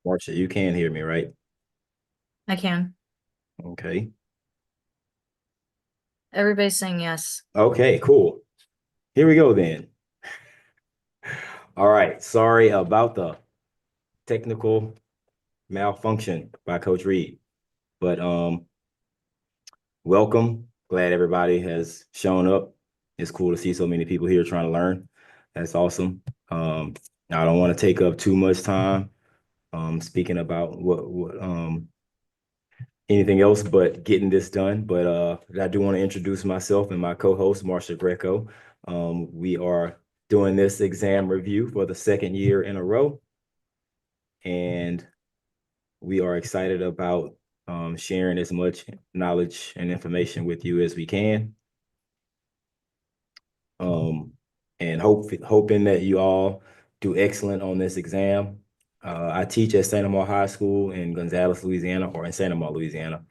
Marsha, you can hear me, right? I can. Okay. Everybody's saying yes. Okay, cool. Here we go then. All right. Sorry about the technical malfunction by Coach Reed. But welcome. Glad everybody has shown up. It's cool to see so many people here trying to learn. That's awesome. Um, I don't want to take up too much time speaking about what anything else but getting this done. But I do want to introduce myself and my co-host, Marsha Greco. We are doing this exam review for the second year in a row, and we are excited about sharing as much knowledge and information with you as we can. Um, and hoping that you all do excellent on this exam. I teach at Santa Maria High School in Gonzales, Louisiana, or in Santa Maria, Louisiana.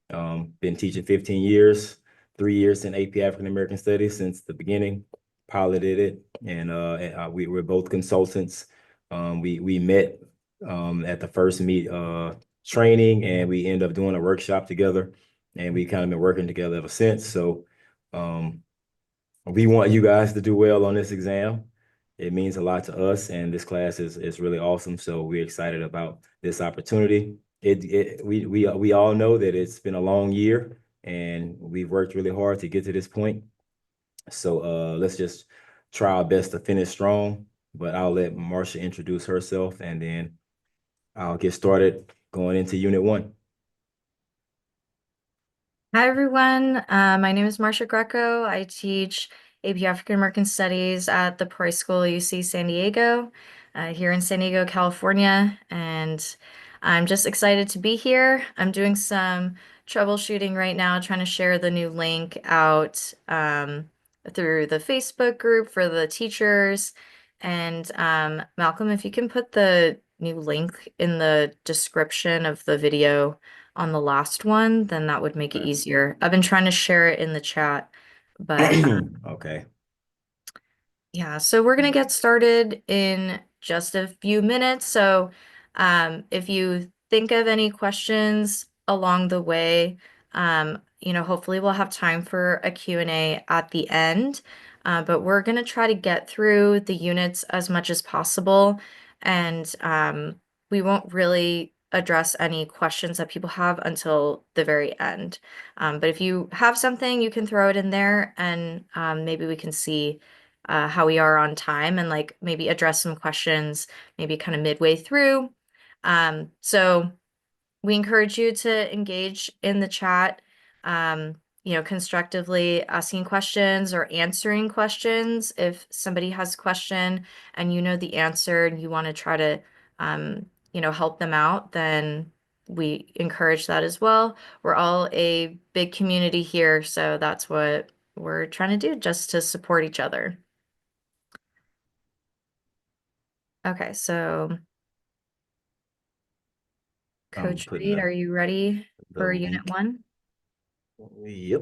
Been teaching 15 years, 3 years in AP African American Studies since the beginning. Piloted it, and we were both consultants. We met at the first meet training, and we ended up doing a workshop together, and we kind of been working together ever since. So we want you guys to do well on this exam. It means a lot to us, and this class is really awesome. So we're excited about this opportunity. We all know that it's been a long year, and we've worked really hard to get to this point. So let's just try our best to finish strong. But I'll let Marsha introduce herself, and then I'll get started going into Unit 1. Hi, everyone. My name is Marsha Greco. I teach AP African American Studies at the Price School UC San Diego, here in San Diego, California. And I'm just excited to be here. I'm doing some troubleshooting right now, trying to share the new link out through the Facebook group for the teachers. And Malcolm, if you can put the new link in the description of the video on the last one, then that would make it easier. I've been trying to share it in the chat, but Okay. yeah, so we're gonna get started in just a few minutes. So if you think of any questions along the way, hopefully we'll have time for a Q&A at the end. But we're gonna try to get through the units as much as possible, and we won't really address any questions that people have until the very end. But if you have something, you can throw it in there, and maybe we can see how we are on time and like maybe address some questions maybe kind of midway through. So we encourage you to engage in the chat, constructively asking questions or answering questions. If somebody has a question and you know the answer and you want to try to, help them out, then we encourage that as well. We're all a big community here, so that's what we're trying to do, just to support each other. Okay, so I'm Coach putting Reed, are you ready the for Unit link. 1? Yep.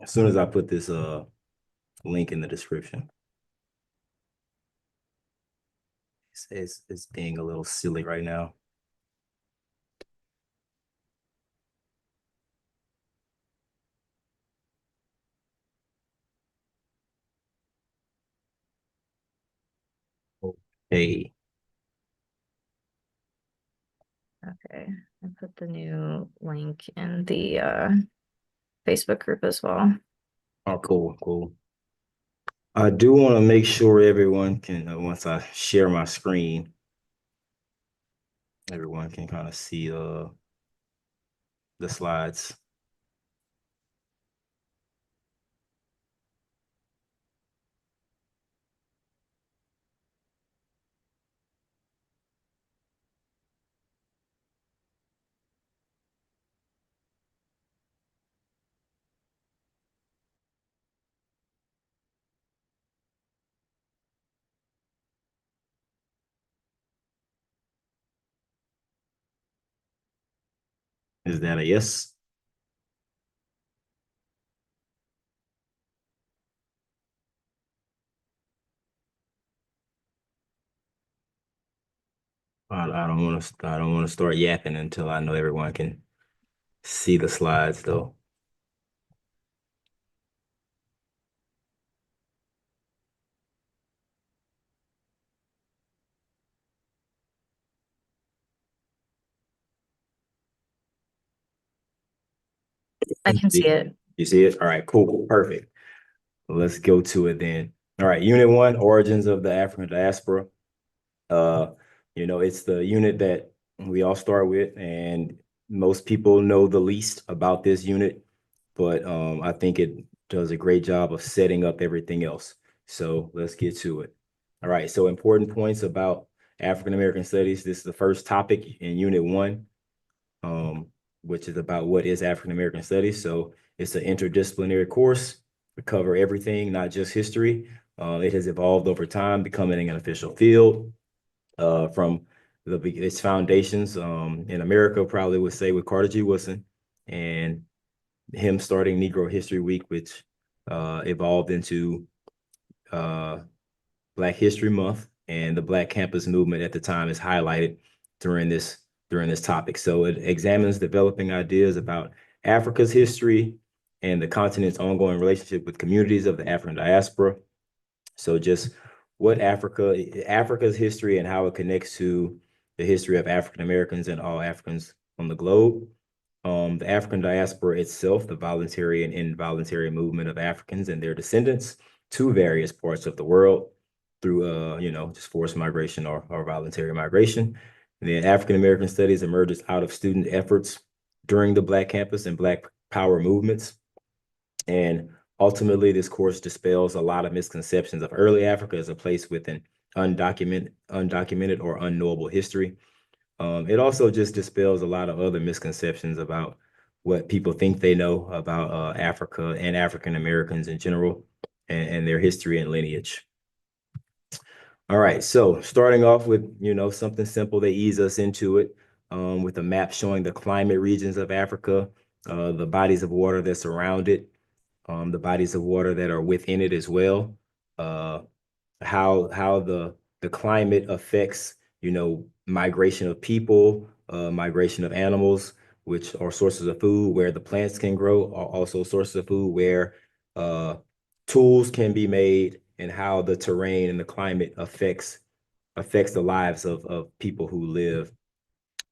As soon as I put this link in the description. It's being a little silly right now. Okay. Okay, I put the new link in the Facebook group as well. Oh, cool, cool. I do want to make sure everyone can, once I share my screen, everyone can kind of see the slides. Is that a yes? I don't want to start yapping until I know everyone can see the slides though. I can see it. You see it? All right, cool, perfect. Let's go to it then. All right, Unit 1, Origins of the African Diaspora. Uh, it's the unit that we all start with, and most people know the least about this unit, but I think it does a great job of setting up everything else. So let's get to it. All right, so important points about African American studies. This is the first topic in Unit 1, um, which is about what is African American studies. So it's an interdisciplinary course. We cover everything, not just history. It has evolved over time, becoming an official field from its foundations in America, probably would say with Carter G. Woodson and him starting Negro History Week, which evolved into uh, Black History Month, and the Black Campus Movement at the time is highlighted during this topic. So it examines developing ideas about Africa's history and the continent's ongoing relationship with communities of the African diaspora. So just what Africa's history and how it connects to the history of African Americans and all Africans on the globe. The African diaspora itself, the voluntary and involuntary movement of Africans and their descendants to various parts of the world through, just forced migration or voluntary migration. And then African American studies emerges out of student efforts during the Black campus and Black power movements. And ultimately, this course dispels a lot of misconceptions of early Africa as a place with an undocumented or unknowable history. It also just dispels a lot of other misconceptions about what people think they know about Africa and African Americans in general and their history and lineage. All right, so starting off with, something simple, they ease us into it with a map showing the climate regions of Africa, the bodies of water that surround it, the bodies of water that are within it as well, uh, how the climate affects, migration of people, migration of animals, which are sources of food, where the plants can grow, are also sources of food, where uh, tools can be made, and how the terrain and the climate affects the lives of people who live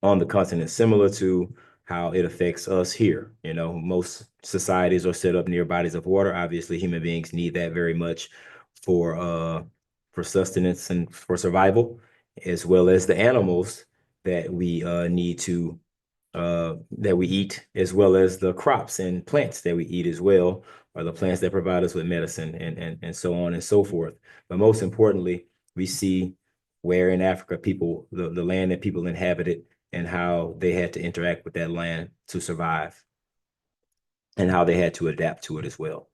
on the continent, similar to how it affects us here. Most societies are set up near bodies of water. Obviously, human beings need that very much for sustenance and for survival, as well as the animals that we need to that we eat, as well as the crops and plants that we eat as well, or the plants that provide us with medicine and so on and so forth. But most importantly, we see where in Africa the land that people inhabited and how they had to interact with that land to survive and how they had to adapt to it as well.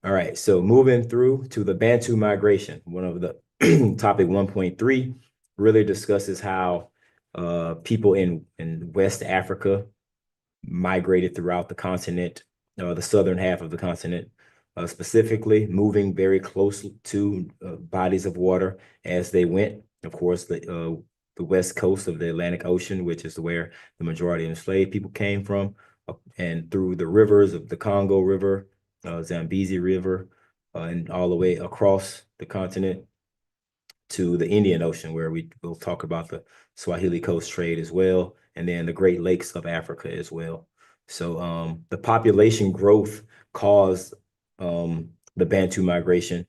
All right, so moving through to the Bantu migration, one of the topic 1.3 really discusses how people in West Africa migrated throughout the continent, the southern half of the continent, specifically moving very close to bodies of water as they went. Of course, the west coast of the Atlantic Ocean, which is where the majority of enslaved people came from, and through the rivers of the Congo River, Zambezi River, and all the way across the continent to the Indian Ocean, where we will talk about the Swahili Coast trade as well, and then the Great Lakes of Africa as well. So the population growth caused the Bantu migration,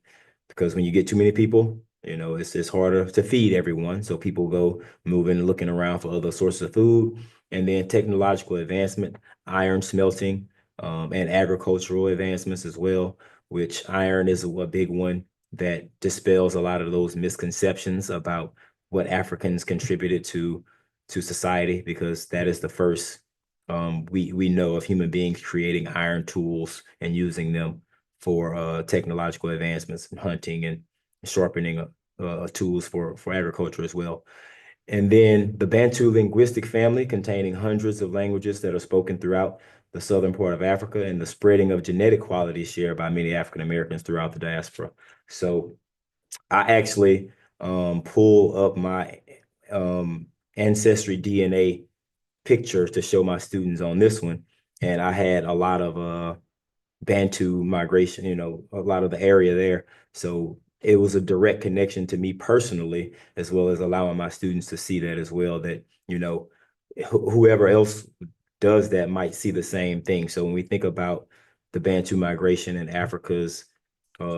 because when you get too many people, it's harder to feed everyone. So people go moving, looking around for other sources of food, and then technological advancement, iron smelting, and agricultural advancements as well, which iron is a big one that dispels a lot of those misconceptions about what Africans contributed to society, because that is the first we know of human beings creating iron tools and using them for technological advancements and hunting and sharpening tools for agriculture as well. And then the Bantu linguistic family, containing hundreds of languages that are spoken throughout the southern part of Africa, and the spreading of genetic qualities shared by many African Americans throughout the diaspora. So I actually pull up my ancestry DNA picture to show my students on this one. And I had a lot of Bantu migration, a lot of the area there. So it was a direct connection to me personally, as well as allowing my students to see that as well, that, whoever else does that might see the same thing. So when we think about the Bantu migration in Africa's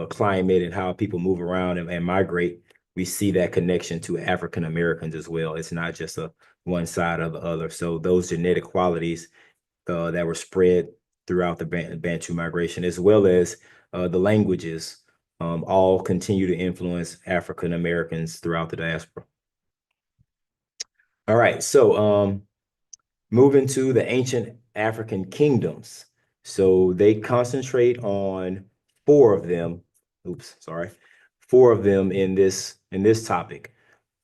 climate and how people move around and migrate, we see that connection to African Americans as well. It's not just a one side or the other. So those genetic qualities that were spread throughout the Bantu migration, as well as the languages, all continue to influence African Americans throughout the diaspora. All right, so moving to the ancient African kingdoms. So they concentrate on four of them. Oops, sorry. Four of them in this topic.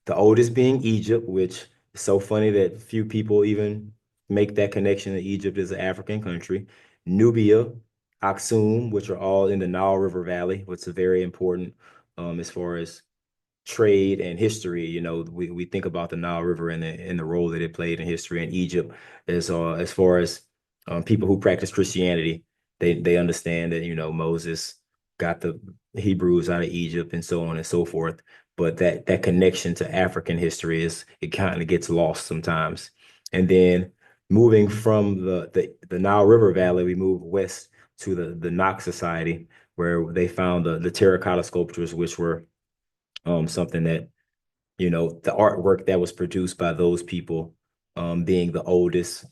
The oldest being Egypt, which is so funny that few people even make that connection that Egypt is an African country. Nubia, Aksum, which are all in the Nile River Valley, which is very important as far as trade and history. We think about the Nile River and the role that it played in history in Egypt as far as people who practice Christianity. They understand that Moses got the Hebrews out of Egypt and so on and so forth. But that connection to African history it kind of gets lost sometimes. And then moving from the Nile River Valley, we move west to the Knox Society, where they found the terracotta sculptures, which were something that, the artwork that was produced by those people, being the oldest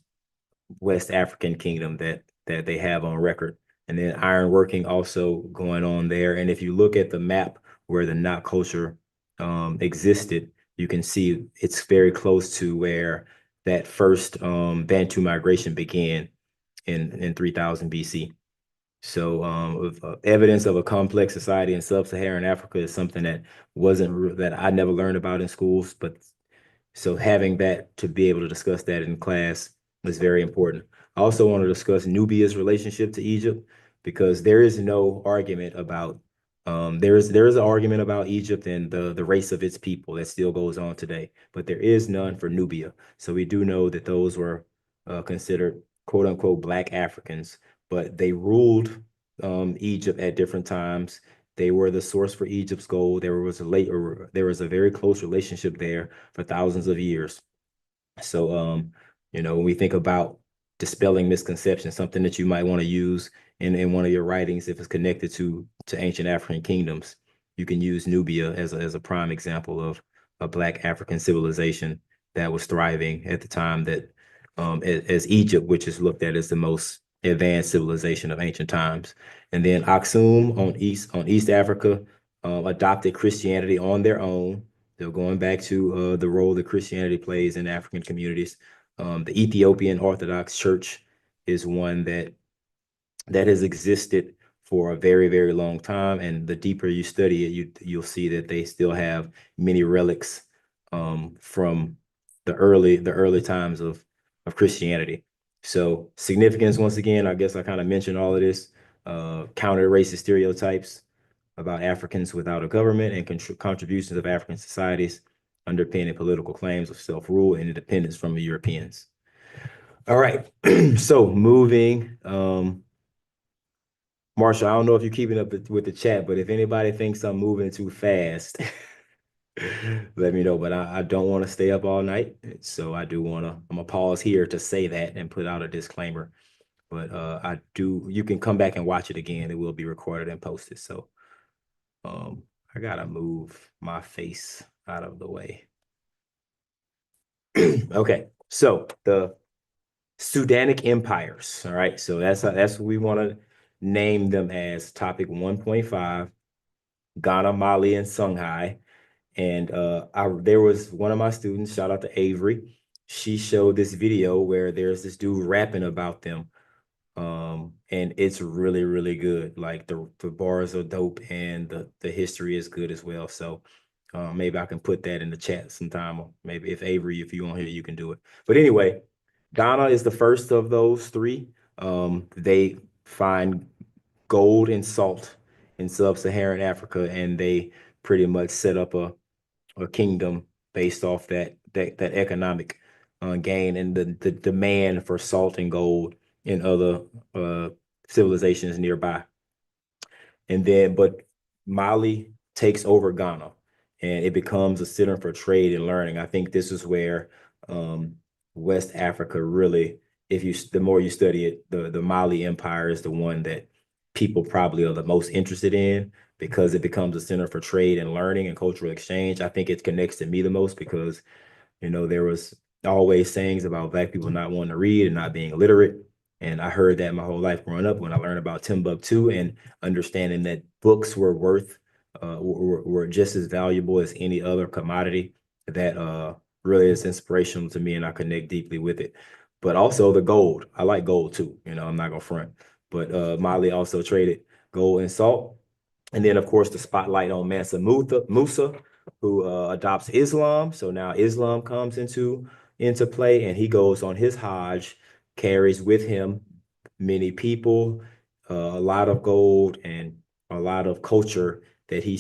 West African kingdom that they have on record. And then ironworking also going on there. And if you look at the map where the knot culture existed, you can see it's very close to where that first Bantu migration began in 3000 BC. So evidence of a complex society in sub-Saharan Africa is something that I never learned about in schools, but so having that to be able to discuss that in class is very important. I also want to discuss Nubia's relationship to Egypt, because there is no argument about there is an argument about Egypt and the race of its people that still goes on today, but there is none for Nubia. So we do know that those were considered quote unquote Black Africans, but they ruled Egypt at different times. They were the source for Egypt's gold. There was a very close relationship there for thousands of years. So, when we think about dispelling misconceptions, something that you might want to use in one of your writings, if it's connected to ancient African kingdoms, you can use Nubia as a prime example of a Black African civilization that was thriving at the time that, as Egypt, which is looked at as the most advanced civilization of ancient times. And then Aksum on East Africa adopted Christianity on their own. They're going back to the role that Christianity plays in African communities. The Ethiopian Orthodox Church is one that has existed for a very, very long time. And the deeper you study it, you'll see that they still have many relics from the early times of Christianity. So significance, once again, I guess I kind of mentioned all of this, counter racist stereotypes about Africans without a government and contributions of African societies underpinning political claims of self-rule and independence from the Europeans. All right, so moving, Marsha, I don't know if you're keeping up with the chat, but if anybody thinks I'm moving too fast, let me know. But I don't want to stay up all night. So I'm gonna pause here to say that and put out a disclaimer. But you can come back and watch it again. It will be recorded and posted. So I gotta move my face out of the way. Okay, so the Sudanic empires. All right, so that's what we want to name them as topic 1.5, Ghana, Mali, and Songhai. And there was one of my students, shout out to Avery. She showed this video where there's this dude rapping about them. And it's really, really good. Like the bars are dope and the history is good as well. So maybe I can put that in the chat sometime. Or maybe if Avery, if you want here, you can do it. But anyway, Ghana is the first of those three. They find gold and salt in sub-Saharan Africa, and they pretty much set up a kingdom based off that economic gain and the demand for salt and gold in other civilizations nearby. And then, but Mali takes over Ghana and it becomes a center for trade and learning. I think this is where um, West Africa really, the more you study it, the Mali Empire is the one that people probably are the most interested in because it becomes a center for trade and learning and cultural exchange. I think it connects to me the most because there was always sayings about Black people not wanting to read and not being illiterate. And I heard that my whole life growing up when I learned about Timbuktu and understanding that books were were just as valuable as any other commodity. That really is inspirational to me, and I connect deeply with it. But also the gold. I like gold too. I'm not gonna front. But Mali also traded gold and salt. And then, of course, the spotlight on Musa, who adopts Islam. So now Islam comes into play, and he goes on his Hajj, carries with him many people, a lot of gold, and a lot of culture that he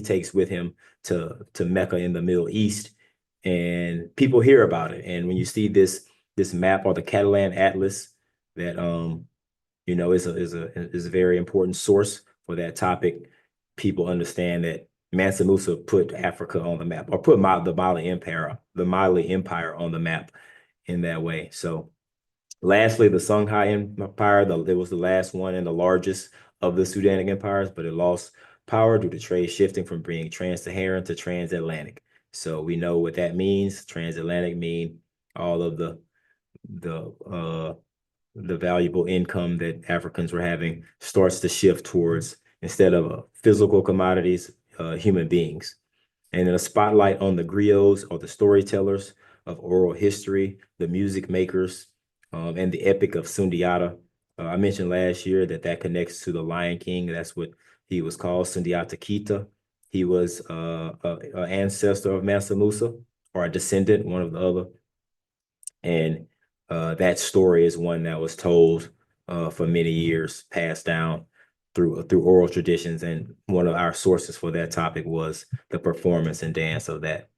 takes with him to Mecca in the Middle East, and people hear about it. And when you see this map or the Catalan Atlas that is a very important source for that topic. People understand that Mansa Musa put Africa on the map, or put the Mali Empire on the map in that way. So, lastly, the Songhai Empire, it was the last one and the largest of the Sudanic empires, but it lost power due to trade shifting from being trans-Saharan to transatlantic. So we know what that means. Transatlantic mean all of the the valuable income that Africans were having starts to shift towards, instead of physical commodities, human beings. And then a spotlight on the griots, or the storytellers of oral history, the music makers, and the Epic of Sundiata. I mentioned last year that connects to the Lion King. That's what he was called, Sundiata Keita. He was an ancestor of Mansa Musa, or a descendant, one of the other. And that story is one that was told for many years, passed down through oral traditions. And one of our sources for that topic was the performance and dance of that,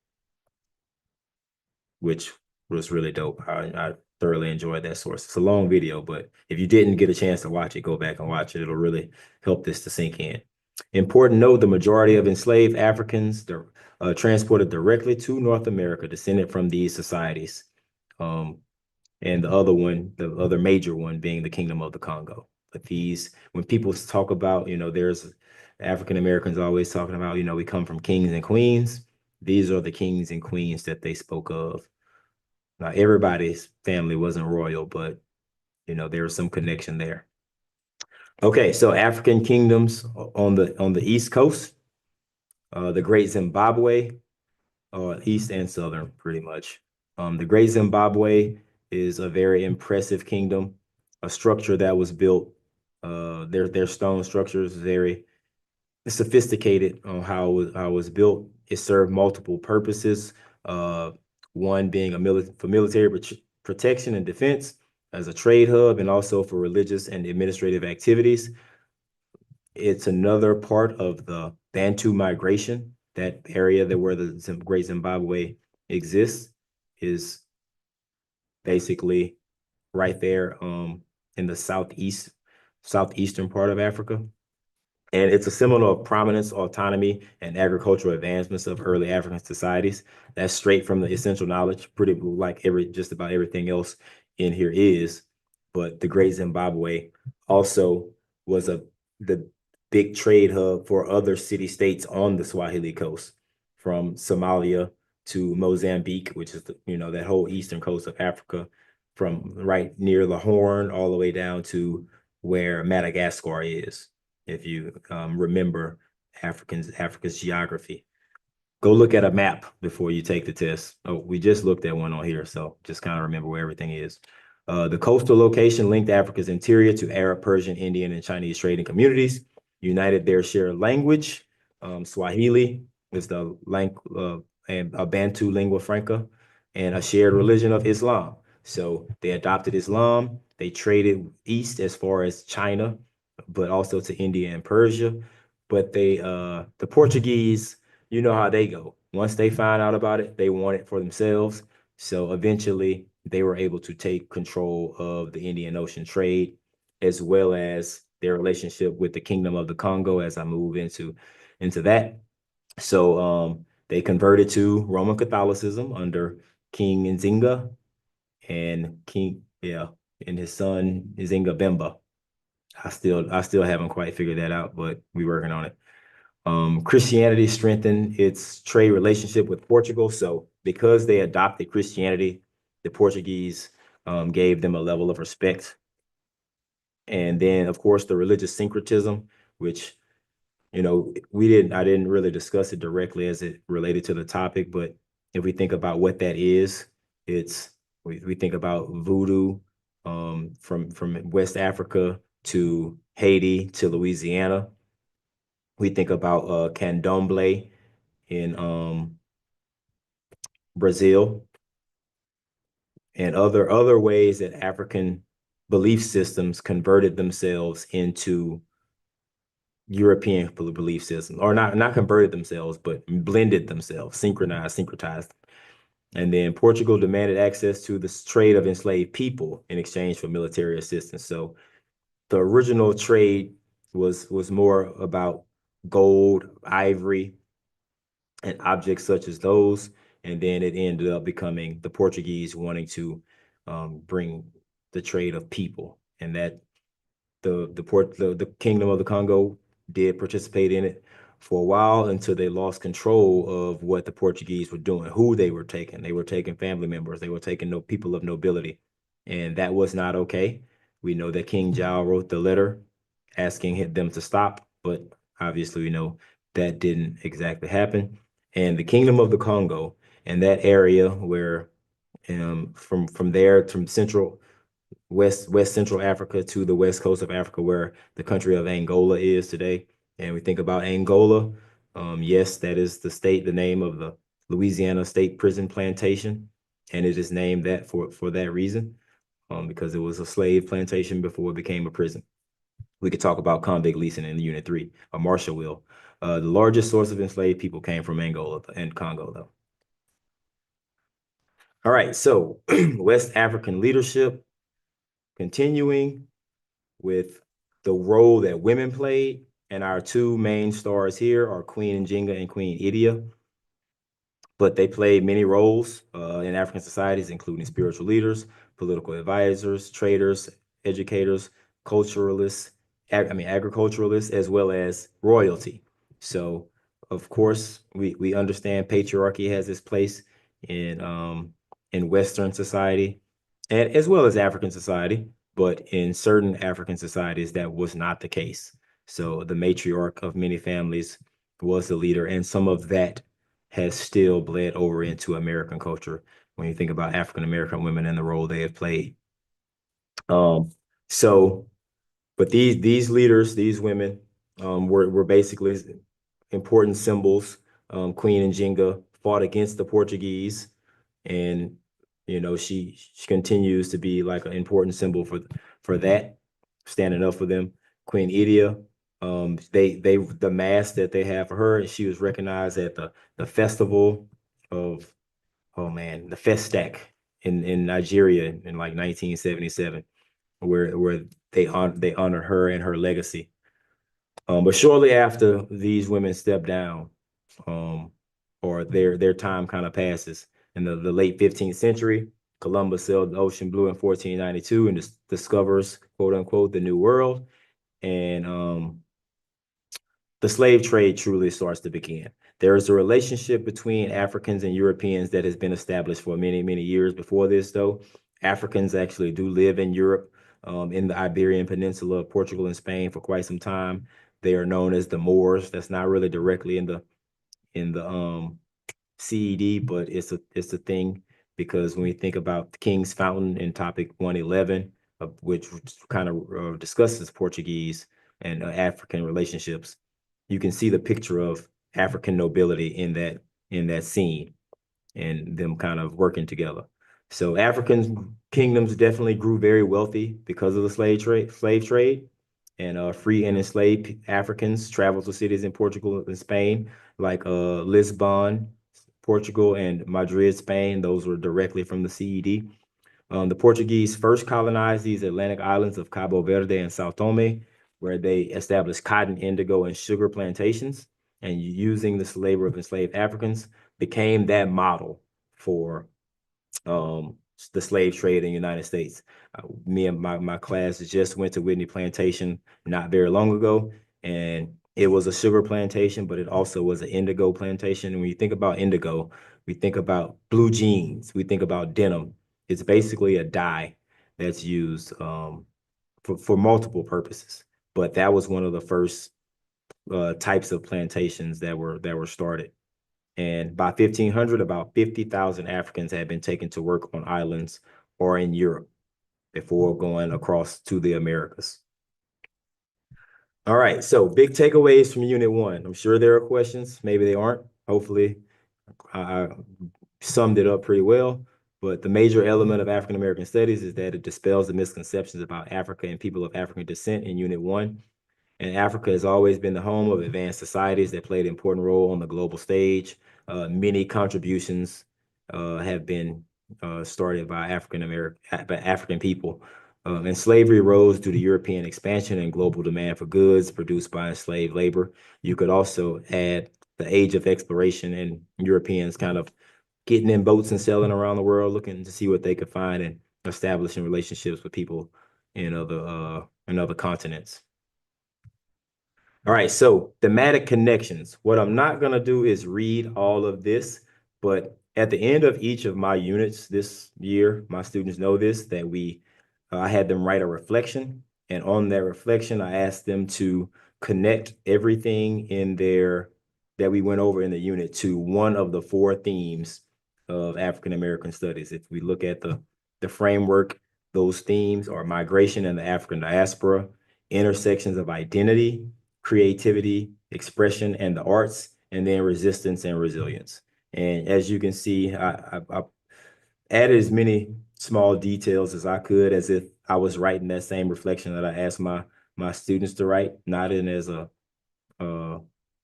which was really dope. I thoroughly enjoyed that source. It's a long video, but if you didn't get a chance to watch it, go back and watch it. It'll really help this to sink in. Important note, the majority of enslaved Africans transported directly to North America, descended from these societies. And the other major one being the Kingdom of the Congo. But when people talk about, there's African Americans always talking about, we come from kings and queens. These are the kings and queens that they spoke of. Now, everybody's family wasn't royal, but, there was some connection there. Okay, so African kingdoms on the East Coast, the Great Zimbabwe, East and Southern, pretty much. The Great Zimbabwe is a very impressive kingdom, a structure that was built. Their stone structure is very sophisticated on how it was built. It served multiple purposes. One being for military protection and defense, as a trade hub, and also for religious and administrative activities. It's another part of the Bantu migration. That area where the Great Zimbabwe exists is basically right there in the southeastern part of Africa. And it's a symbol of prominence, autonomy, and agricultural advancements of early African societies. That's straight from the essential knowledge, pretty like just about everything else in here is. But the Great Zimbabwe also was the big trade hub for other city-states on the Swahili coast, from Somalia to Mozambique, which is that whole eastern coast of Africa, from right near the Horn all the way down to where Madagascar is, if you remember Africa's geography. Go look at a map before you take the test. Oh, we just looked at one on here, so just kind of remember where everything is. The coastal location linked Africa's interior to Arab, Persian, Indian, and Chinese trading communities, united their shared language. Swahili is the and a Bantu lingua franca, and a shared religion of Islam. So they adopted Islam. They traded east as far as China, but also to India and Persia. But the Portuguese, you know how they go. once they found out about it, they want it for themselves. So eventually they were able to take control of the Indian Ocean trade, as well as their relationship with the Kingdom of the Congo as I move into that. So they converted to Roman Catholicism under King Nzinga and and his son Nzinga Bemba. I still haven't quite figured that out, but we're working on it. Christianity strengthened its trade relationship with Portugal. So because they adopted Christianity, the Portuguese gave them a level of respect. And then, of course, the religious syncretism, which I didn't really discuss it directly as it related to the topic, but if we think about what that is, we think about voodoo from West Africa to Haiti to Louisiana. We think about candomblé in Brazil and other ways that African belief systems converted themselves into European belief systems, or not converted themselves, but blended themselves, syncretized. And then Portugal demanded access to the trade of enslaved people in exchange for military assistance. So the original trade was more about gold, ivory, and objects such as those. And then it ended up becoming the Portuguese wanting to bring the trade of people, and that the Kingdom of the Congo did participate in it for a while until they lost control of what the Portuguese were doing, who they were taking. They were taking family members, they were taking no people of nobility, and that was not okay. We know that King Jao wrote the letter asking them to stop, but obviously we know that didn't exactly happen. And the Kingdom of the Congo and that area where from there from West Central Africa to the west coast of Africa, where the country of Angola is today. And we think about Angola. Yes, that is the name of the Louisiana State Prison Plantation, and it is named that for that reason, because it was a slave plantation before it became a prison. We could talk about convict leasing in Unit 3, or Marsha will. The largest source of enslaved people came from Angola and Congo, though. All right, so West African leadership, continuing with the role that women played. And our two main stars here are Queen Njinga and Queen Idia. But they played many roles in African societies, including spiritual leaders, political advisors, traders, educators, culturalists, agriculturalists, as well as royalty. So, of course, we understand patriarchy has its place in Western society, and as well as African society. But in certain African societies, that was not the case. So the matriarch of many families was the leader, and some of that has still bled over into American culture when you think about African American women and the role they have played. Um, so, but these leaders, these women, were basically important symbols. Queen Njinga fought against the Portuguese, and she continues to be like an important symbol for that, standing up for them. Queen Idia, the mask that they have for her, she was recognized at the festival of, oh man, the Festac in Nigeria in like 1977, where they honor her and her legacy. But shortly after these women step down, um, or their time kind of passes. In the late 15th century, Columbus sailed the ocean blue in 1492 and discovers, quote unquote, the New World. And the slave trade truly starts to begin. There is a relationship between Africans and Europeans that has been established for many, many years before this, though. Africans actually do live in Europe, in the Iberian Peninsula, Portugal and Spain for quite some time. They are known as the Moors. That's not really directly in the CED, but it's a thing, because when we think about the King's Fountain in topic 111, which kind of discusses Portuguese and African relationships, you can see the picture of African nobility in that scene and them kind of working together. So African kingdoms definitely grew very wealthy because of the slave trade, and free and enslaved Africans traveled to cities in Portugal and Spain, like Lisbon, Portugal, and Madrid, Spain. Those were directly from the CED. The Portuguese first colonized these Atlantic islands of Cabo Verde and Sao Tome, where they established cotton, indigo, and sugar plantations, and using the labor of enslaved Africans became that model for the slave trade in the United States. Me and my class just went to Whitney Plantation not very long ago, and it was a sugar plantation, but it also was an indigo plantation. And when you think about indigo, we think about blue jeans, we think about denim. It's basically a dye that's used for multiple purposes. But that was one of the first types of plantations that were started. And by 1500, about 50,000 Africans had been taken to work on islands or in Europe before going across to the Americas. All right, so big takeaways from Unit 1. I'm sure there are questions. Maybe they aren't. Hopefully, I summed it up pretty well. But the major element of African American studies is that it dispels the misconceptions about Africa and people of African descent in Unit 1. And Africa has always been the home of advanced societies that played an important role on the global stage. Many contributions have been started by African people. And slavery rose due to European expansion and global demand for goods produced by enslaved labor. You could also add the age of exploration and Europeans kind of getting in boats and sailing around the world, looking to see what they could find and establishing relationships with people in other continents. All right, so thematic connections. What I'm not going to do is read all of this, but at the end of each of my units this year, my students know this, that I had them write a reflection. And on that reflection, I asked them to connect everything that we went over in the unit to one of the four themes of African American studies. If we look at the framework, those themes are migration and the African diaspora, intersections of identity, creativity, expression, and the arts, and then resistance and resilience. And as you can see, I added as many small details as I could, as if I was writing that same reflection that I asked my students to write, not in as a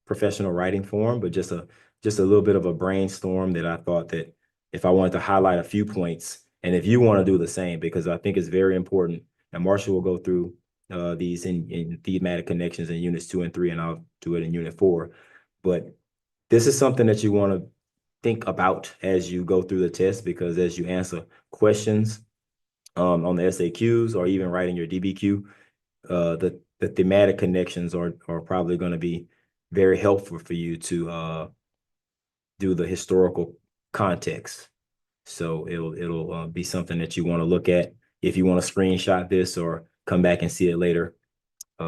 professional writing form, but just a little bit of a brainstorm that I thought that if I wanted to highlight a few points, and if you want to do the same, because I think it's very important, and Marsha will go through these in thematic connections in units 2 and 3, and I'll do it in unit 4. But this is something that you want to think about as you go through the test, because as you answer questions on the SAQs or even writing your DBQ, the thematic connections are probably going to be very helpful for you to do the historical context. So it'll be something that you want to look at. If you want to screenshot this or come back and see it later,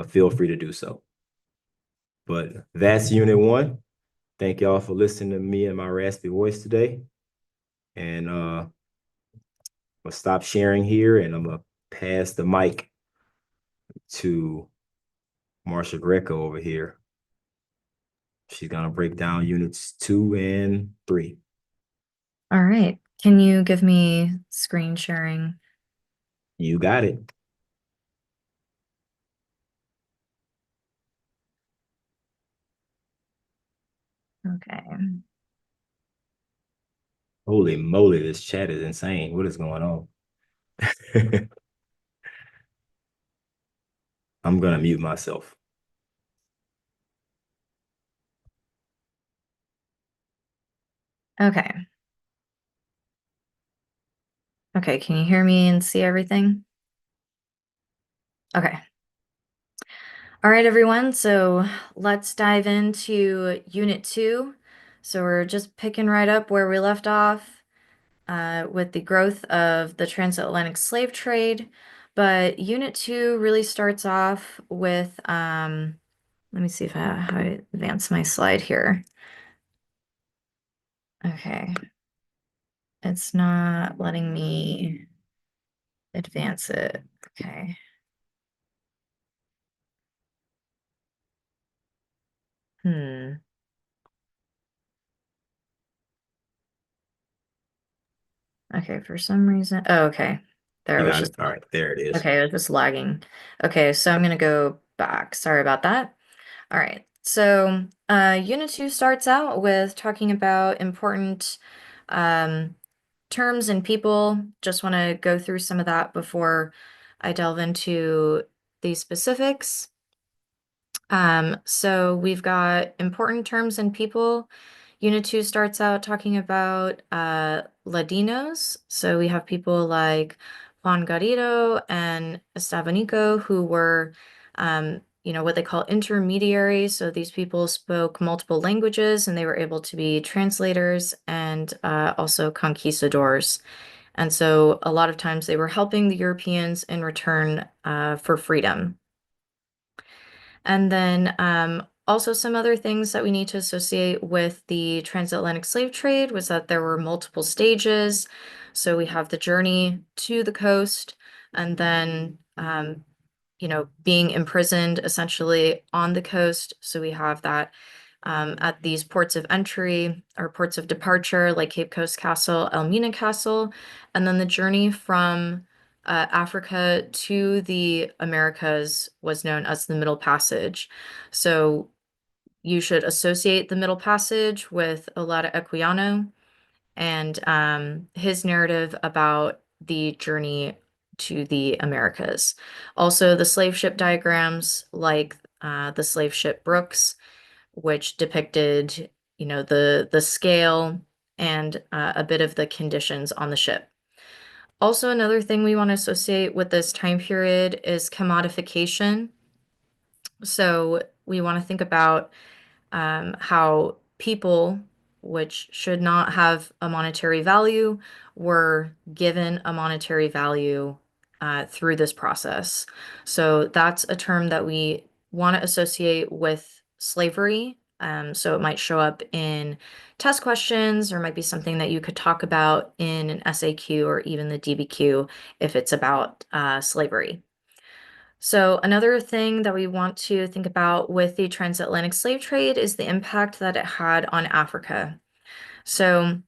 feel free to do so. But that's unit 1. Thank y'all for listening to me and my raspy voice today. And I'll stop sharing here, and I'm gonna pass the mic to Marsha Greco over here. She's gonna break down units 2 and 3. All right. Can you give me screen sharing? You got it. Okay. Holy moly, this chat is insane. What is going on? I'm gonna mute myself. Okay. Okay, can you hear me and see everything? Okay. All right, everyone. So let's dive into Unit 2. So we're just picking right up where we left off with the growth of the transatlantic slave trade. But Unit 2 really starts off with, let me see if how I advance my slide here. Okay. It's not letting me advance it. Okay. Okay, for some reason. Oh, okay. There You it was got it. just All right, there it is. okay, it was just lagging. Okay, so I'm gonna go back. Sorry about that. All right. So, Unit 2 starts out with talking about important um, terms and people. Just want to go through some of that before I delve into the specifics. So we've got important terms and people. Unit 2 starts out talking about Ladinos. So we have people like Juan Garrido and Estevanico who were, what they call intermediaries. So these people spoke multiple languages and they were able to be translators and also conquistadors. And so a lot of times they were helping the Europeans in return for freedom. And then also some other things that we need to associate with the transatlantic slave trade was that there were multiple stages. So we have the journey to the coast and then being imprisoned essentially on the coast. So we have that at these ports of entry or ports of departure, like Cape Coast Castle, Elmina Castle, and then the journey from Africa to the Americas was known as the Middle Passage. So you should associate the Middle Passage with Olaudah Equiano and his narrative about the journey to the Americas. Also, the slave ship diagrams, like the slave ship Brooks, which depicted, the scale and a bit of the conditions on the ship. Also, another thing we want to associate with this time period is commodification. So we want to think about how people, which should not have a monetary value, were given a monetary value through this process. So that's a term that we want to associate with slavery. So it might show up in test questions or might be something that you could talk about in an SAQ or even the DBQ if it's about slavery. So another thing that we want to think about with the transatlantic slave trade is the impact that it had on Africa. So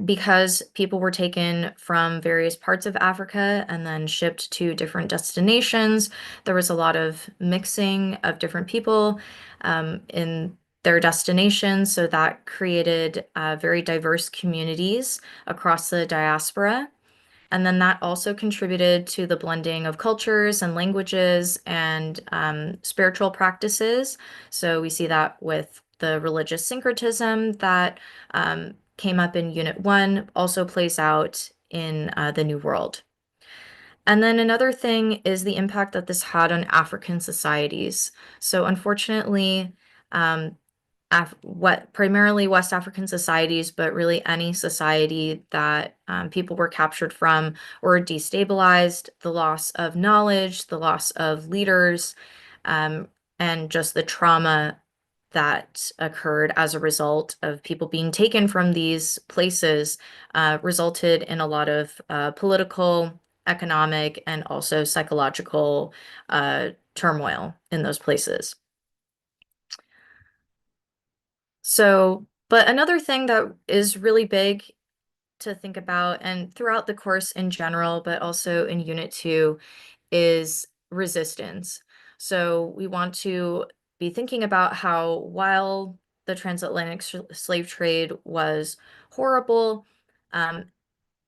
because people were taken from various parts of Africa and then shipped to different destinations, there was a lot of mixing of different people in their destinations. So that created very diverse communities across the diaspora. And then that also contributed to the blending of cultures and languages and spiritual practices. So we see that with the religious syncretism that came up in Unit 1, also plays out in the New World. And then another thing is the impact that this had on African societies. So unfortunately, um, what primarily West African societies, but really any society that people were captured from or destabilized, the loss of knowledge, the loss of leaders, um, and just the trauma that occurred as a result of people being taken from these places resulted in a lot of political, economic, and also psychological turmoil in those places. So, but another thing that is really big to think about, and throughout the course in general, but also in Unit 2, is resistance. So we want to be thinking about how while the transatlantic slave trade was horrible, um,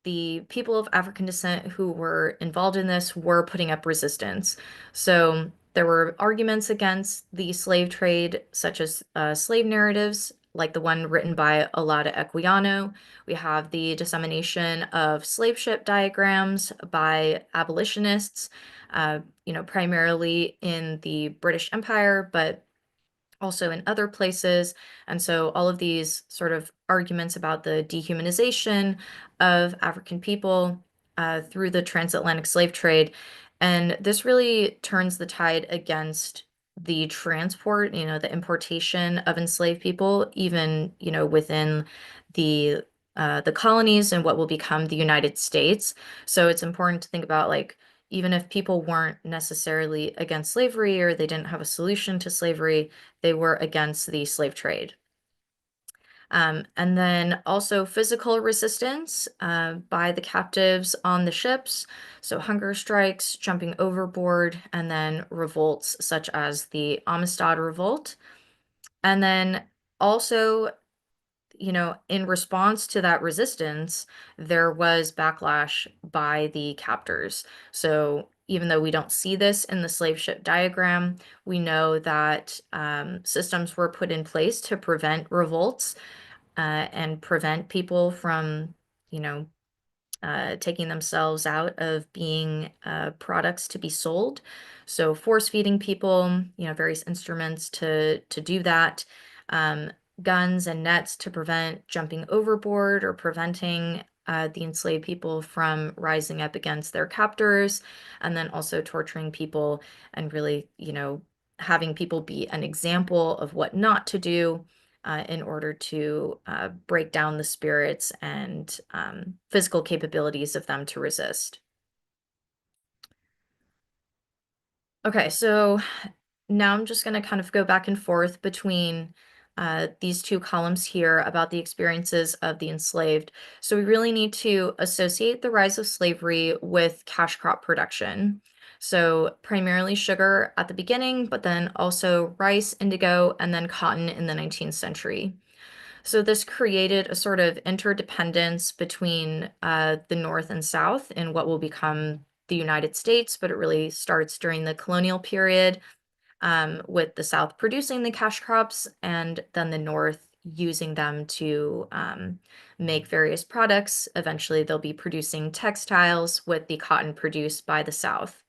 the people of African descent who were involved in this were putting up resistance. So there were arguments against the slave trade, such as slave narratives, like the one written by Olaudah Equiano. We have the dissemination of slave ship diagrams by abolitionists, primarily in the British Empire, but also in other places. And so all of these sort of arguments about the dehumanization of African people through the transatlantic slave trade. And this really turns the tide against the transport, the importation of enslaved people, even, within the colonies and what will become the United States. So it's important to think about like even if people weren't necessarily against slavery or they didn't have a solution to slavery, they were against the slave trade. And then also physical resistance by the captives on the ships. So hunger strikes, jumping overboard, and then revolts such as the Amistad Revolt. And then also, in response to that resistance, there was backlash by the captors. So even though we don't see this in the slave ship diagram, we know that systems were put in place to prevent revolts and prevent people from, you know, taking themselves out of being products to be sold. So force feeding people, various instruments to do that, um, guns and nets to prevent jumping overboard or preventing the enslaved people from rising up against their captors, and then also torturing people and really, having people be an example of what not to do in order to break down the spirits and physical capabilities of them to resist. Okay, so now I'm just going to kind of go back and forth between these two columns here about the experiences of the enslaved. So we really need to associate the rise of slavery with cash crop production. So primarily sugar at the beginning, but then also rice, indigo, and then cotton in the 19th century. So this created a sort of interdependence between the North and South in what will become the United States, but it really starts during the colonial period, with the South producing the cash crops and then the North using them to make various products. Eventually, they'll be producing textiles with the cotton produced by the South.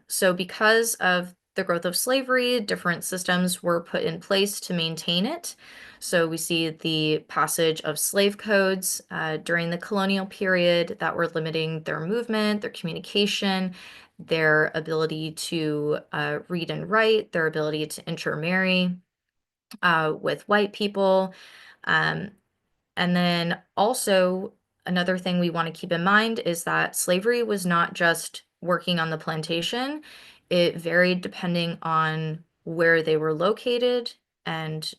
So because of the growth of slavery, different systems were put in place to maintain it. So we see the passage of slave codes during the colonial period that were limiting their movement, their communication, their ability to read and write, their ability to intermarry with white people. Um, and then also, another thing we want to keep in mind is that slavery was not just working on the plantation, it varied depending on where they were located, and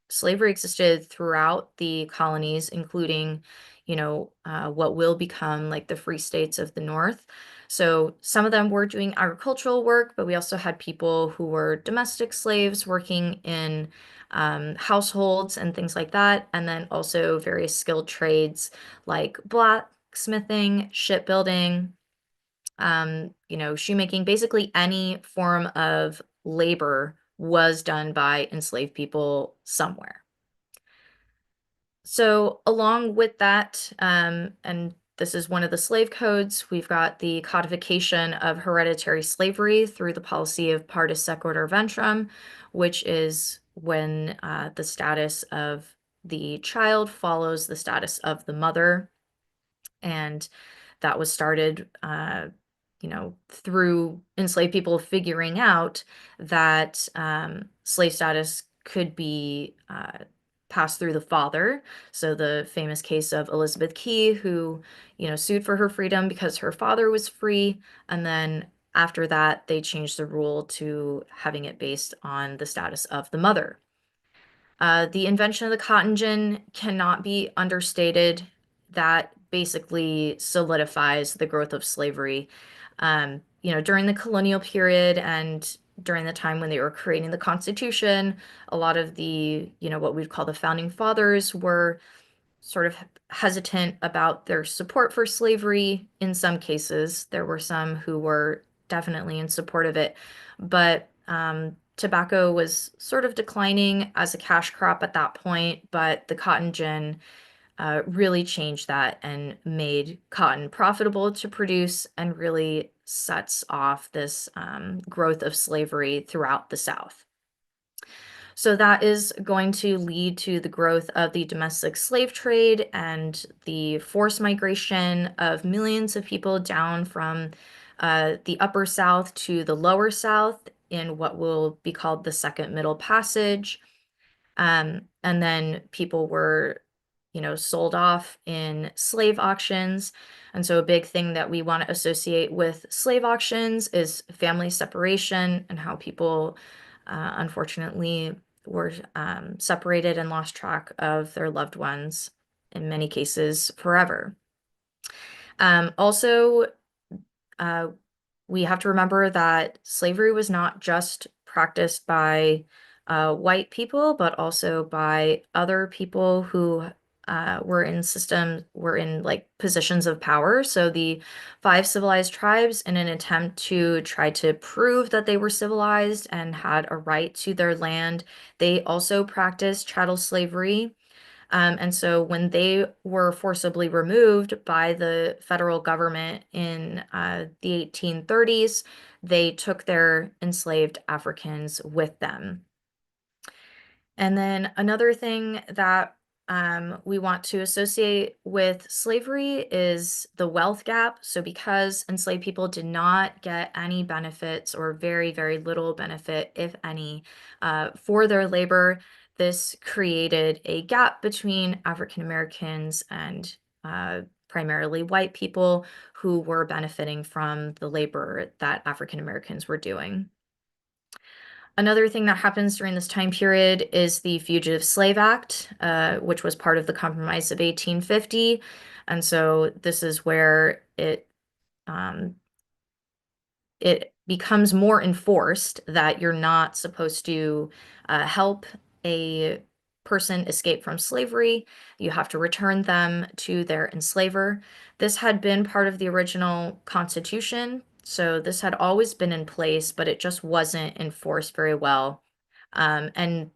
slavery existed throughout the colonies, including, what will become like the free states of the North. So some of them were doing agricultural work, but we also had people who were domestic slaves working in households and things like that. And then also various skilled trades like blacksmithing, shipbuilding, shoemaking. Basically, any form of labor was done by enslaved people somewhere. So, along with that, and this is one of the slave codes, we've got the codification of hereditary slavery through the policy of partus sequitur ventrum, which is when the status of the child follows the status of the mother. And that was started, through enslaved people figuring out that slave status could be passed through the father. So the famous case of Elizabeth Key, who, sued for her freedom because her father was free. And then after that, they changed the rule to having it based on the status of the mother. The invention of the cotton gin cannot be understated. That basically solidifies the growth of slavery. During the colonial period and during the time when they were creating the Constitution, a lot of the, what we'd call the founding fathers were sort of hesitant about their support for slavery. In some cases, there were some who were definitely in support of it, but tobacco was sort of declining as a cash crop at that point, but the cotton gin really changed that and made cotton profitable to produce and really sets off this growth of slavery throughout the South. So that is going to lead to the growth of the domestic slave trade and the forced migration of millions of people down from the upper South to the lower South in what will be called the Second Middle Passage. And then people were, sold off in slave auctions. And so a big thing that we want to associate with slave auctions is family separation and how people, unfortunately, were separated and lost track of their loved ones, in many cases, forever. Also, we have to remember that slavery was not just practiced by white people, but also by other people who were in like positions of power. So the five civilized tribes, in an attempt to try to prove that they were civilized and had a right to their land, they also practiced chattel slavery. And so when they were forcibly removed by the federal government in the 1830s, they took their enslaved Africans with them. And then another thing that we want to associate with slavery is the wealth gap. So, because enslaved people did not get any benefits or very, very little benefit, if any, for their labor, this created a gap between African Americans and primarily white people who were benefiting from the labor that African Americans were doing. Another thing that happens during this time period is the Fugitive Slave Act, which was part of the Compromise of 1850. And so this is where um, it becomes more enforced that you're not supposed to help a person escape from slavery. You have to return them to their enslaver. This had been part of the original Constitution, so this had always been in place, but it just wasn't enforced very well. And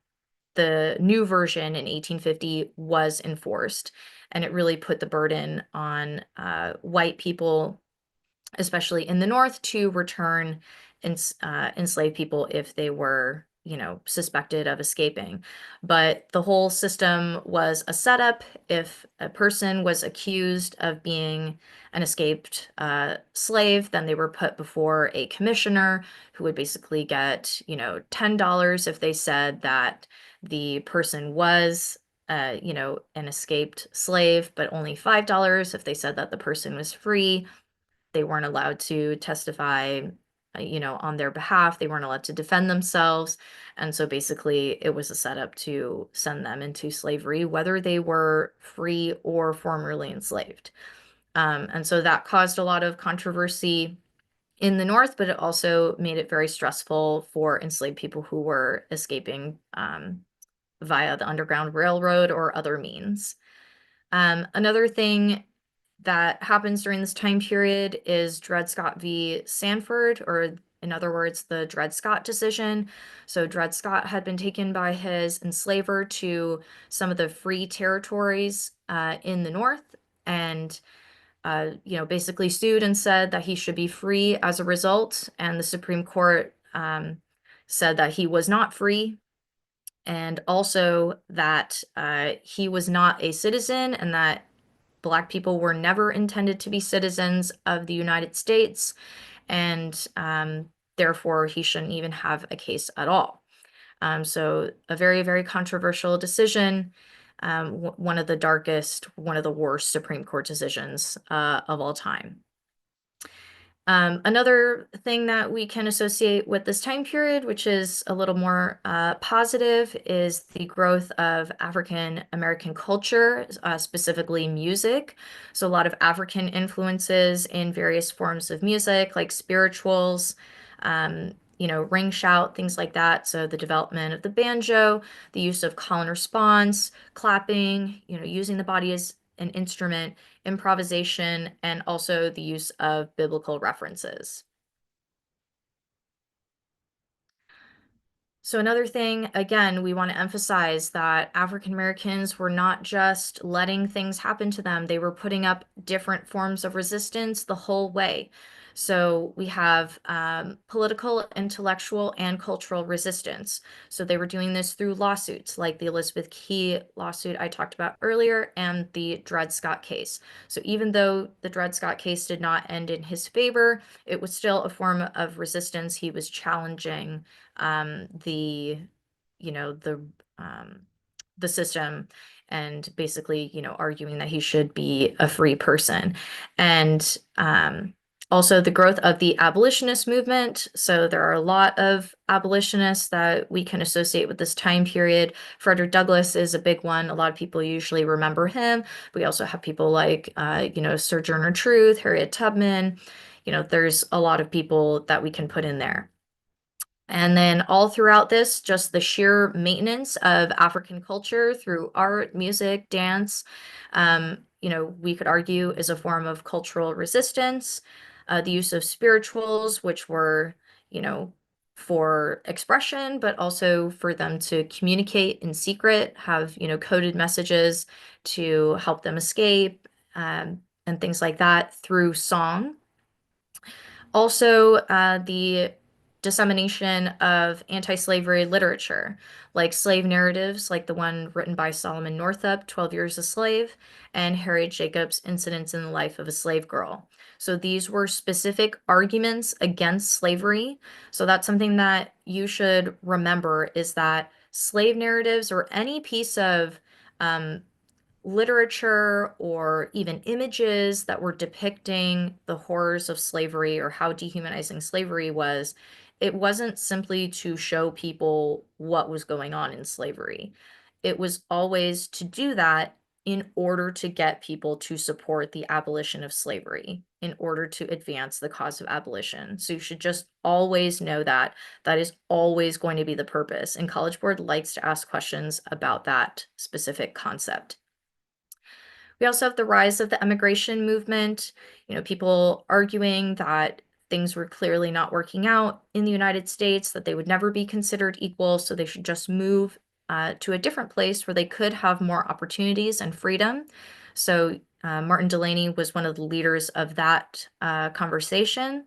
the new version in 1850 was enforced, and it really put the burden on white people, especially in the North, to return enslaved people if they were, suspected of escaping. But the whole system was a setup. If a person was accused of being an escaped slave, then they were put before a commissioner who would basically get, $10 if they said that the person was an escaped slave, but only $5 if they said that the person was free. They weren't allowed to testify, on their behalf. They weren't allowed to defend themselves. And so basically, it was a setup to send them into slavery, whether they were free or formerly enslaved. And so that caused a lot of controversy in the North, but it also made it very stressful for enslaved people who were escaping via the Underground Railroad or other means. Another thing that happens during this time period is Dred Scott v. Sanford, or in other words, the Dred Scott decision. So Dred Scott had been taken by his enslaver to some of the free territories in the North, and basically sued and said that he should be free as a result. And the Supreme Court said that he was not free, and also that he was not a citizen, and that Black people were never intended to be citizens of the United States, and therefore he shouldn't even have a case at all. So a very, very controversial decision, one of the darkest, one of the worst Supreme Court decisions of all time. Another thing that we can associate with this time period, which is a little more positive, is the growth of African American culture, specifically music. So a lot of African influences in various forms of music, like spirituals, ring shout, things like that. So the development of the banjo, the use of call and response, clapping, using the body as an instrument, improvisation, and also the use of biblical references. So another thing, again, we want to emphasize that African Americans were not just letting things happen to them, they were putting up different forms of resistance the whole way. So we have political, intellectual, and cultural resistance. So they were doing this through lawsuits like the Elizabeth Key lawsuit I talked about earlier and the Dred Scott case. So even though the Dred Scott case did not end in his favor, it was still a form of resistance. He was challenging the you know the system, and basically arguing that he should be a free person. And also the growth of the abolitionist movement. So there are a lot of abolitionists that we can associate with this time period. Frederick Douglass is a big one. A lot of people usually remember him. We also have people like Sojourner Truth, Harriet Tubman. There's a lot of people that we can put in there. And then all throughout this, just the sheer maintenance of African culture through art, music, dance, we could argue is a form of cultural resistance. The use of spirituals, which were, you know, for expression, but also for them to communicate in secret, have, coded messages to help them escape, and things like that through song. Also, the dissemination of anti-slavery literature, like slave narratives, like the one written by Solomon Northup, 12 Years a Slave, and Harriet Jacobs' Incidents in the Life of a Slave Girl. So these were specific arguments against slavery. So that's something that you should remember is that slave narratives or any piece of um, literature or even images that were depicting the horrors of slavery or how dehumanizing slavery was, it wasn't simply to show people what was going on in slavery. It was always to do that in order to get people to support the abolition of slavery, in order to advance the cause of abolition. So you should just always know that that is always going to be the purpose. And College Board likes to ask questions about that specific concept. We also have the rise of the immigration movement, people arguing that things were clearly not working out in the United States, that they would never be considered equal, so they should just move to a different place where they could have more opportunities and freedom. So Martin Delany was one of the leaders of that conversation.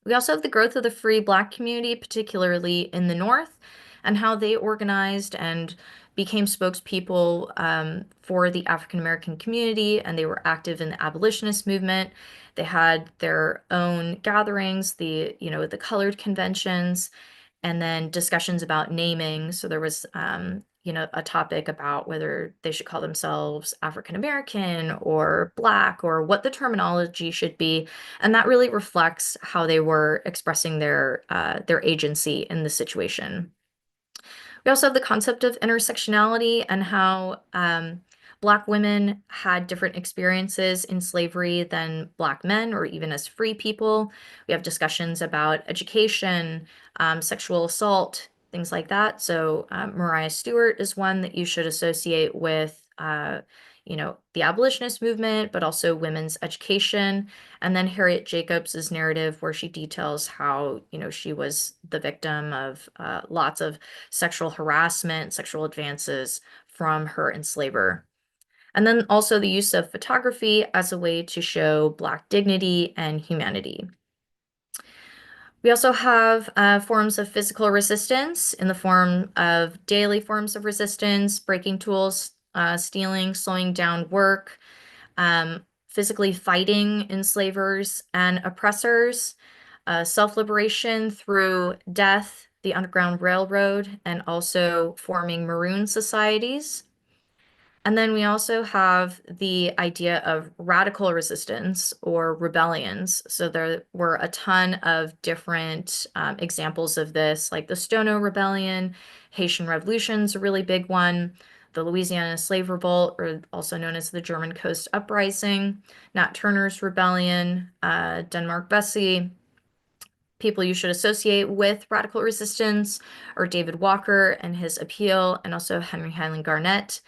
We also have the growth of the free Black community, particularly in the North, and how they organized and became spokespeople for the African American community, and they were active in the abolitionist movement. They had their own gatherings, the colored conventions, and then discussions about naming. So there was, a topic about whether they should call themselves African American or Black or what the terminology should be. And that really reflects how they were expressing their agency in the situation. We also have the concept of intersectionality and how Black women had different experiences in slavery than Black men or even as free people. We have discussions about education, sexual assault, things like that. So Mariah Stewart is one that you should associate with the abolitionist movement, but also women's education. And then Harriet Jacobs's narrative, where she details how, she was the victim of lots of sexual harassment, sexual advances from her enslaver. And then also the use of photography as a way to show Black dignity and humanity. We also have forms of physical resistance in the form of daily forms of resistance, breaking tools, stealing, slowing down work, physically fighting enslavers and oppressors, self-liberation through death, the Underground Railroad, and also forming maroon societies. And then we also have the idea of radical resistance or rebellions. So there were a ton of different examples of this, like the Stono Rebellion, Haitian Revolution's a really big one, the Louisiana Slave Revolt, or also known as the German Coast Uprising, Nat Turner's Rebellion, Denmark Vesey. People you should associate with radical resistance are David Walker and his appeal, and also Henry Highland Garnet.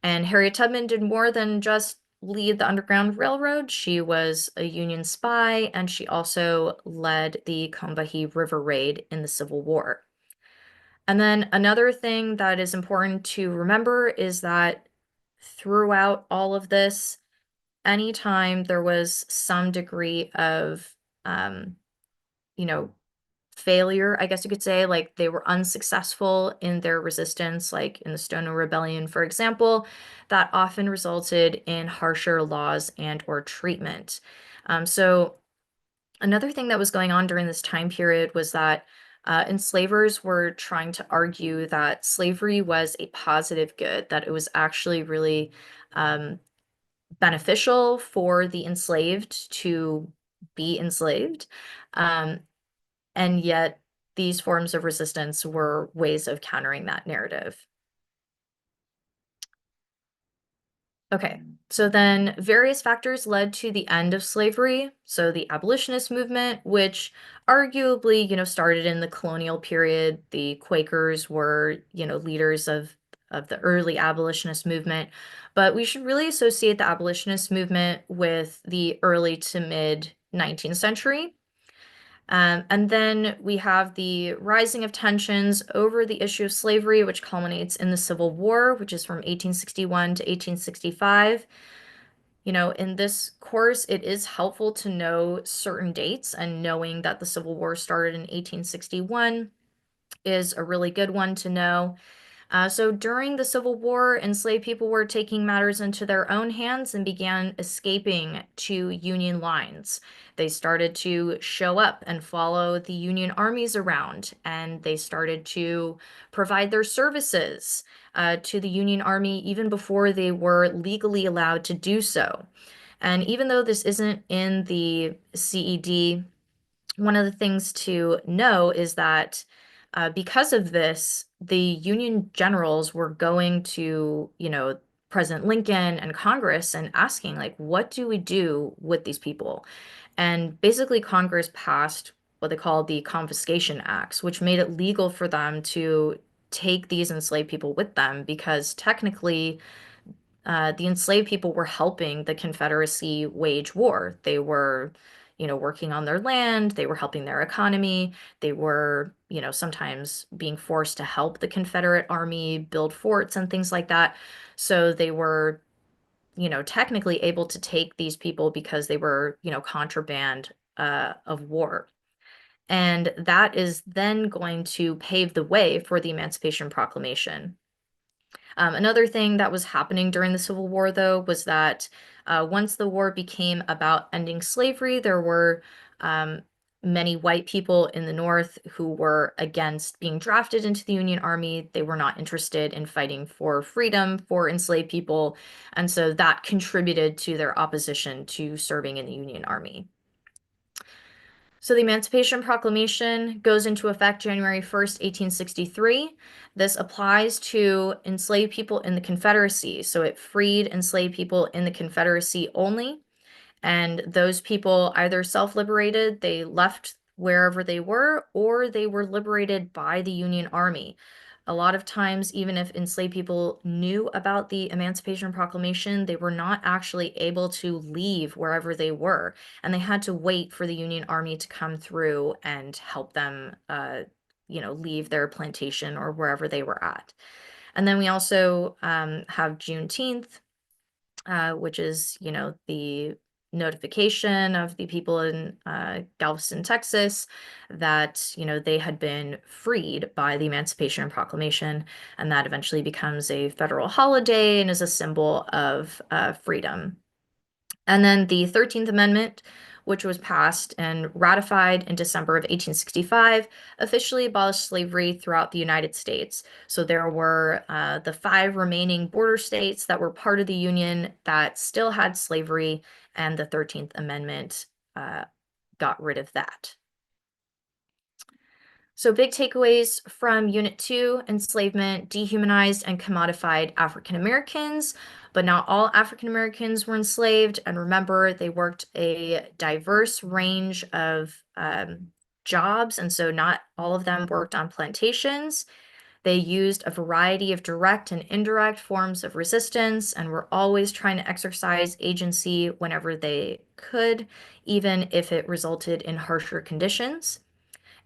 And Harriet Tubman did more than just lead the Underground Railroad. She was a Union spy, and she also led the Combahee River Raid in the Civil War. And then another thing that is important to remember is that throughout all of this, anytime there was some degree of, you know, failure, I guess you could say, like they were unsuccessful in their resistance, like in the Stono Rebellion, for example, that often resulted in harsher laws and or treatment. So another thing that was going on during this time period was that enslavers were trying to argue that slavery was a positive good, that it was actually really beneficial for the enslaved to be enslaved. Um, and yet these forms of resistance were ways of countering that narrative. Okay, So then various factors led to the end of slavery. So the abolitionist movement, which arguably, started in the colonial period. The Quakers were, leaders of the early abolitionist movement. But we should really associate the abolitionist movement with the early to mid 19th century. And then we have the rising of tensions over the issue of slavery, which culminates in the Civil War, which is from 1861 to 1865. In this course, it is helpful to know certain dates, and knowing that the Civil War started in 1861 is a really good one to know. So during the Civil War, enslaved people were taking matters into their own hands and began escaping to Union lines. They started to show up and follow the Union armies around, and they started to provide their services to the Union Army even before they were legally allowed to do so. And even though this isn't in the CED, one of the things to know is that because of this, the Union generals were going to, President Lincoln and Congress and asking, like, what do we do with these people? And basically, Congress passed what they call the Confiscation Acts, which made it legal for them to take these enslaved people with them because technically, the enslaved people were helping the Confederacy wage war. They were, working on their land, they were helping their economy, they were, sometimes being forced to help the Confederate Army build forts and things like that. So they were, technically able to take these people because they were, contraband of war. And that is then going to pave the way for the Emancipation Proclamation. Another thing that was happening during the Civil War, though, was that once the war became about ending slavery, there were many white people in the North who were against being drafted into the Union Army. They were not interested in fighting for freedom for enslaved people. And so that contributed to their opposition to serving in the Union Army. So the Emancipation Proclamation goes into effect January 1st, 1863. This applies to enslaved people in the Confederacy. So it freed enslaved people in the Confederacy only. And those people either self-liberated, they left wherever they were, or they were liberated by the Union Army. A lot of times, even if enslaved people knew about the Emancipation Proclamation, they were not actually able to leave wherever they were, and they had to wait for the Union Army to come through and help them, leave their plantation or wherever they were at. And then we also have Juneteenth, which is, the notification of the people in Galveston, Texas, that, they had been freed by the Emancipation Proclamation, and that eventually becomes a federal holiday and is a symbol of freedom. And then the 13th Amendment, which was passed and ratified in December of 1865, officially abolished slavery throughout the United States. So there were the 5 remaining border states that were part of the Union that still had slavery, and the 13th Amendment got rid of that. So big takeaways from Unit 2, enslavement dehumanized and commodified African Americans, but not all African Americans were enslaved. And remember, they worked a diverse range of jobs, and so not all of them worked on plantations. They used a variety of direct and indirect forms of resistance and were always trying to exercise agency whenever they could, even if it resulted in harsher conditions.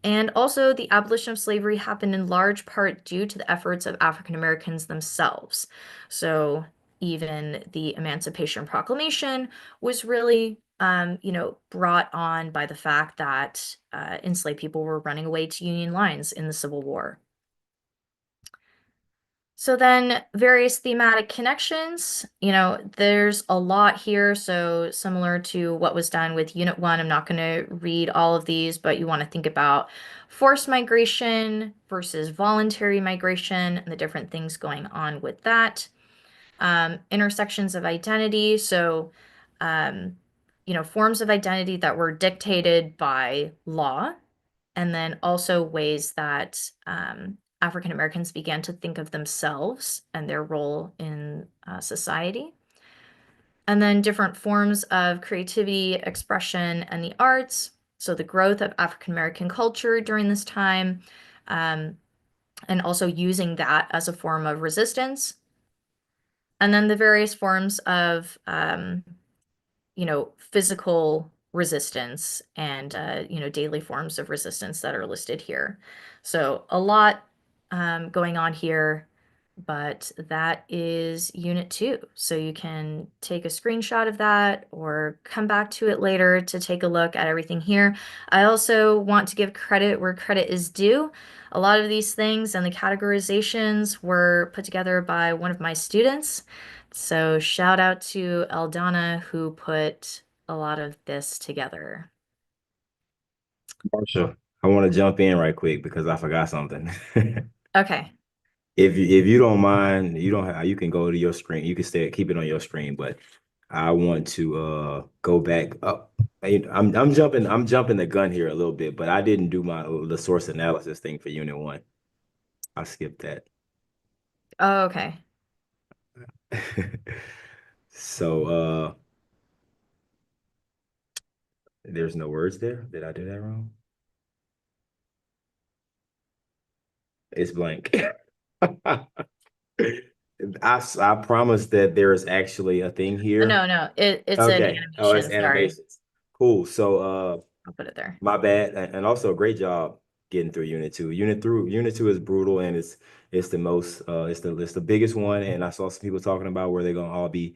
And also, the abolition of slavery happened in large part due to the efforts of African Americans themselves. So, even the Emancipation Proclamation was really, brought on by the fact that enslaved people were running away to Union lines in the Civil War. So then various thematic connections, there's a lot here. So similar to what was done with Unit 1, I'm not going to read all of these, but you want to think about forced migration versus voluntary migration and the different things going on with that. Intersections of identity. So, forms of identity that were dictated by law, and then also ways that African Americans began to think of themselves and their role in society. And then different forms of creativity, expression, and the arts. So the growth of African American culture during this time, um, and also using that as a form of resistance. And then the various forms of physical resistance and, daily forms of resistance that are listed here. So a lot going on here, but that is Unit 2. So you can take a screenshot of that or come back to it later to take a look at everything here. I also want to give credit where credit is due. A lot of these things and the categorizations were put together by one of my students. So shout out to Eldana who put a lot of this together. Marsha, I want to jump in right quick because I forgot something. Okay. If you don't mind, you don't have, you can go to your screen. You can stay keep it on your screen, but I want to go back up. I'm jumping the gun here a little bit, but I didn't do the source analysis thing for Unit 1. I skipped that. Oh, okay. So there's no words there. Did I do that wrong? It's blank. I promise that there is actually a thing here. No, no, it's an Okay. Oh, it's animation. Sorry. animations. Cool. So I'll put it there. my bad. And also great job getting through Unit 2. Unit 2 is brutal and it's the most it's the biggest one. And I saw some people talking about where they're gonna all be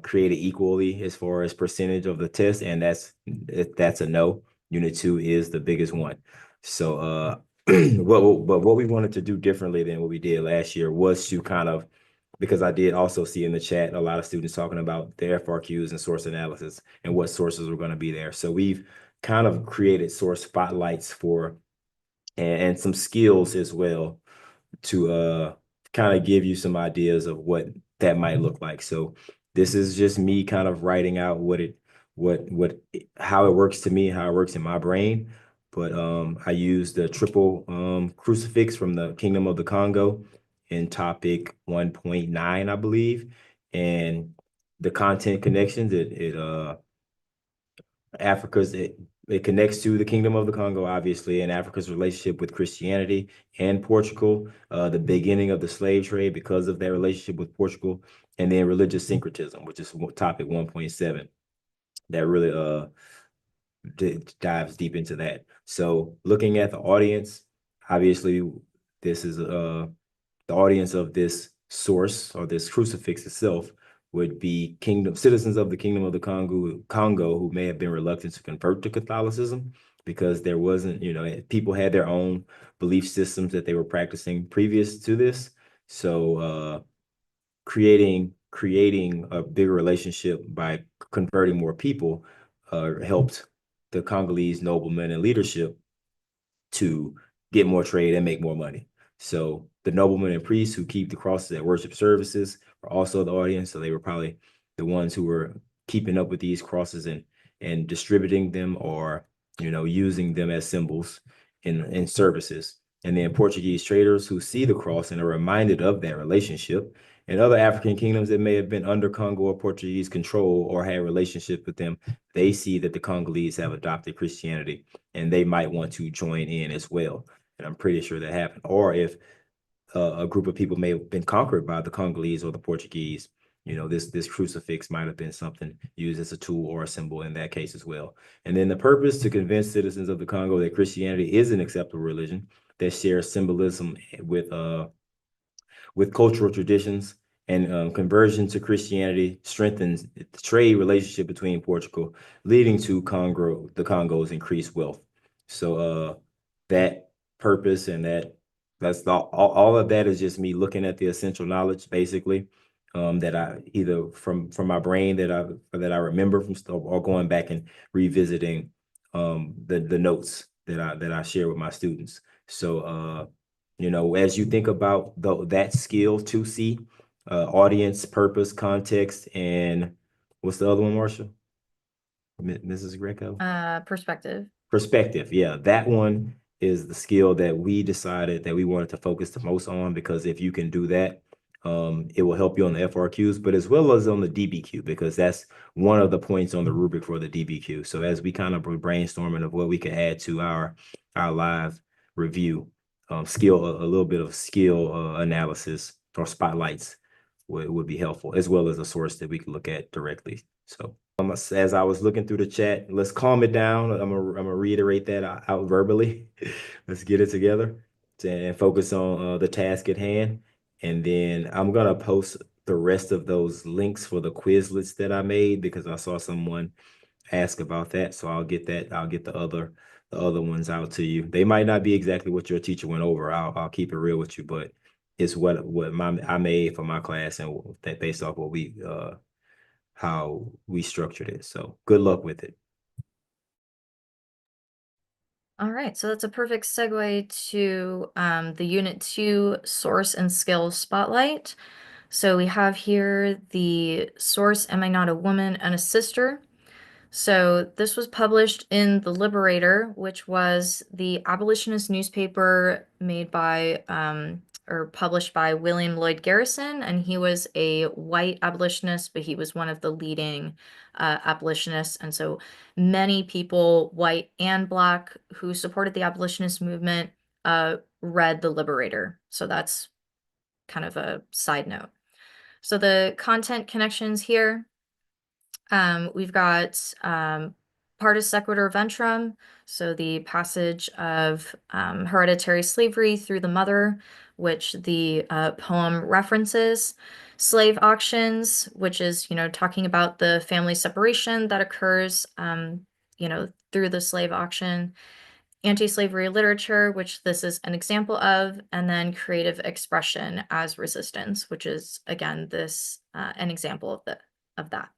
created equally as far as percentage of the test, and that's a no. Unit 2 is the biggest one. So what we wanted to do differently than what we did last year was to kind of, because I did also see in the chat a lot of students talking about their FRQs and source analysis and what sources were going to be there. So we've kind of created source spotlights for and some skills as well to kind of give you some ideas of what that might look like. So this is just me kind of writing out how it works to me, how it works in my brain. But I use the triple crucifix from the Kingdom of the Congo in topic 1.9, I believe. And the content connections, it connects to the Kingdom of the Congo, obviously, and Africa's relationship with Christianity and Portugal, the beginning of the slave trade because of their relationship with Portugal, and then religious syncretism, which is topic 1.7. That really dives deep into that. So looking at the audience, obviously, this is the audience of this source or this crucifix itself would be citizens of the Kingdom of the Congo who may have been reluctant to convert to Catholicism because there wasn't, people had their own belief systems that they were practicing previous to this. So creating a bigger relationship by converting more people helped the Congolese noblemen and leadership to get more trade and make more money. So the noblemen and priests who keep the crosses at worship services are also the audience. So they were probably the ones who were keeping up with these crosses and distributing them or using them as symbols in services. And then Portuguese traders who see the cross and are reminded of that relationship. And other African kingdoms that may have been under Congo or Portuguese control or had relationship with them, they see that the Congolese have adopted Christianity and they might want to join in as well. And I'm pretty sure that happened. Or if a group of people may have been conquered by the Congolese or the Portuguese, this crucifix might have been something used as a tool or a symbol in that case as well. And then the purpose to convince citizens of the Congo that Christianity is an acceptable religion that shares symbolism with cultural traditions, and conversion to Christianity strengthens the trade relationship between Portugal, leading to the Congo's increased wealth. So that purpose and that's all of that is just me looking at the essential knowledge basically, that I either from my brain that I remember from stuff or going back and revisiting the notes that I share with my students. So as you think about that skill to see audience, purpose, context, and what's the other one, Marsha? Mrs. Greco? Perspective. Perspective. Yeah, that one is the skill that we decided that we wanted to focus the most on because if you can do that, It will help you on the FRQs, but as well as on the DBQ, because that's one of the points on the rubric for the DBQ. So as we kind of brainstorming of what we could add to our live review, skill a little bit of skill analysis or spotlights would be helpful, as well as a source that we can look at directly. So as I was looking through the chat, let's calm it down. I'm gonna reiterate that out verbally. Let's get it together and focus on the task at hand. And then I'm gonna post the rest of those links for the Quizlets that I made because I saw someone ask about that. So I'll get that. I'll get the other ones out to you. They might not be exactly what your teacher went over. I'll keep it real with you, but it's what I made for my class and that based off what we how we structured it. So good luck with it. All right, so that's a perfect segue to the Unit 2 Source and Skill Spotlight. So we have here the source, Am I Not a Woman and a Sister? So this was published in The Liberator, which was the abolitionist newspaper made by or published by William Lloyd Garrison, and he was a white abolitionist, but he was one of the leading abolitionists. And so many people, white and black, who supported the abolitionist movement read The Liberator. So that's kind of a side note. So the content connections here. We've got Partus Sequitur Ventrum, so the passage of hereditary slavery through the mother, which the poem references. Slave auctions, which is, talking about the family separation that occurs, through the slave auction. Anti-slavery literature, which this is an example of, and then creative expression as resistance, which is, again, this an example of that.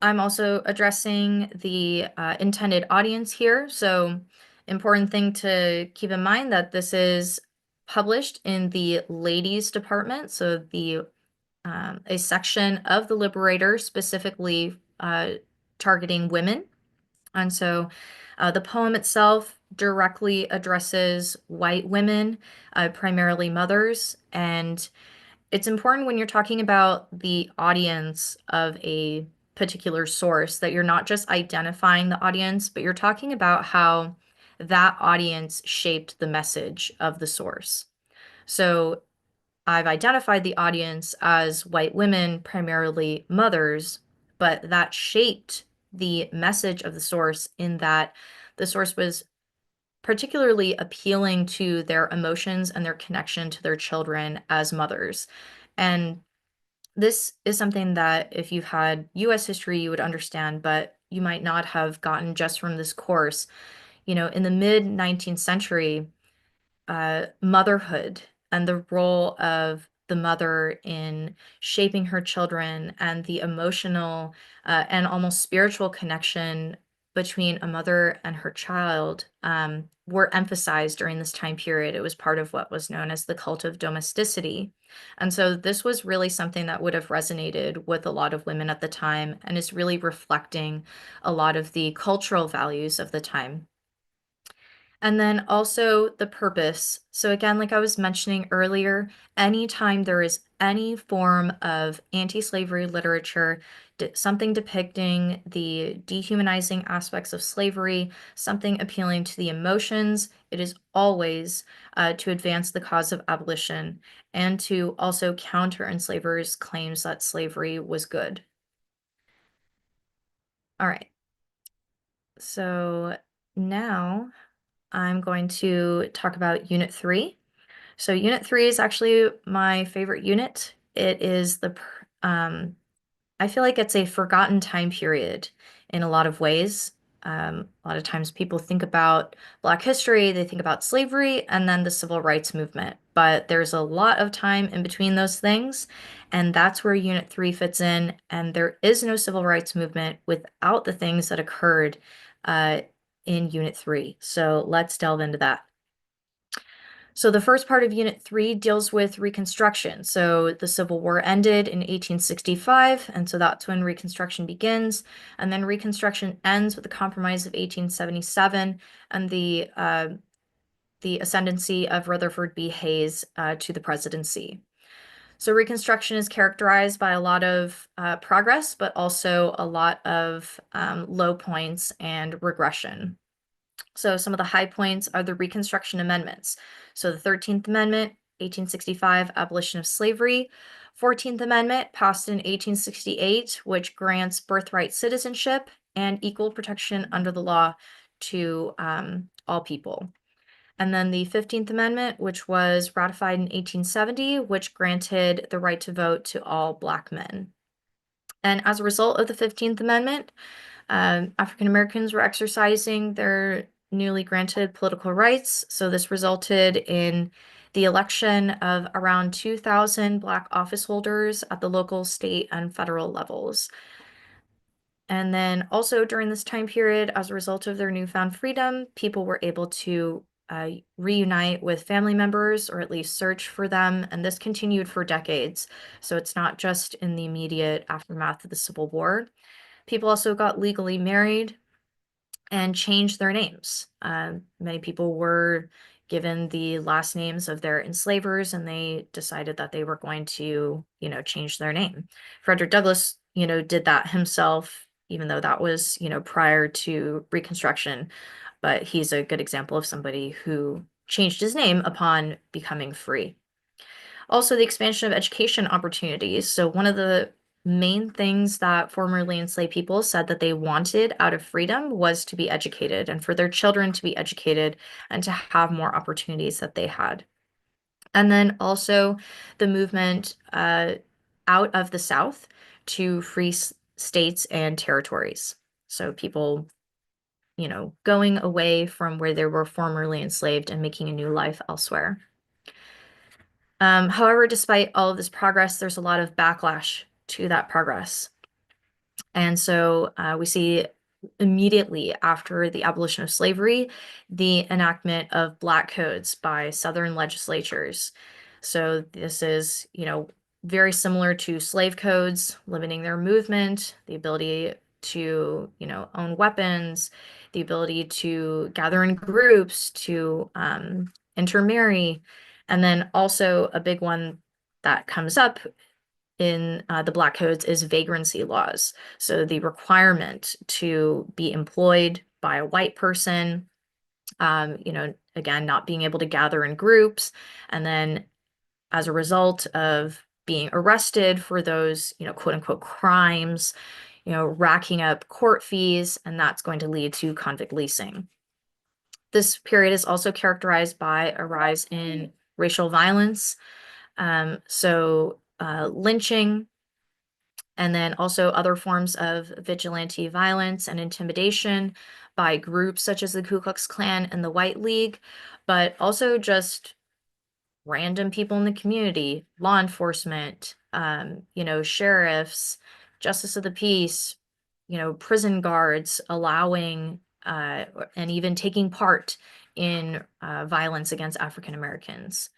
I'm also addressing the intended audience here. So important thing to keep in mind that this is published in the ladies department. So a section of the Liberator specifically targeting women. And so the poem itself directly addresses white women, primarily mothers, and it's important when you're talking about the audience of a particular source that you're not just identifying the audience, but you're talking about how that audience shaped the message of the source. So I've identified the audience as white women, primarily mothers, but that shaped the message of the source in that the source was particularly appealing to their emotions and their connection to their children as mothers. And this is something that if you've had US history, you would understand, but you might not have gotten just from this course. In the mid 19th century, motherhood and the role of the mother in shaping her children and the emotional and almost spiritual connection between a mother and her child were emphasized during this time period. It was part of what was known as the cult of domesticity. And so this was really something that would have resonated with a lot of women at the time and is really reflecting a lot of the cultural values of the time. And then also the purpose. So again, like I was mentioning earlier, anytime there is any form of anti-slavery literature, something depicting the dehumanizing aspects of slavery, something appealing to the emotions, it is always to advance the cause of abolition and to also counter enslavers' claims that slavery was good. All right. So now I'm going to talk about Unit 3. So Unit 3 is actually my favorite unit. It is I feel like it's a forgotten time period in a lot of ways. A lot of times people think about Black history, they think about slavery, and then the civil rights movement. But there's a lot of time in between those things, and that's where Unit 3 fits in. And there is no civil rights movement without the things that occurred uh, in Unit 3. So let's delve into that. So the first part of Unit 3 deals with Reconstruction. So the Civil War ended in 1865, and so that's when Reconstruction begins. And then Reconstruction ends with the Compromise of 1877 and the the ascendancy of Rutherford B. Hayes to the presidency. So Reconstruction is characterized by a lot of progress, but also a lot of low points and regression. So some of the high points are the Reconstruction amendments. So the 13th Amendment, 1865, abolition of slavery. 14th Amendment, passed in 1868, which grants birthright citizenship and equal protection under the law to all people. And then the 15th Amendment, which was ratified in 1870, which granted the right to vote to all Black men. And as a result of the 15th Amendment, African Americans were exercising their newly granted political rights. So this resulted in the election of around 2,000 Black office holders at the local, state, and federal levels. And then also during this time period, as a result of their newfound freedom, people were able to reunite with family members or at least search for them. And this continued for decades. So it's not just in the immediate aftermath of the Civil War. People also got legally married and changed their names. Many people were given the last names of their enslavers, and they decided that they were going to, change their name. Frederick Douglass, did that himself, even though that was, prior to Reconstruction. But he's a good example of somebody who changed his name upon becoming free. Also, the expansion of education opportunities. So one of the main things that formerly enslaved people said that they wanted out of freedom was to be educated and for their children to be educated and to have more opportunities that they had. And then also the movement out of the South to free states and territories. So people, going away from where they were formerly enslaved and making a new life elsewhere. However, despite all of this progress, there's a lot of backlash to that progress. And so we see immediately after the abolition of slavery, the enactment of Black codes by Southern legislatures. So this is, very similar to slave codes, limiting their movement, the ability to, own weapons, the ability to gather in groups, to intermarry. And then also a big one that comes up in the Black codes is vagrancy laws. So the requirement to be employed by a white person, again, not being able to gather in groups. And then as a result of being arrested for those, quote unquote crimes, racking up court fees, and that's going to lead to convict leasing. This period is also characterized by a rise in racial violence. Lynching, and then also other forms of vigilante violence and intimidation by groups such as the Ku Klux Klan and the White League, but also just random people in the community, law enforcement, sheriffs, justice of the peace, prison guards allowing and even taking part in violence against African Americans.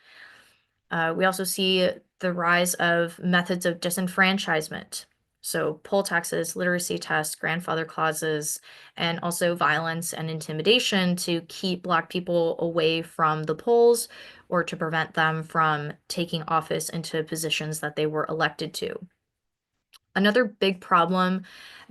We also see the rise of methods of disenfranchisement. So poll taxes, literacy tests, grandfather clauses, and also violence and intimidation to keep Black people away from the polls or to prevent them from taking office into positions that they were elected to. Another big problem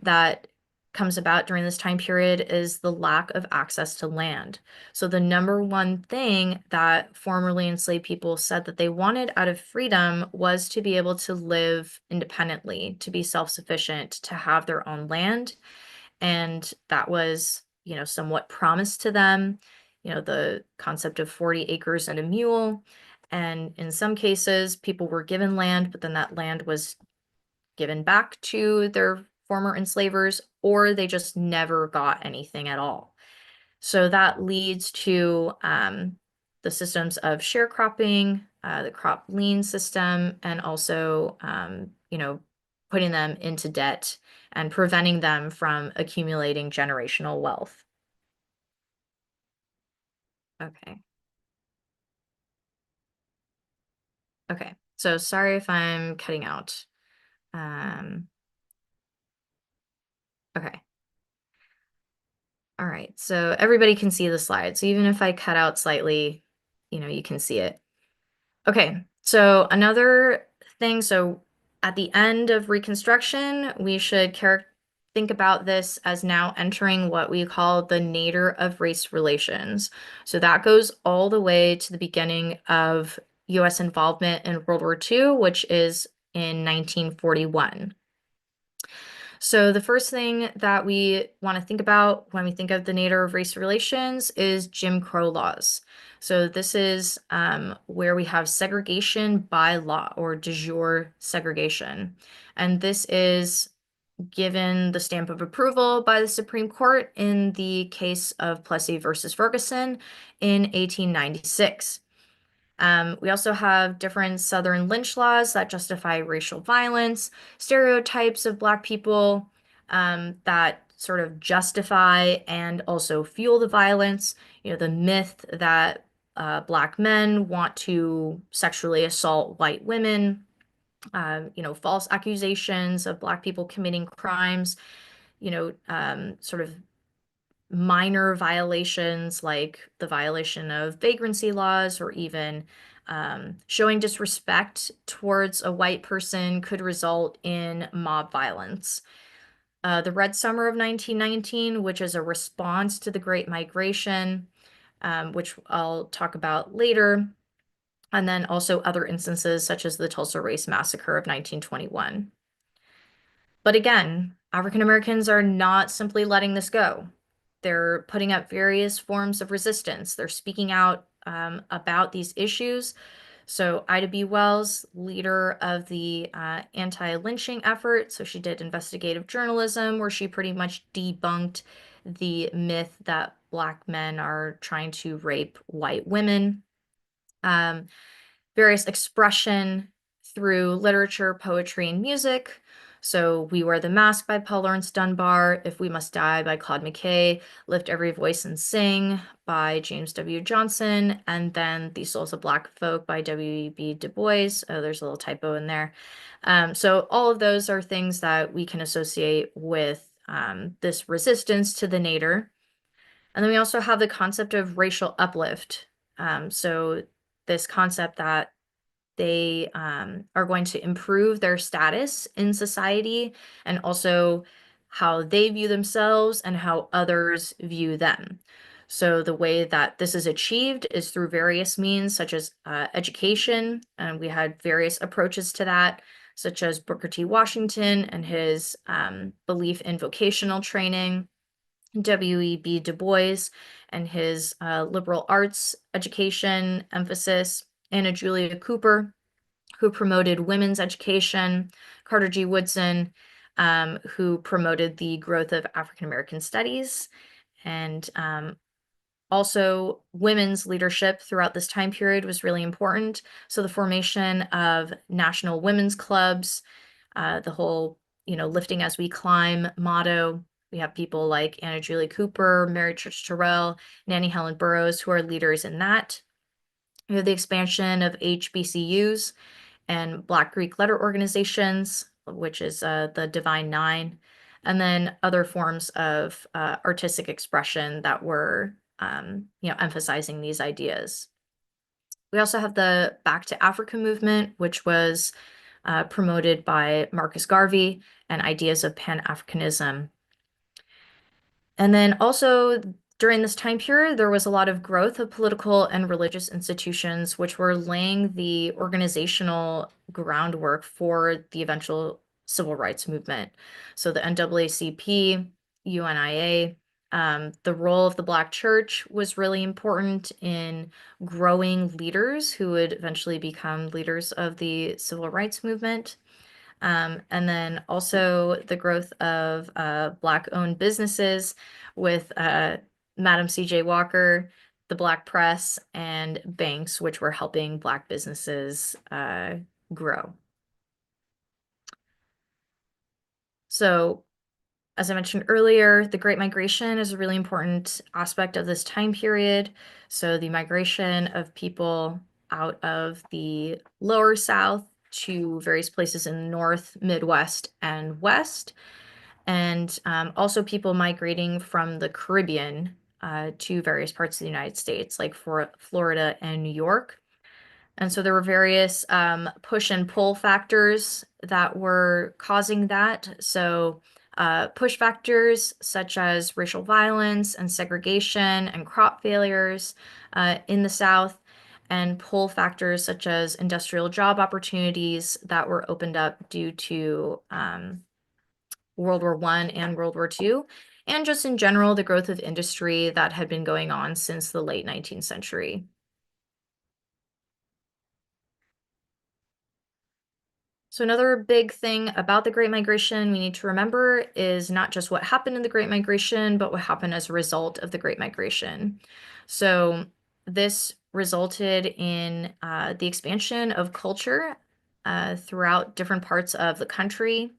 that comes about during this time period is the lack of access to land. So the number one thing that formerly enslaved people said that they wanted out of freedom was to be able to live independently, to be self-sufficient, to have their own land. And that was, somewhat promised to them, the concept of 40 acres and a mule. And in some cases, people were given land, but then that land was given back to their former enslavers, or they just never got anything at all. So that leads to the systems of sharecropping, the crop lien system, and also, putting them into debt and preventing them from accumulating generational wealth. Okay. Okay. So sorry if I'm cutting out. Okay. All right, so everybody can see the slide. So even if I cut out slightly, you can see it. Okay, so another thing, so at the end of Reconstruction, we should think about this as now entering what we call the nadir of race relations. So that goes all the way to the beginning of US involvement in World War II, which is in 1941. So the first thing that we want to think about when we think of the nadir of race relations is Jim Crow laws. So this is where we have segregation by law, or de jure segregation. And this is given the stamp of approval by the Supreme Court in the case of Plessy versus Ferguson in 1896. We also have different Southern lynch laws that justify racial violence, stereotypes of Black people that sort of justify and also fuel the violence. The myth that Black men want to sexually assault white women, false accusations of Black people committing crimes, sort of minor violations like the violation of vagrancy laws, or even showing disrespect towards a white person could result in mob violence. The Red Summer of 1919, which is a response to the Great Migration, which I'll talk about later, and then also other instances such as the Tulsa Race Massacre of 1921. But again, African Americans are not simply letting this go. They're putting up various forms of resistance. They're speaking out about these issues. So Ida B. Wells, leader of the anti-lynching effort, so she did investigative journalism where she pretty much debunked the myth that Black men are trying to rape white women. Various expression through literature, poetry, and music. So We Wear the Mask by Paul Laurence Dunbar, If We Must Die by Claude McKay, Lift Every Voice and Sing by James W. Johnson, and then The Souls of Black Folk by W.E.B. Du Bois. Oh, there's a little typo in there. So all of those are things that we can associate with this resistance to the nadir. And then we also have the concept of racial uplift. So this concept that they are going to improve their status in society, and also how they view themselves and how others view them. So the way that this is achieved is through various means, such as education, and we had various approaches to that, such as Booker T. Washington and his belief in vocational training, W.E.B. Du Bois and his liberal arts education emphasis, Anna Julia Cooper, who promoted women's education, Carter G. Woodson, who promoted the growth of African American studies, and also women's leadership throughout this time period was really important. So the formation of national women's clubs, the whole, lifting as we climb motto. We have people like Anna Julia Cooper, Mary Church Terrell, Nannie Helen Burroughs, who are leaders in that. We have the expansion of HBCUs and Black Greek letter organizations, which is the Divine Nine, and then other forms of artistic expression that were, emphasizing these ideas. We also have the Back to Africa movement, which was promoted by Marcus Garvey, and ideas of Pan-Africanism. And then also during this time period, there was a lot of growth of political and religious institutions, which were laying the organizational groundwork for the eventual civil rights movement. So the NAACP, UNIA, the role of the Black church was really important in growing leaders who would eventually become leaders of the civil rights movement. And then also the growth of Black-owned businesses with Madam C.J. Walker, the Black Press, and banks, which were helping Black businesses grow. So, as I mentioned earlier, the Great Migration is a really important aspect of this time period. So the migration of people out of the lower South to various places in the North, Midwest, and West, and also people migrating from the Caribbean to various parts of the United States, like for Florida and New York. And so there were various push and pull factors that were causing that. So push factors such as racial violence and segregation and crop failures in the South, and pull factors such as industrial job opportunities that were opened up due to World War I and World War II, and just in general, the growth of industry that had been going on since the late 19th century. So another big thing about the Great Migration we need to remember is not just what happened in the Great Migration, but what happened as a result of the Great Migration. So this resulted in the expansion of culture throughout different parts of the country.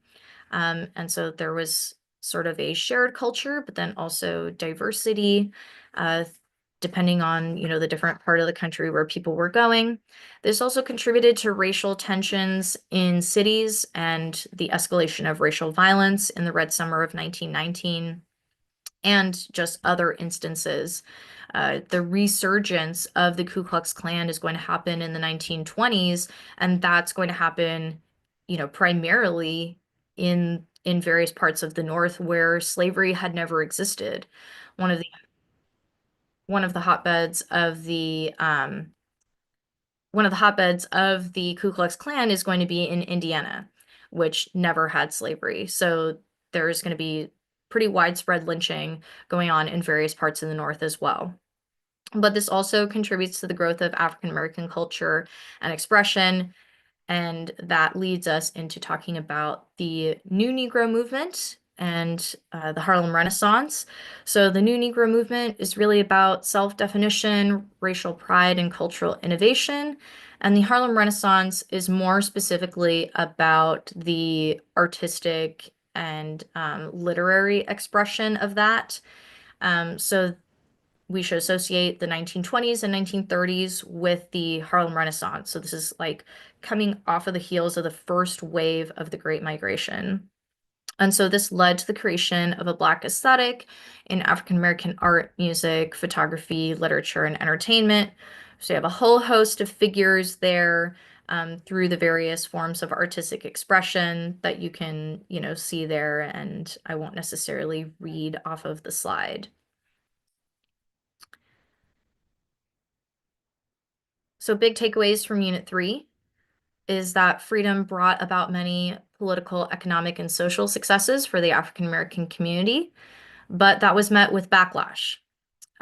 And so there was sort of a shared culture, but then also diversity, uh, depending on, the different part of the country where people were going. This also contributed to racial tensions in cities and the escalation of racial violence in the Red Summer of 1919, and just other instances. The resurgence of the Ku Klux Klan is going to happen in the 1920s, and that's going to happen, primarily in various parts of the North where slavery had never existed. One of the one of the hotbeds of the one of the hotbeds of the Ku Klux Klan is going to be in Indiana, which never had slavery. So there's going to be pretty widespread lynching going on in various parts of the North as well. But this also contributes to the growth of African American culture and expression, and that leads us into talking about the New Negro movement and the Harlem Renaissance. So, the New Negro movement is really about self definition, racial pride, and cultural innovation. And the Harlem Renaissance is more specifically about the artistic and literary expression of that. So, we should associate the 1920s and 1930s with the Harlem Renaissance. So this is like coming off of the heels of the first wave of the Great Migration. And so this led to the creation of a Black aesthetic in African American art, music, photography, literature, and entertainment. So you have a whole host of figures there through the various forms of artistic expression that you can, see there. And I won't necessarily read off of the slide. So big takeaways from Unit 3 is that freedom brought about many political, economic, and social successes for the African American community, but that was met with backlash.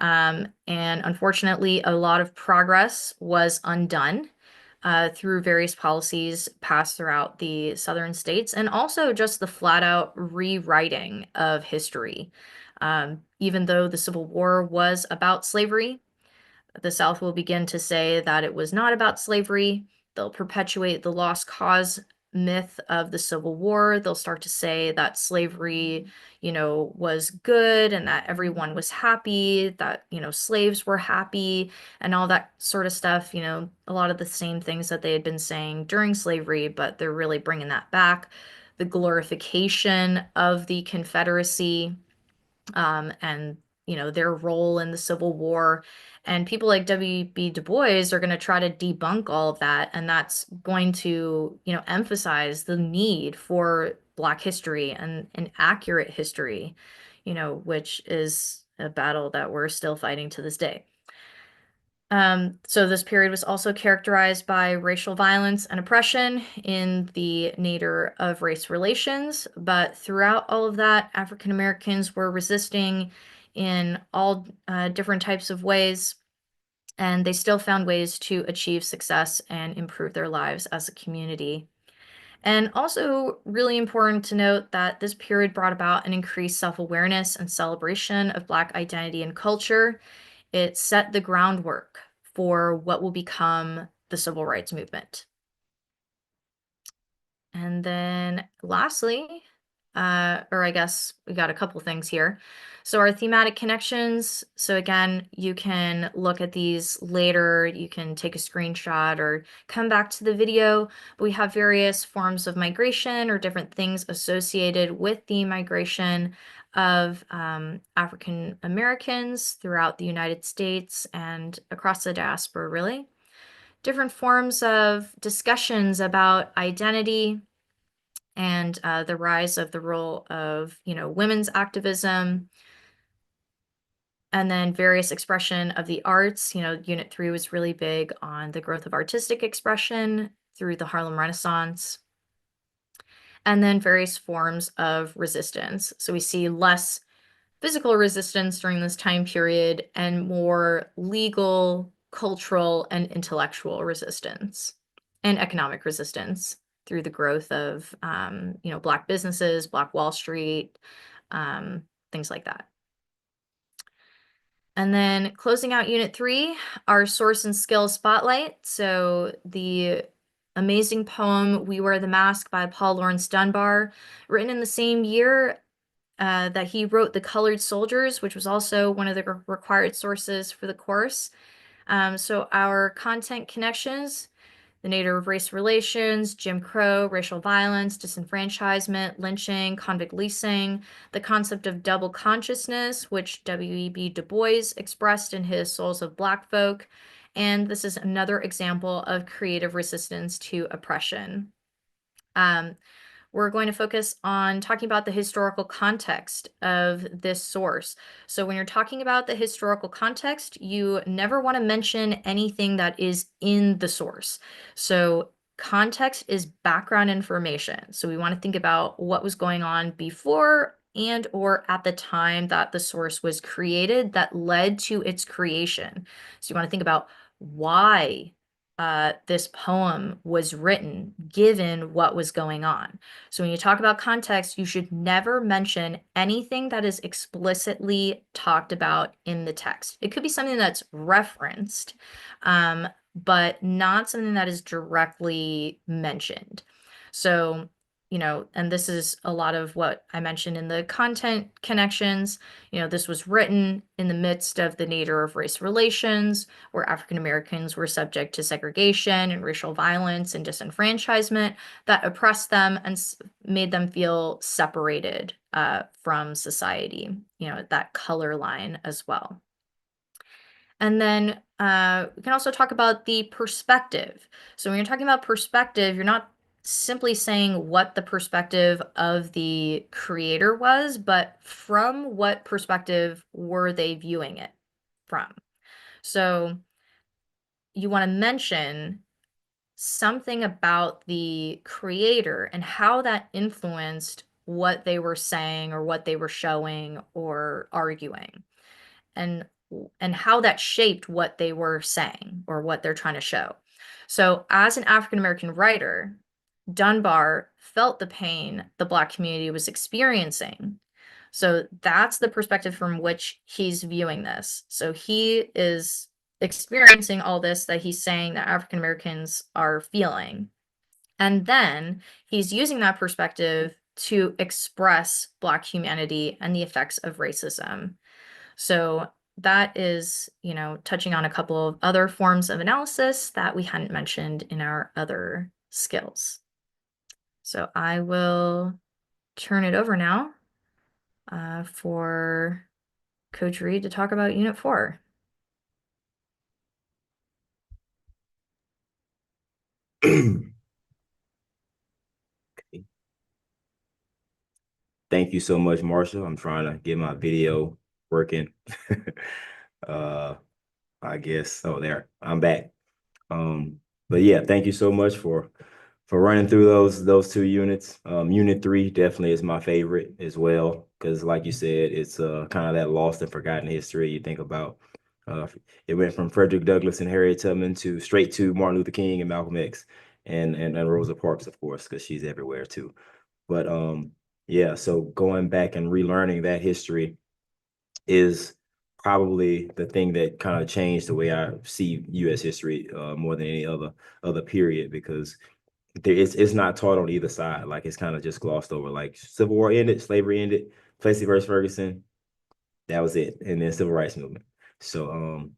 And unfortunately, a lot of progress was undone through various policies passed throughout the southern states, and also just the flat out rewriting of history. Even though the Civil War was about slavery, the South will begin to say that it was not about slavery. They'll perpetuate the lost cause myth of the Civil War. They'll start to say that slavery, was good and that everyone was happy, that, slaves were happy and all that sort of stuff. A lot of the same things that they had been saying during slavery, but they're really bringing that back. The glorification of the Confederacy, and their role in the Civil War. And people like W.B. Du Bois are going to try to debunk all of that, and that's going to, emphasize the need for Black history and an accurate history, which is a battle that we're still fighting to this day. So this period was also characterized by racial violence and oppression in the nadir of race relations, but throughout all of that, African Americans were resisting in all different types of ways, and they still found ways to achieve success and improve their lives as a community. And also really important to note that this period brought about an increased self-awareness and celebration of Black identity and culture. It set the groundwork for what will become the civil rights movement. And then lastly, or I guess we got a couple things here. So our thematic connections. So again, you can look at these later. You can take a screenshot or come back to the video. But we have various forms of migration or different things associated with the migration of African Americans throughout the United States and across the diaspora, really. Different forms of discussions about identity and the rise of the role of, women's activism, and then various expression of the arts. Unit 3 was really big on the growth of artistic expression through the Harlem Renaissance, and then various forms of resistance. So we see less physical resistance during this time period and more legal, cultural, and intellectual resistance and economic resistance through the growth of, Black businesses, Black Wall Street, things like that. And then closing out Unit 3, our source and skill spotlight. So the amazing poem We Wear the Mask by Paul Laurence Dunbar, written in the same year that he wrote The Colored Soldiers, which was also one of the required sources for the course. So our content connections: the nature of race relations, Jim Crow, racial violence, disenfranchisement, lynching, convict leasing, the concept of double consciousness, which W.E.B. Du Bois expressed in his Souls of Black Folk. And this is another example of creative resistance to oppression. We're going to focus on talking about the historical context of this source. So when you're talking about the historical context, you never want to mention anything that is in the source. So context is background information. So we want to think about what was going on before and or at the time that the source was created that led to its creation. So you want to think about why this poem was written, given what was going on. So when you talk about context, you should never mention anything that is explicitly talked about in the text. It could be something that's referenced, but not something that is directly mentioned. So, and this is a lot of what I mentioned in the content connections. This was written in the midst of the nadir of race relations, where African Americans were subject to segregation and racial violence and disenfranchisement that oppressed them and made them feel separated from society, that color line as well. And then we can also talk about the perspective. So when you're talking about perspective, you're not simply saying what the perspective of the creator was, but from what perspective were they viewing it from. So you want to mention something about the creator and how that influenced what they were saying or what they were showing or arguing, and how that shaped what they were saying or what they're trying to show. So as an African American writer, Dunbar felt the pain the Black community was experiencing. So that's the perspective from which he's viewing this. So he is experiencing all this that he's saying that African Americans are feeling. And then he's using that perspective to express Black humanity and the effects of racism. So that is, touching on a couple of other forms of analysis that we hadn't mentioned in our other skills. So I will turn it over now for Coach Reed to talk about Unit 4. Thank you so much, Marsha. I'm trying to get my video working. I guess. Oh, there. I'm back. But yeah, thank you so much for running through those two units. Unit 3 definitely is my favorite as well, because like you said, it's kind of that lost and forgotten history. You think about it went from Frederick Douglass and Harriet Tubman to straight to Martin Luther King and Malcolm X and Rosa Parks, of course, because she's everywhere too. But yeah, so going back and relearning that history is probably the thing that kind of changed the way I see U.S. history more than any other period, because it's not taught on either side. Like it's kind of just glossed over. Like Civil War ended, slavery ended, Plessy versus Ferguson, that was it, and then Civil Rights Movement. So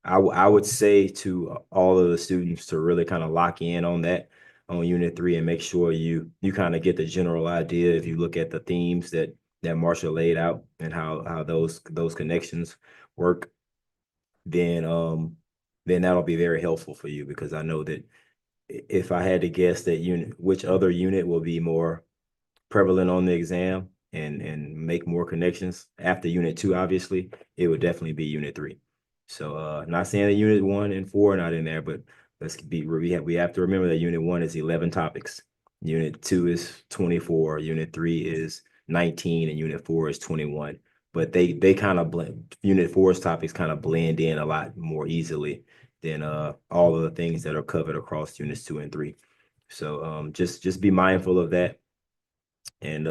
I would say to all of the students to really kind of lock in on that on Unit 3 and make sure you kind of get the general idea. If you look at the themes that Marsha laid out and how those connections work, then that'll be very helpful for you, because I know that if I had to guess that unit, which other unit will be more prevalent on the exam and make more connections after unit 2, obviously, it would definitely be unit 3. So not saying that unit 1 and 4 are not in there, but we have to remember that unit 1 is 11 topics. Unit 2 is 24, unit 3 is 19, and unit 4 is 21. But they kind of blend, unit 4's topics kind of blend in a lot more easily than all of the things that are covered across units 2 and 3. So just be mindful of that. And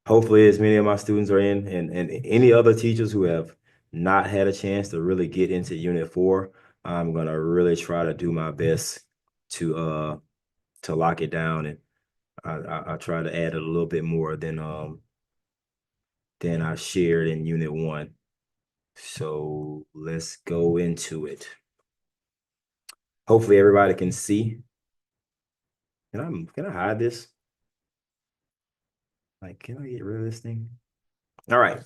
hopefully as many of my students are in, and any other teachers who have not had a chance to really get into unit 4, I'm gonna really try to do my best to lock it down, and I try to add a little bit more than I shared in unit 1. So let's go into it. Hopefully everybody can see. Can I hide this? Like, can I get rid of this thing? All right.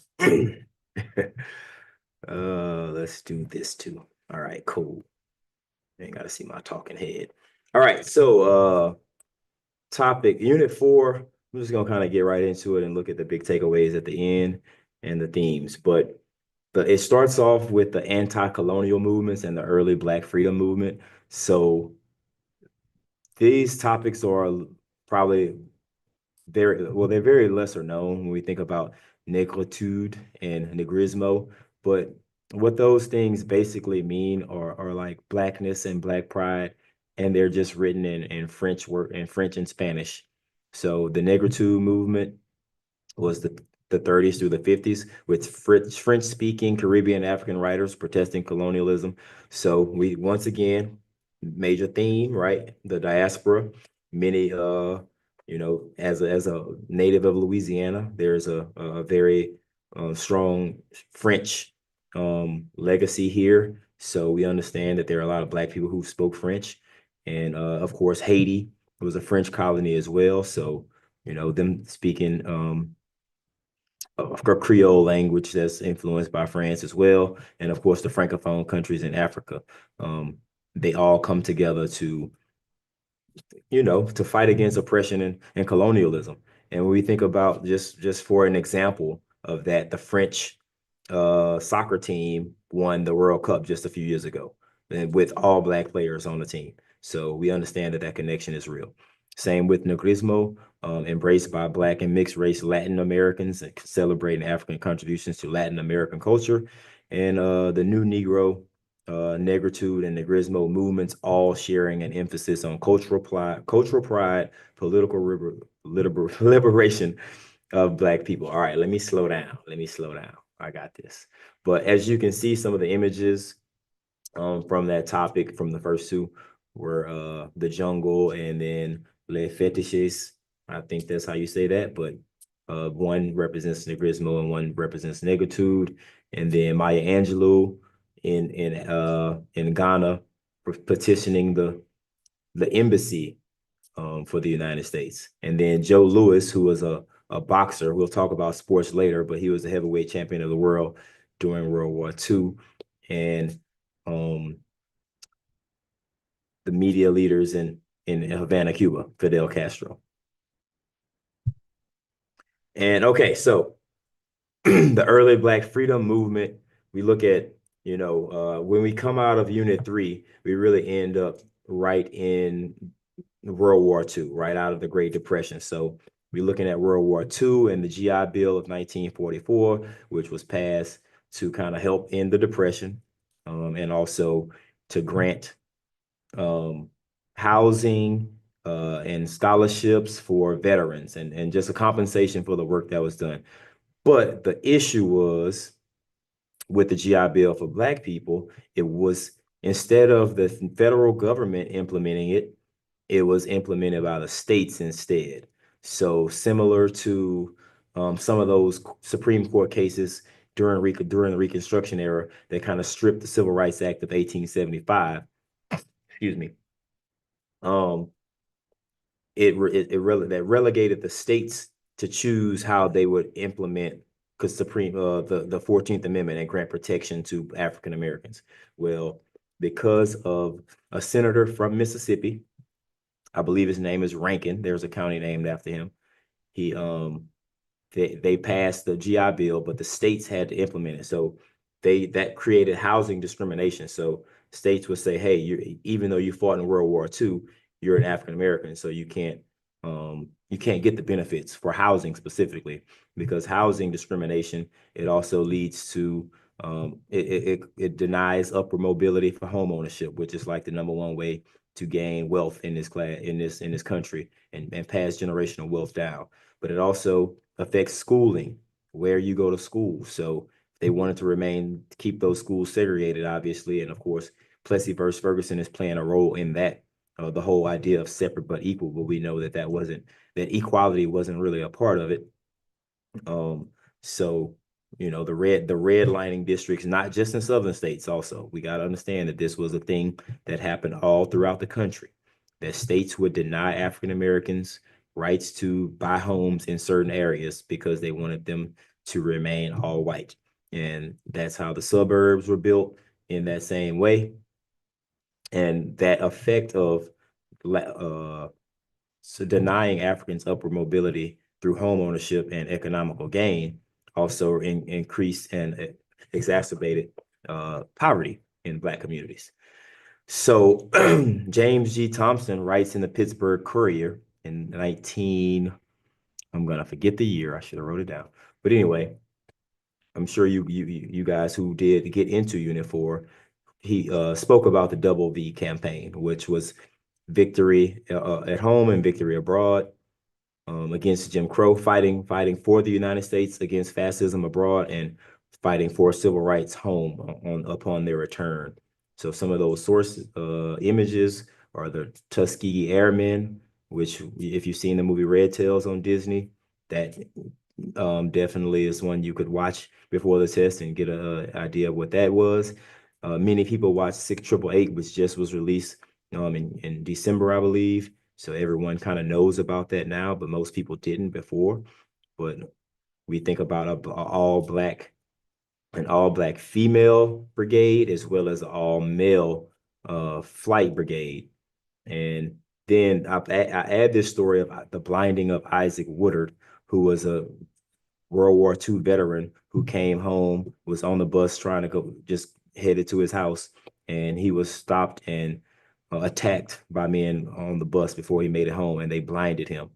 Let's do this too. All right, cool. Ain't gotta see my talking head. All right, so topic unit 4. I'm just gonna kind of get right into it and look at the big takeaways at the end and the themes. But it starts off with the anti-colonial movements and the early Black freedom movement. So these topics are probably they're very lesser known when we think about negritude and negrismo, but what those things basically mean are like blackness and black pride, and they're just written in French and Spanish. So the negritude movement was the 30s through the 50s, with French-speaking Caribbean African writers protesting colonialism. So we once again, major theme, right? The diaspora. Many as a native of Louisiana, there's a very strong French legacy here. So we understand that there are a lot of Black people who spoke French. And of course, Haiti was a French colony as well. So, them speaking a Creole language that's influenced by France as well, and of course the Francophone countries in Africa. They all come together to fight against oppression and colonialism. And when we think about just for an example of that, the French soccer team won the World Cup just a few years ago, and with all Black players on the team. So we understand that connection is real. Same with Negrismo, embraced by Black and mixed race Latin Americans, celebrating African contributions to Latin American culture. And the new Negro, Negritude, and Negrismo movements, all sharing an emphasis on cultural pride, political liberation of Black people. All right, let me slow down. I got this. But as you can see, some of the images from that topic from the first two were the jungle and then les fetishes. I think that's how you say that, but one represents Negrismo and one represents Negritude. And then Maya Angelou in Ghana petitioning the embassy for the United States. And then Joe Louis, who was a boxer, we'll talk about sports later, but he was the heavyweight champion of the world during World War II. And the media leaders in Havana, Cuba, Fidel Castro. And okay, so the early Black freedom movement, we look at, when we come out of Unit 3, we really end up right in World War II, right out of the Great Depression. So we're looking at World War II and the GI Bill of 1944, which was passed to kind of help end the Depression, and also to grant housing and scholarships for veterans, and just a compensation for the work that was done. But the issue was with the GI Bill for Black people, it was, instead of the federal government implementing it, it was implemented by the states instead. So similar to some of those Supreme Court cases during the Reconstruction era that kind of stripped the Civil Rights Act of 1875. Excuse me. Um, that relegated the states to choose how they would implement because the 14th Amendment and grant protection to African Americans. Well, because of a senator from Mississippi, I believe his name is Rankin. There's a county named after him. He they passed the GI Bill, but the states had to implement it. So that created housing discrimination. So states would say, hey, even though you fought in World War II, you're an African American, so you can't get the benefits for housing specifically, because housing discrimination, it also leads to it denies upward mobility for home ownership, which is like the #1 way to gain wealth in this country and pass generational wealth down. But it also affects schooling, where you go to school. So they wanted to keep those schools segregated, obviously. And of course, Plessy versus Ferguson is playing a role in that, the whole idea of separate but equal. But we know that that equality wasn't really a part of it. So, the redlining districts, not just in southern states, also, we got to understand that this was a thing that happened all throughout the country, that states would deny African Americans rights to buy homes in certain areas because they wanted them to remain all white. And that's how the suburbs were built in that same way. And that effect of denying Africans upward mobility through home ownership and economical gain also increased and exacerbated poverty in Black communities. So James G. Thompson writes in the Pittsburgh Courier in 19, I'm gonna forget the year, I should have wrote it down. But anyway, I'm sure you guys who did get into Unit 4, he spoke about the Double V campaign, which was victory at home and victory abroad, against Jim Crow, fighting for the United States against fascism abroad, and fighting for civil rights home upon their return. So some of those source images are the Tuskegee Airmen, which if you've seen the movie Red Tails on Disney, that definitely is one you could watch before the test and get an idea of what that was. Many people watched 6888, which just was released in December, I believe. So everyone kind of knows about that now, but most people didn't before. But we think about an all black female brigade, as well as an all male flight brigade. And then I add this story of the blinding of Isaac Woodard, who was a World War II veteran who came home, was on the bus trying to go, just headed to his house, and he was stopped and attacked by men on the bus before he made it home, and they blinded him.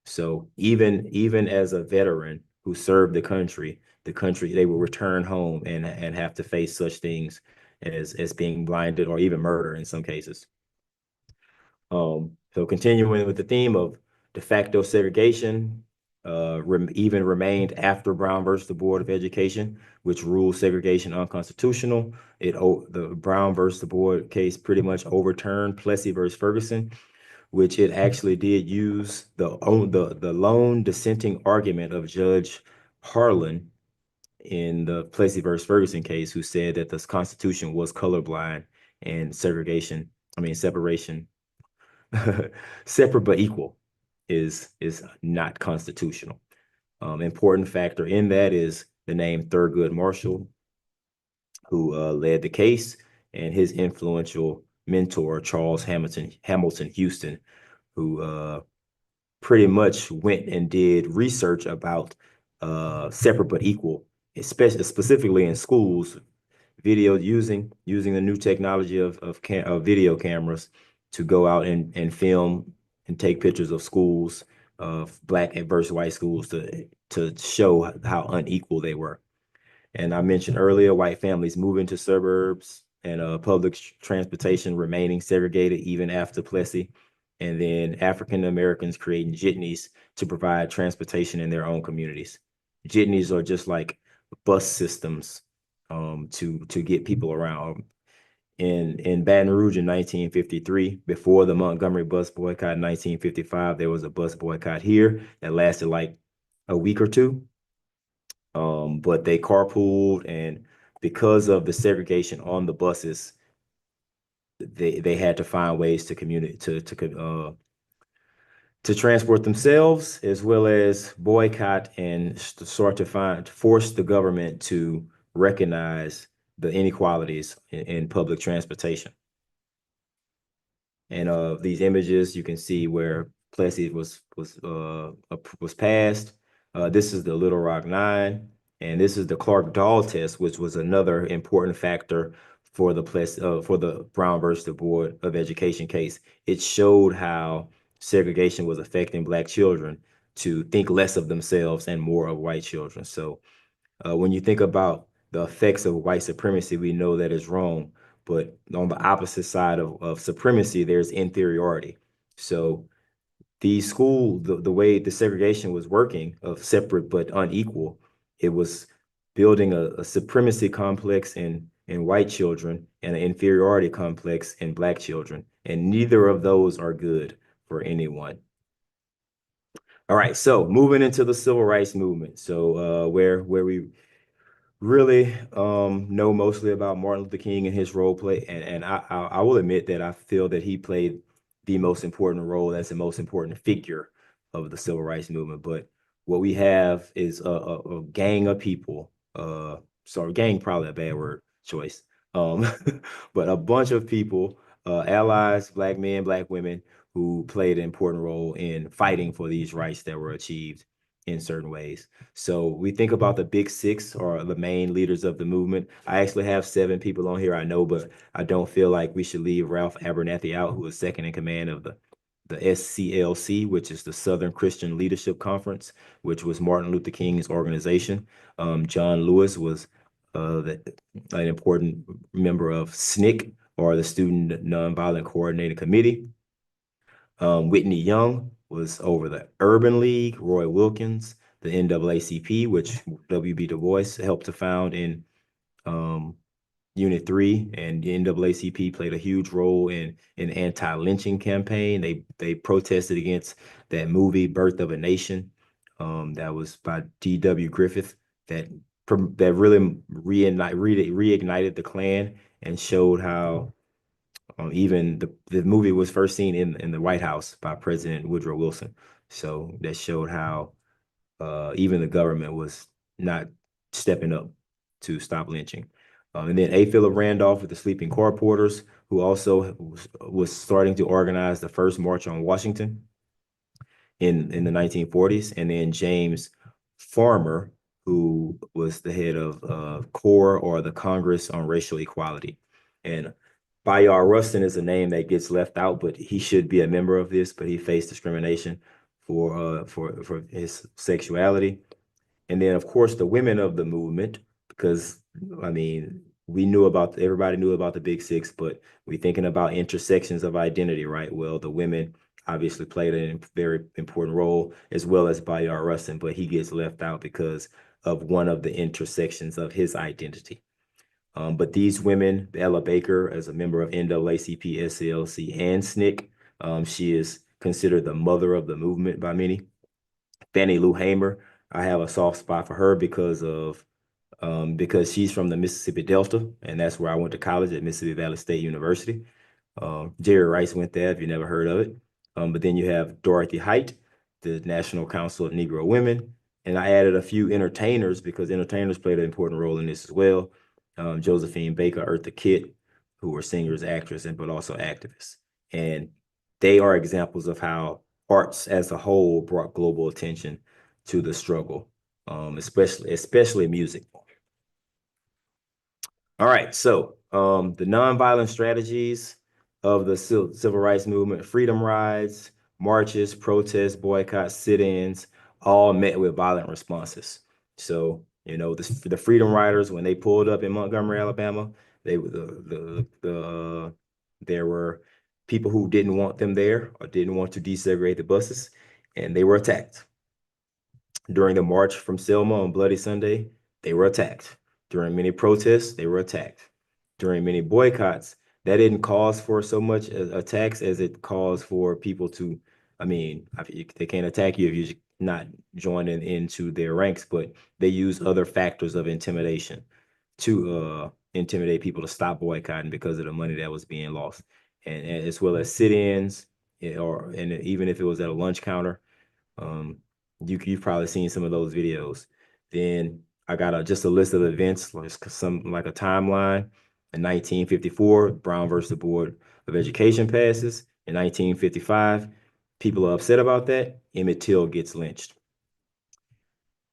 So even as a veteran who served the country, they will return home and have to face such things as being blinded or even murder in some cases. So continuing with the theme of de facto segregation, even remained after Brown versus the Board of Education, which ruled segregation unconstitutional. The Brown versus the Board case pretty much overturned Plessy versus Ferguson, which it actually did use the lone dissenting argument of Judge Harlan in the Plessy versus Ferguson case, who said that the Constitution was colorblind and separation separate but equal is not constitutional. Important factor in that is the name Thurgood Marshall, who led the case, and his influential mentor Charles Hamilton Houston, who pretty much went and did research about separate but equal, especially specifically in schools, using the new technology of video cameras to go out and film and take pictures of schools, of Black versus white schools, to show how unequal they were. And I mentioned earlier, white families moving to suburbs and public transportation remaining segregated even after Plessy. And then African Americans creating jitneys to provide transportation in their own communities. Jitneys are just like bus systems to get people around. in Baton Rouge in 1953. Before the Montgomery bus boycott in 1955, there was a bus boycott here that lasted like a week or two. But they carpooled, and because of the segregation on the buses, they had to find ways to communicate to transport themselves, as well as boycott and sort of force the government to recognize the inequalities in public transportation. And these images, you can see where Plessy was passed. This is the Little Rock Nine, and this is the Clark-Doll test, which was another important factor for the Brown versus the Board of Education case. It showed how segregation was affecting Black children to think less of themselves and more of white children. So when you think about the effects of white supremacy, we know that is wrong. But on the opposite side of supremacy, there's inferiority. So the way the segregation was working of separate but unequal, it was building a supremacy complex in white children and an inferiority complex in Black children. And neither of those are good for anyone. All right, so moving into the civil rights movement. So where we really know mostly about Martin Luther King and his role play, and I will admit that I feel that he played the most important role as the most important figure of the civil rights movement. But what we have is a gang of people. Sorry, gang probably a bad word choice. Um, but a bunch of people, allies, Black men, Black women, who played an important role in fighting for these rights that were achieved in certain ways. So we think about the big six or the main leaders of the movement. I actually have 7 people on here I know, but I don't feel like we should leave Ralph Abernathy out, who is second in command of the SCLC, which is the Southern Christian Leadership Conference, which was Martin Luther King's organization. John Lewis was an important member of SNCC, or the Student Nonviolent Coordinating Committee. Whitney Young was over the Urban League, Roy Wilkins, the NAACP, which W.B. Du Bois helped to found in Unit 3, and the NAACP played a huge role in an anti-lynching campaign. They protested against that movie, Birth of a Nation, that was by D.W. Griffith, that really reignited the Klan and showed how even the movie was first seen in the White House by President Woodrow Wilson. So that showed how even the government was not stepping up to stop lynching. And then A. Philip Randolph with the Sleeping Car Porters, who also was starting to organize the first March on Washington in the 1940s. And then James Farmer, who was the head of CORE, or the Congress on Racial Equality. And Bayard Rustin is a name that gets left out, but he should be a member of this, but he faced discrimination for his sexuality. And then, of course, the women of the movement, because I mean, everybody knew about the big six, but we're thinking about intersections of identity, right? Well, the women obviously played a very important role, as well as Bayard Rustin, but he gets left out because of one of the intersections of his identity. But these women, Ella Baker, as a member of NAACP, SCLC, and SNCC, she is considered the mother of the movement by many. Fannie Lou Hamer, I have a soft spot for her because she's from the Mississippi Delta, and that's where I went to college, at Mississippi Valley State University. Jerry Rice went there, if you never heard of it. But then you have Dorothy Height, the National Council of Negro Women. And I added a few entertainers, because entertainers played an important role in this as well. Josephine Baker, Eartha Kitt, who were singers, actresses, but also activists. And they are examples of how arts as a whole brought global attention to the struggle, especially music. All right, so the nonviolent strategies of the civil rights movement: freedom rides, marches, protests, boycotts, sit-ins, all met with violent responses. So, the Freedom Riders, when they pulled up in Montgomery, Alabama, they were there were people who didn't want them there, or didn't want to desegregate the buses, and they were attacked. During the march from Selma on Bloody Sunday, they were attacked. During many protests, they were attacked. During many boycotts, that didn't cause for so much attacks as it caused for people to, I mean, they can't attack you if you're not joining into their ranks, but they use other factors of intimidation to intimidate people to stop boycotting because of the money that was being lost, and as well as sit-ins, or and even if it was at a lunch counter, um, you've probably seen some of those videos. Then I got just a list of events, like a timeline. In 1954, Brown versus the Board of Education passes. In 1955, people are upset about that. Emmett Till gets lynched.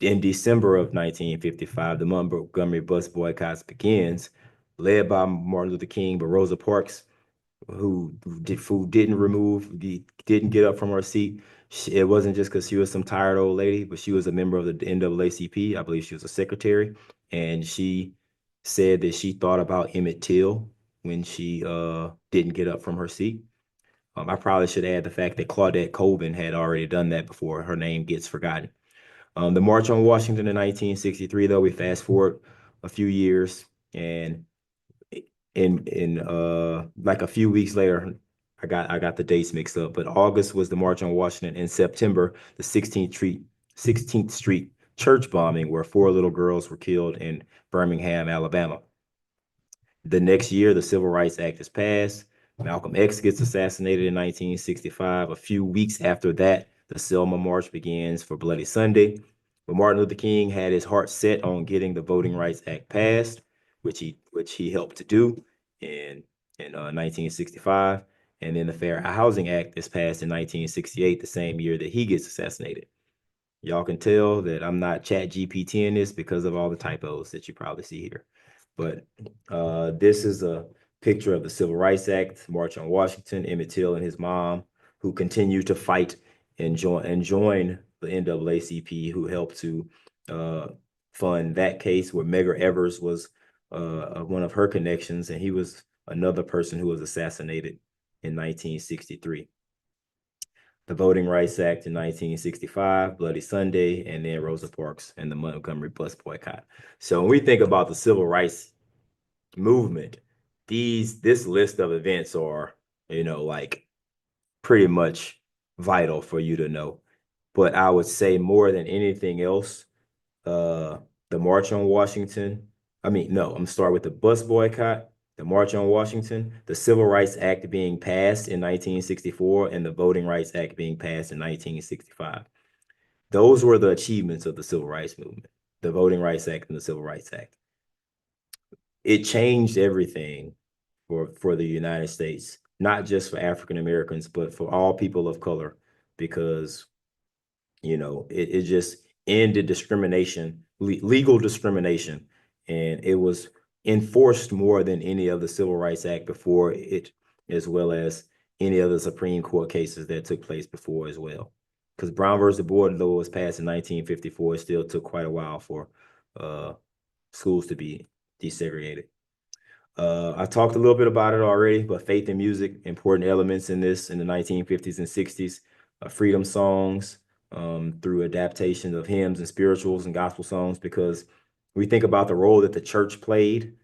In December of 1955, the Montgomery bus boycotts begins, led by Martin Luther King, but Rosa Parks, who didn't get up from her seat. It wasn't just because she was some tired old lady, but she was a member of the NAACP. I believe she was a secretary, and she said that she thought about Emmett Till when she didn't get up from her seat. I probably should add the fact that Claudette Colvin had already done that before her name gets forgotten. The March on Washington in 1963, though, we fast forward a few years, and in like a few weeks later, I got the dates mixed up, but August was the March on Washington. In September, the 16th Street church bombing, where 4 little girls were killed in Birmingham, Alabama. The next year, the Civil Rights Act is passed. Malcolm X gets assassinated in 1965. A few weeks after that, the Selma March begins for Bloody Sunday. But Martin Luther King had his heart set on getting the Voting Rights Act passed, which he helped to do in 1965. And then the Fair Housing Act is passed in 1968, the same year that he gets assassinated. Y'all can tell that I'm not chat GPT in this because of all the typos that you probably see here. But this is a picture of the Civil Rights Act, March on Washington, Emmett Till and his mom, who continue to fight and join the NAACP, who helped to fund that case where Medgar Evers was one of her connections, and he was another person who was assassinated in 1963. The Voting Rights Act in 1965, Bloody Sunday, and then Rosa Parks and the Montgomery bus boycott. So when we think about the civil rights movement, this list of events are, like pretty much vital for you to know. But I would say more than anything else, uh, the March on Washington. I mean, no, I'm start with the bus boycott, the March on Washington, the Civil Rights Act being passed in 1964, and the Voting Rights Act being passed in 1965. Those were the achievements of the Civil Rights Movement, the Voting Rights Act and the Civil Rights Act. It changed everything for the United States, not just for African Americans, but for all people of color, because it just ended discrimination, legal discrimination, and it was enforced more than any of the Civil Rights Act before it, as well as any other Supreme Court cases that took place before as well. Because Brown versus the Board, though it was passed in 1954, it still took quite a while for schools to be desegregated. I talked a little bit about it already, but faith and music, important elements in this in the 1950s and 60s. Freedom songs, through adaptation of hymns and spirituals and gospel songs, because we think about the role that the church played.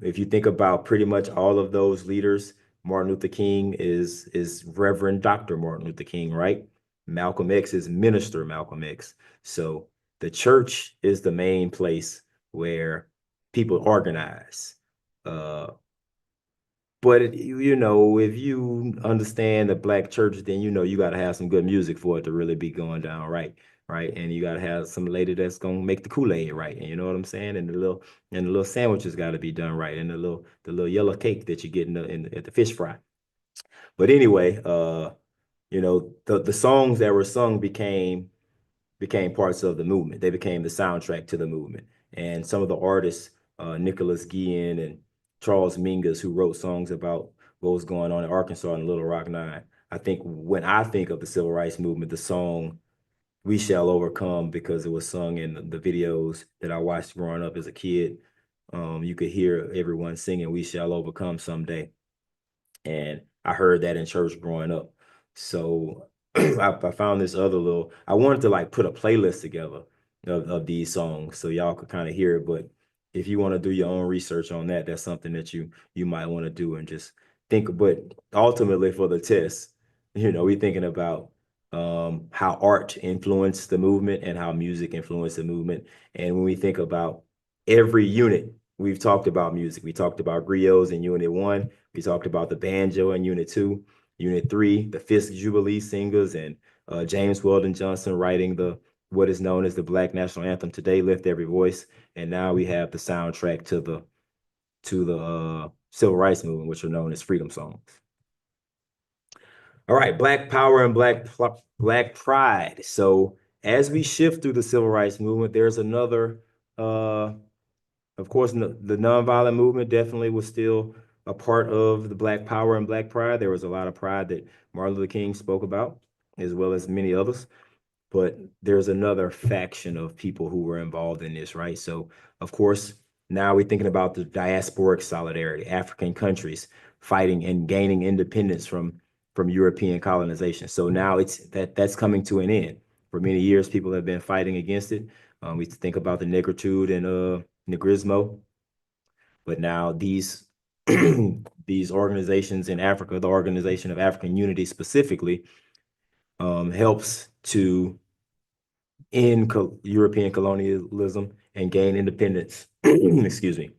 If you think about pretty much all of those leaders, Martin Luther King is Reverend Dr. Martin Luther King, right? Malcolm X is Minister Malcolm X. So the church is the main place where people organize. But if you understand the black church, then you got to have some good music for it to really be going down right, right? And you got to have some lady that's gonna make the Kool-Aid right, and you know what I'm saying? And the little sandwiches got to be done right, and the little yellow cake that you get at the fish fry. But anyway, the songs that were sung became parts of the movement. They became the soundtrack to the movement. And some of the artists, Nicholas Guillen and Charles Mingus, who wrote songs about what was going on in Arkansas and Little Rock Nine. I think when I think of the civil rights movement, the song "We Shall Overcome," because it was sung in the videos that I watched growing up as a kid. You could hear everyone singing "We Shall Overcome" someday. And I heard that in church growing up. So I found this other I wanted to like put a playlist together of these songs so y'all could kind of hear it. But if you want to do your own research on that, that's something that you might want to do and just think. But ultimately, for the test, we're thinking about how art influenced the movement and how music influenced the movement. And when we think about every unit, we've talked about music. We talked about griots in Unit 1. We talked about the banjo in Unit 2. Unit 3, the Fisk Jubilee Singers and James Weldon Johnson writing the what is known as the Black National Anthem today, Lift Every Voice. And now we have the soundtrack to the civil rights movement, which are known as freedom songs. All right, Black Power and Black Pride. So as we shift through the civil rights movement, there's another, of course, the nonviolent movement definitely was still a part of the Black Power and Black Pride. There was a lot of pride that Martin Luther King spoke about, as well as many others. But there's another faction of people who were involved in this, right? So, of course, now we're thinking about the diasporic solidarity, African countries fighting and gaining independence from European colonization. So now that's coming to an end. For many years, people have been fighting against it. We think about the Negritude and Negrismo, but now these these organizations in Africa, the Organization of African Unity specifically, helps to end European colonialism and gain independence. Excuse me,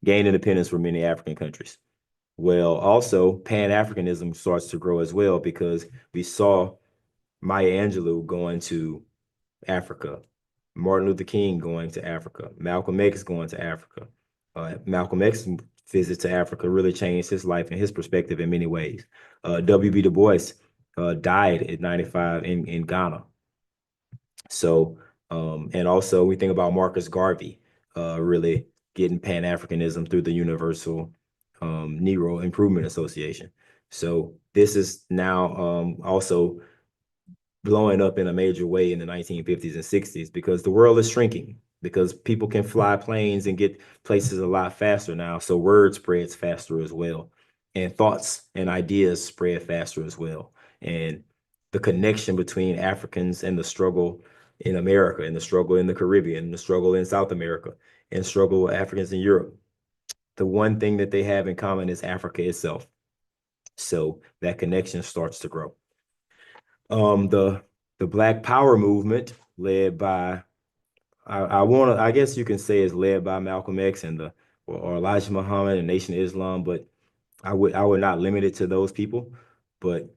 gain independence for many African countries. Well, also Pan-Africanism starts to grow as well because we saw Maya Angelou going to Africa, Martin Luther King going to Africa, Malcolm X going to Africa. Malcolm X visit to Africa really changed his life and his perspective in many ways. W.B. Du Bois died at 95 in Ghana. So, and also we think about Marcus Garvey really getting Pan-Africanism through the Universal Negro Improvement Association. So this is now also blowing up in a major way in the 1950s and 60s because the world is shrinking, because people can fly planes and get places a lot faster now. So word spreads faster as well. And thoughts and ideas spread faster as well. And the connection between Africans and the struggle in America and the struggle in the Caribbean, and the struggle in South America, and struggle with Africans in Europe. The one thing that they have in common is Africa itself. So that connection starts to grow. The Black Power movement led by I guess you can say is led by Malcolm X and or Elijah Muhammad and Nation of Islam, but I would not limit it to those people. But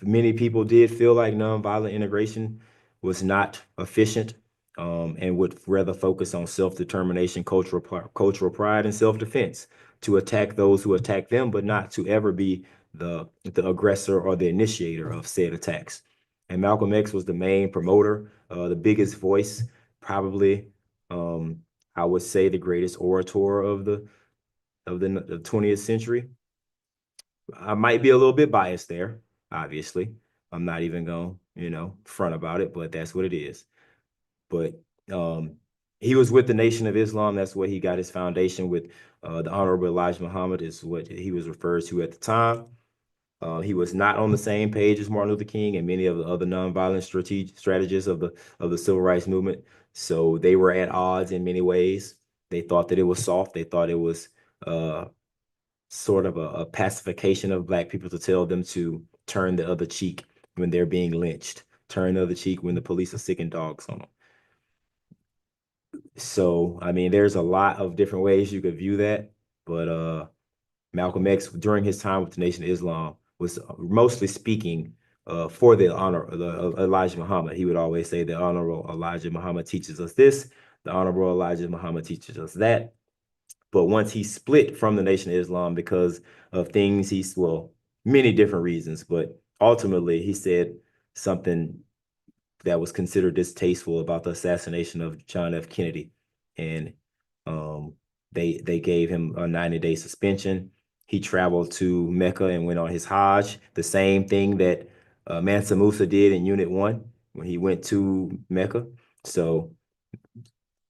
many people did feel like nonviolent integration was not efficient, and would rather focus on self-determination, cultural pride, and self-defense to attack those who attack them, but not to ever be the aggressor or the initiator of said attacks. And Malcolm X was the main promoter, the biggest voice, probably, I would say the greatest orator of the 20th century. I might be a little bit biased there, obviously. I'm not even going, front about it, but that's what it is. But he was with the Nation of Islam. That's where he got his foundation with the Honorable Elijah Muhammad is what he was referred to at the time. He was not on the same page as Martin Luther King and many of the other nonviolent strategists of the civil rights movement. So they were at odds in many ways. They thought that it was soft. They thought it was sort of a pacification of Black people to tell them to turn the other cheek when they're being lynched, turn the other cheek when the police are sicking dogs on them. So, I mean, there's a lot of different ways you could view that, but Malcolm X, during his time with the Nation of Islam, was mostly speaking for the Elijah Muhammad. He would always say the Honorable Elijah Muhammad teaches us this, the Honorable Elijah Muhammad teaches us that. But once he split from the Nation of Islam because of things many different reasons, but ultimately he said something that was considered distasteful about the assassination of John F. Kennedy. And they gave him a 90-day suspension. He traveled to Mecca and went on his Hajj, the same thing that Mansa Musa did in Unit 1 when he went to Mecca. So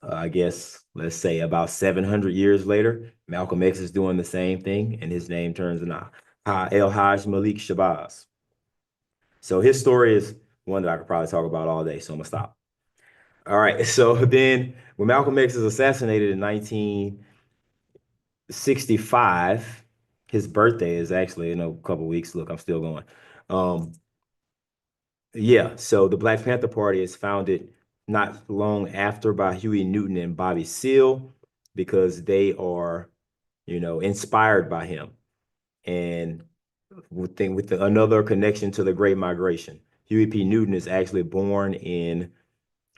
I guess, let's say about 700 years later, Malcolm X is doing the same thing, and his name turns into El Hajj Malik Shabazz. So his story is one that I could probably talk about all day, so I'm gonna stop. All right. So then when Malcolm X is assassinated in 1965, his birthday is actually in a couple weeks. Look, I'm still going. Um, yeah, so the Black Panther Party is founded not long after by Huey Newton and Bobby Seale because they are, inspired by him. And another connection to the Great Migration. Huey P. Newton is actually born in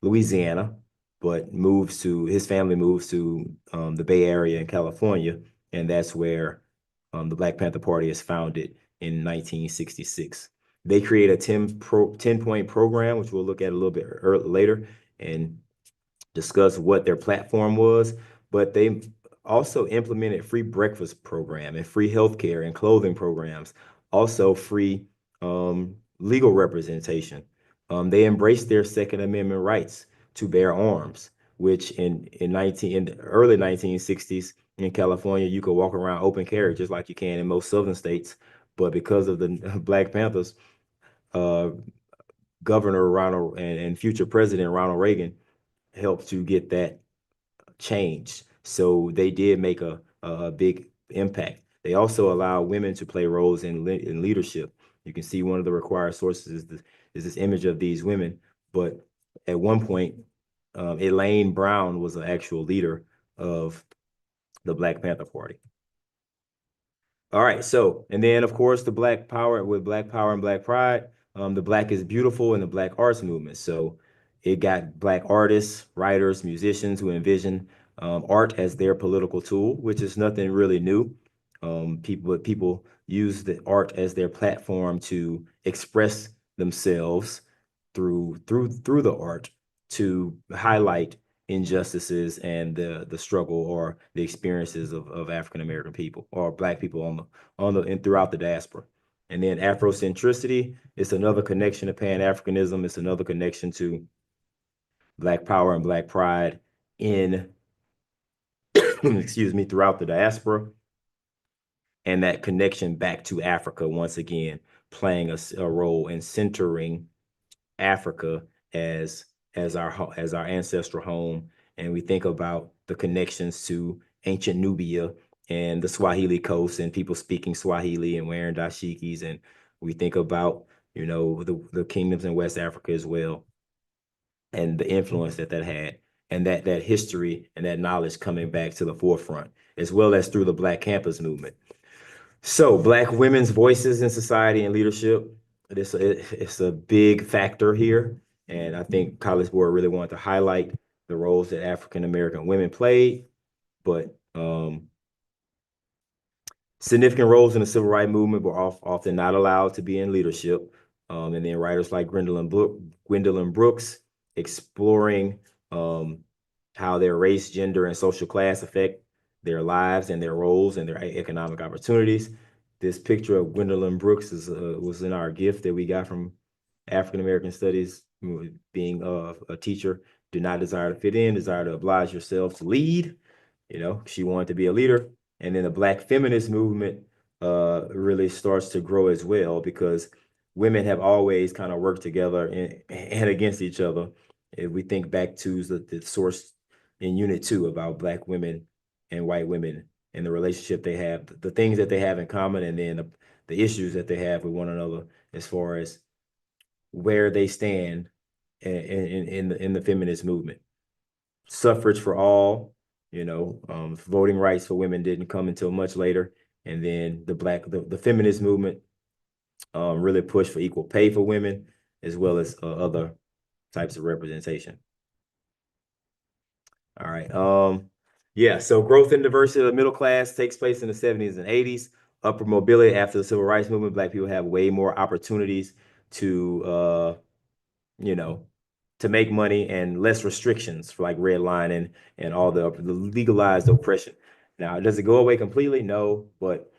Louisiana, but his family moves to the Bay Area in California, and that's where the Black Panther Party is founded in 1966. They create a 10-point program, which we'll look at a little bit later, and discuss what their platform was, but they also implemented free breakfast program and free healthcare and clothing programs, also free legal representation. They embraced their Second Amendment rights to bear arms, which in the early 1960s in California, you could walk around open carry just like you can in most southern states. But because of the Black Panthers, uh, Governor Ronald and future President Ronald Reagan helped to get that changed. So they did make a big impact. They also allow women to play roles in leadership. You can see one of the required sources is this image of these women. But at one point, Elaine Brown was an actual leader of the Black Panther Party. All right, so, and then of course the Black Power with Black Power and Black Pride, the Black is Beautiful and the Black Arts Movement. So it got Black artists, writers, musicians who envision art as their political tool, which is nothing really new. People use the art as their platform to express themselves through the art to highlight injustices and the struggle or the experiences of African American people or Black people on the and throughout the diaspora. And then Afrocentricity is another connection to Pan-Africanism. It's another connection to Black power and Black pride in excuse me, throughout the diaspora. And that connection back to Africa once again, playing a role in centering Africa as our ancestral home, and we think about the connections to ancient Nubia and the Swahili coast and people speaking Swahili and wearing dashikis, and we think about the kingdoms in West Africa as well, and the influence that had, and that history and that knowledge coming back to the forefront, as well as through the Black Campus movement. So Black women's voices in society and leadership, it's a big factor here. And I think College Board really wanted to highlight the roles that African American women played, but significant roles in the civil rights movement were often not allowed to be in leadership. And then writers like Gwendolyn Brooks exploring how their race, gender, and social class affect their lives and their roles and their economic opportunities. This picture of Gwendolyn Brooks was in our gift that we got from African American Studies, being a teacher. Do not desire to fit in, desire to oblige yourself to lead. She wanted to be a leader. And then the Black feminist movement really starts to grow as well, because women have always kind of worked together and against each other. If we think back to the source in Unit 2 about Black women and white women and the relationship they have, the things that they have in common, and then the issues that they have with one another as far as where they stand in the feminist movement. Suffrage for all, voting rights for women didn't come until much later. And then the feminist movement really pushed for equal pay for women, as well as other types of representation. All right. Yeah, so growth and diversity of the middle class takes place in the 70s and 80s. Upward mobility after the civil rights movement, Black people have way more opportunities to you know, to make money and less restrictions for like redlining and all the legalized oppression. Now, does it go away completely? No, but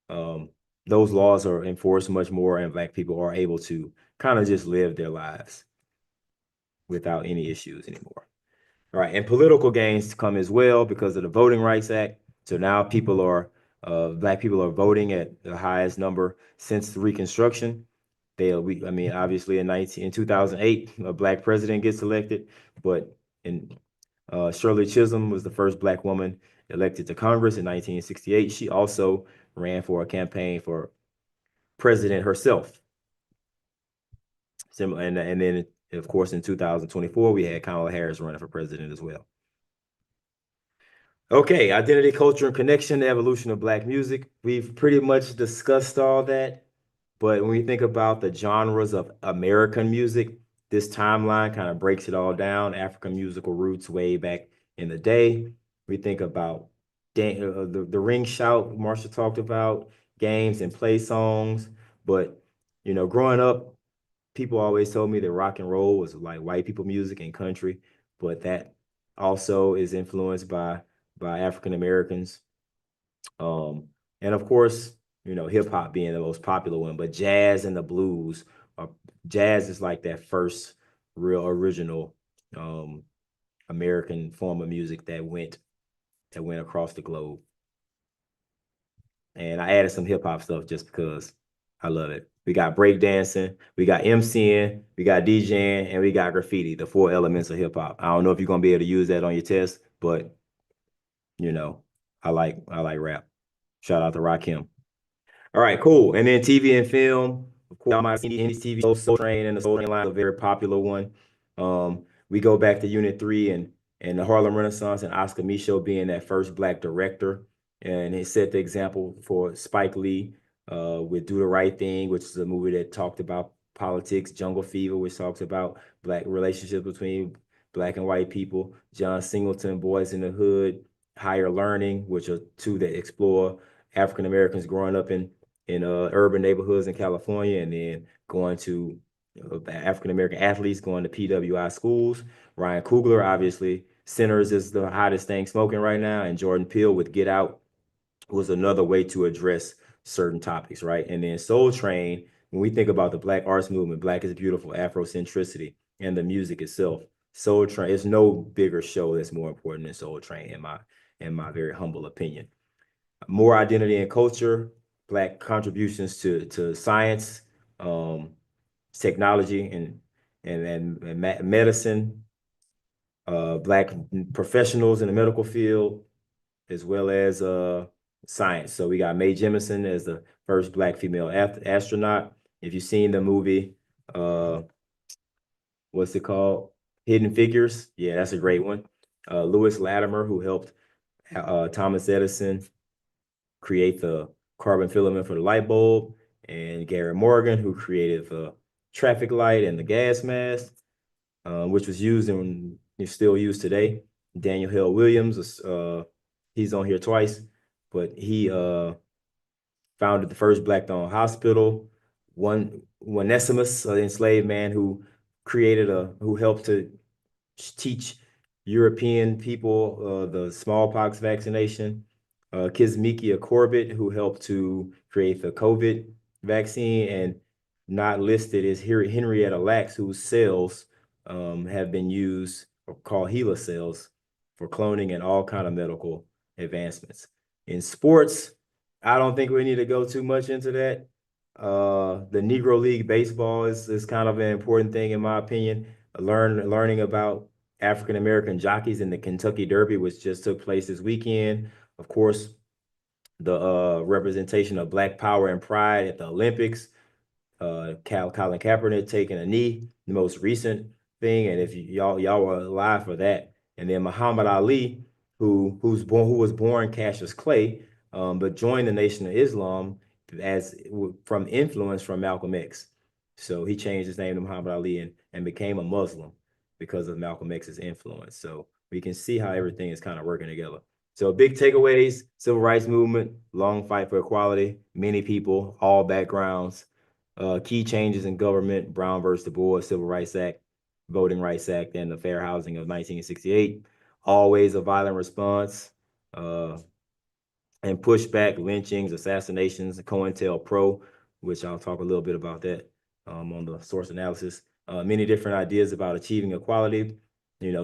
those laws are enforced much more, and Black people are able to kind of just live their lives without any issues anymore. All right, and political gains come as well because of the Voting Rights Act. So now Black people are voting at the highest number since the Reconstruction. I mean, obviously in 2008, a black president gets elected, but in Shirley Chisholm was the first black woman elected to Congress in 1968. She also ran for a campaign for president herself. Similar, and then of course in 2024 we had Kamala Harris running for president as well. Okay, identity, culture, and connection, the evolution of black music. We've pretty much discussed all that. But when we think about the genres of American music, this timeline kind of breaks it all down. African musical roots way back in the day. We think about the ring shout Marsha talked about, games and play songs. But, growing up, people always told me that rock and roll was like white people music and country, but that also is influenced by African Americans. And of course, hip hop being the most popular one, but jazz and the blues jazz is like that first real original American form of music that went across the globe. And I added some hip hop stuff just because I love it. We got breakdancing, we got MCing, we got DJing, and we got graffiti, the four elements of hip hop. I don't know if you're gonna be able to use that on your test, but I like rap. Shout out to Rakim. All right, cool. And then TV and film. Of course, y'all might have seen any TV show, Soul Train and the Soul Train line is a very popular one. We go back to Unit 3 and the Harlem Renaissance and Oscar Micheaux being that first black director. And it set the example for Spike Lee with Do the Right Thing, which is a movie that talked about politics, Jungle Fever, which talks about black relationships between black and white people, John Singleton, Boys in the Hood, Higher Learning, which are two that explore African Americans growing up in urban neighborhoods in California, and then going to African American athletes going to PWI schools. Ryan Coogler, obviously, Sinners is the hottest thing smoking right now, and Jordan Peele with Get Out was another way to address certain topics, right? And then Soul Train, when we think about the Black arts movement, Black is Beautiful, Afrocentricity, and the music itself, Soul Train, there's no bigger show that's more important than Soul Train, in my very humble opinion. More identity and culture, Black contributions to science, technology, and medicine, Black professionals in the medical field, as well as science. So we got Mae Jemison as the first Black female astronaut. If you've seen the movie, what's it called? Hidden Figures. Yeah, that's a great one. Lewis Latimer, who helped Thomas Edison create the carbon filament for the light bulb, and Gary Morgan, who created the traffic light and the gas mask, which was used and is still used today. Daniel Hill Williams, he's on here twice, but he founded the first Black-owned hospital. Onesimus, an enslaved man who helped to teach European people the smallpox vaccination. Kizzmekia Corbett, who helped to create the COVID vaccine, and not listed is Henrietta Lacks, whose cells have been used or called HeLa cells for cloning and all kind of medical advancements. In sports, I don't think we need to go too much into that. The Negro League baseball is kind of an important thing in my opinion. Learning about African American jockeys in the Kentucky Derby, which just took place this weekend. Of course, the representation of Black power and pride at the Olympics. Colin Kaepernick taking a knee, the most recent thing, and if y'all were alive for that. And then Muhammad Ali, who was born Cassius Clay, but joined the Nation of Islam from influence from Malcolm X. So he changed his name to Muhammad Ali and became a Muslim because of Malcolm X's influence. So we can see how everything is kind of working together. So big takeaways: civil rights movement, long fight for equality, many people, all backgrounds. Key changes in government: Brown versus Du Bois, Civil Rights Act, Voting Rights Act, and the Fair Housing of 1968. Always a violent response, and pushback, lynchings, assassinations, COINTELPRO, which I'll talk a little bit about that on the source analysis. Many different ideas about achieving equality.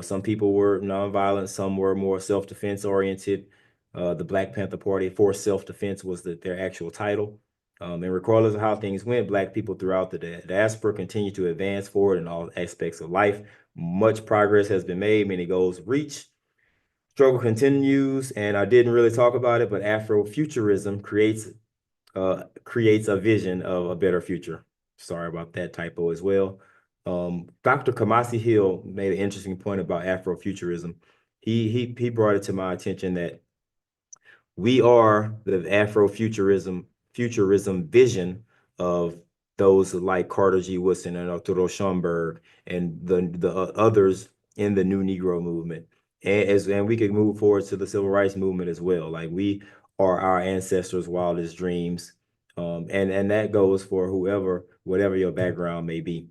Some people were nonviolent, some were more self-defense oriented. The Black Panther Party for self-defense was their actual title. And regardless of how things went, Black people throughout the diaspora continue to advance forward in all aspects of life. Much progress has been made, many goals reached. Struggle continues, and I didn't really talk about it, but Afrofuturism creates a vision of a better future. Sorry about that typo as well. Dr. Kamasi Hill made an interesting point about Afrofuturism. He brought it to my attention that we are the futurism vision of those like Carter G. Woodson and Arturo Schomburg and the others in the New Negro movement. And we could move forward to the civil rights movement as well. Like we are our ancestors' wildest dreams. And that goes for whatever your background may be.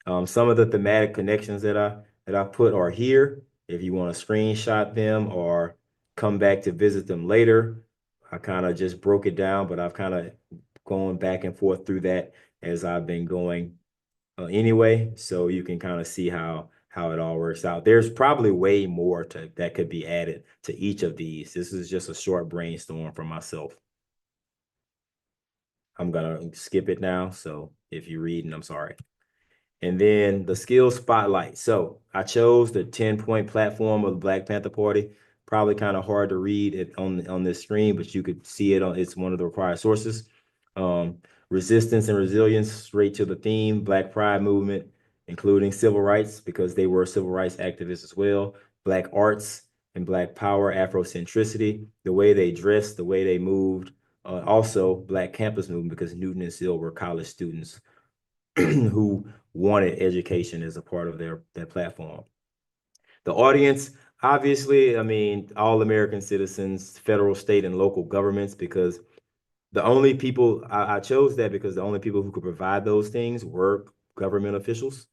Some of the thematic connections that I put are here. If you want to screenshot them or come back to visit them later, I kind of just broke it down, but I've kind of gone back and forth through that as I've been going anyway, so you can kind of see how it all works out. There's probably way more that could be added to each of these. This is just a short brainstorm for myself. I'm gonna skip it now, so if you're reading, I'm sorry. And then the skills spotlight. So I chose the 10-point platform of the Black Panther Party. Probably kind of hard to read it on this screen, but you could see it it's one of the required sources. Resistance and resilience, straight to the theme, Black Pride movement, including civil rights, because they were civil rights activists as well. Black arts and Black power, Afrocentricity, the way they dressed, the way they moved. Also, Black campus movement, because Newton and Seal were college students who wanted education as a part of their platform. The audience, obviously, I mean, all American citizens, federal, state, and local governments, because the only people I chose that because the only people who could provide those things were government officials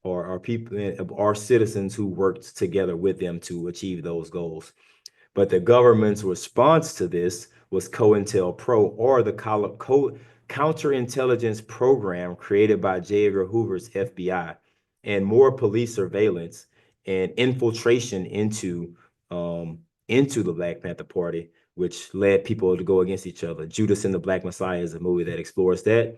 or people or citizens who worked together with them to achieve those goals. But the government's response to this was COINTELPRO, or the counterintelligence program created by J. Edgar Hoover's FBI, and more police surveillance and infiltration into the Black Panther Party, which led people to go against each other. Judas and the Black Messiah is a movie that explores that.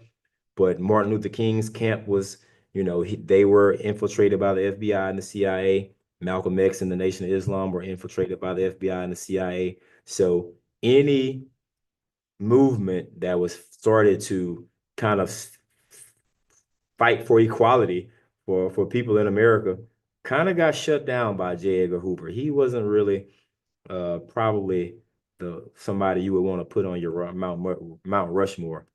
But Martin Luther King's camp was, they were infiltrated by the FBI and the CIA. Malcolm X and the Nation of Islam were infiltrated by the FBI and the CIA. So any movement that was started to kind of fight for equality for people in America kind of got shut down by J. Edgar Hoover. He wasn't really probably somebody you would want to put on your Mount Rushmore.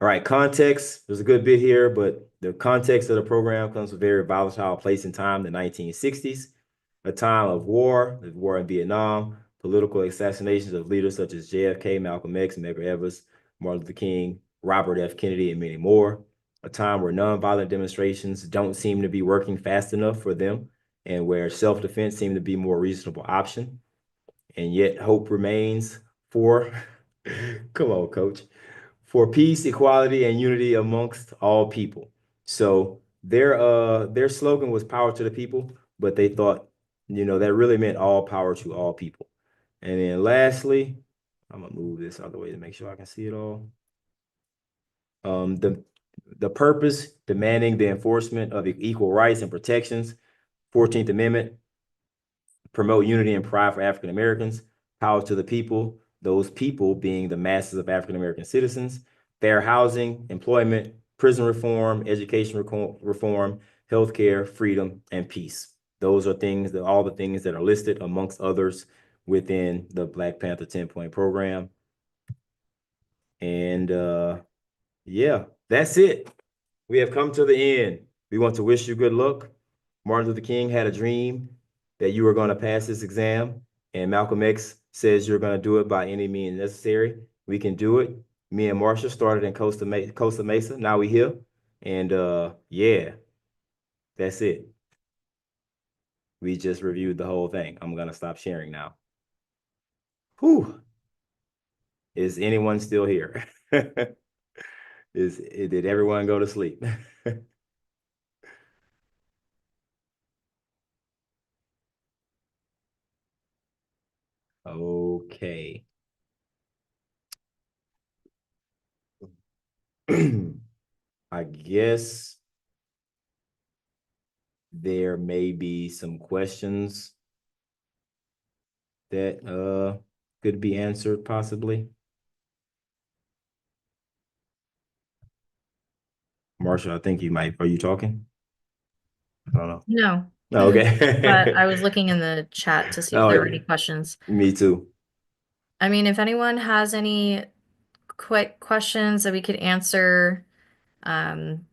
All right, context. There's a good bit here, but the context of the program comes from a very volatile place and time, the 1960s, a time of war, the war in Vietnam, political assassinations of leaders such as JFK, Malcolm X, Medgar Evers, Martin Luther King, Robert F. Kennedy, and many more. A time where nonviolent demonstrations don't seem to be working fast enough for them, and where self-defense seemed to be a more reasonable option. And yet hope remains for, come on, coach, for peace, equality, and unity amongst all people. So their slogan was power to the people, but they thought, that really meant all power to all people. And then lastly, I'm gonna move this out of the way to make sure I can see it all. The purpose, demanding the enforcement of equal rights and protections. 14th Amendment, promote unity and pride for African Americans, power to the people, those people being the masses of African American citizens, fair housing, employment, prison reform, education reform, healthcare, freedom, and peace. Those are all the things that are listed amongst others within the Black Panther 10-point program. And yeah, that's it. We have come to the end. We want to wish you good luck. Martin Luther King had a dream that you were going to pass this exam, and Malcolm X says you're going to do it by any means necessary. We can do it. Me and Marsha started in Costa Mesa. Now we here. And yeah, that's it. We just reviewed the whole thing. I'm going to stop sharing now. Whew. Is anyone still here? Did everyone go to sleep? Okay. I guess there may be some questions that could be answered possibly. Marsha, I think you might. Are you talking? I don't know. No. Oh, But I okay. was looking in the chat to see if Oh, there were any yeah. questions. Me too. I mean, if anyone has any quick questions that we could answer, um,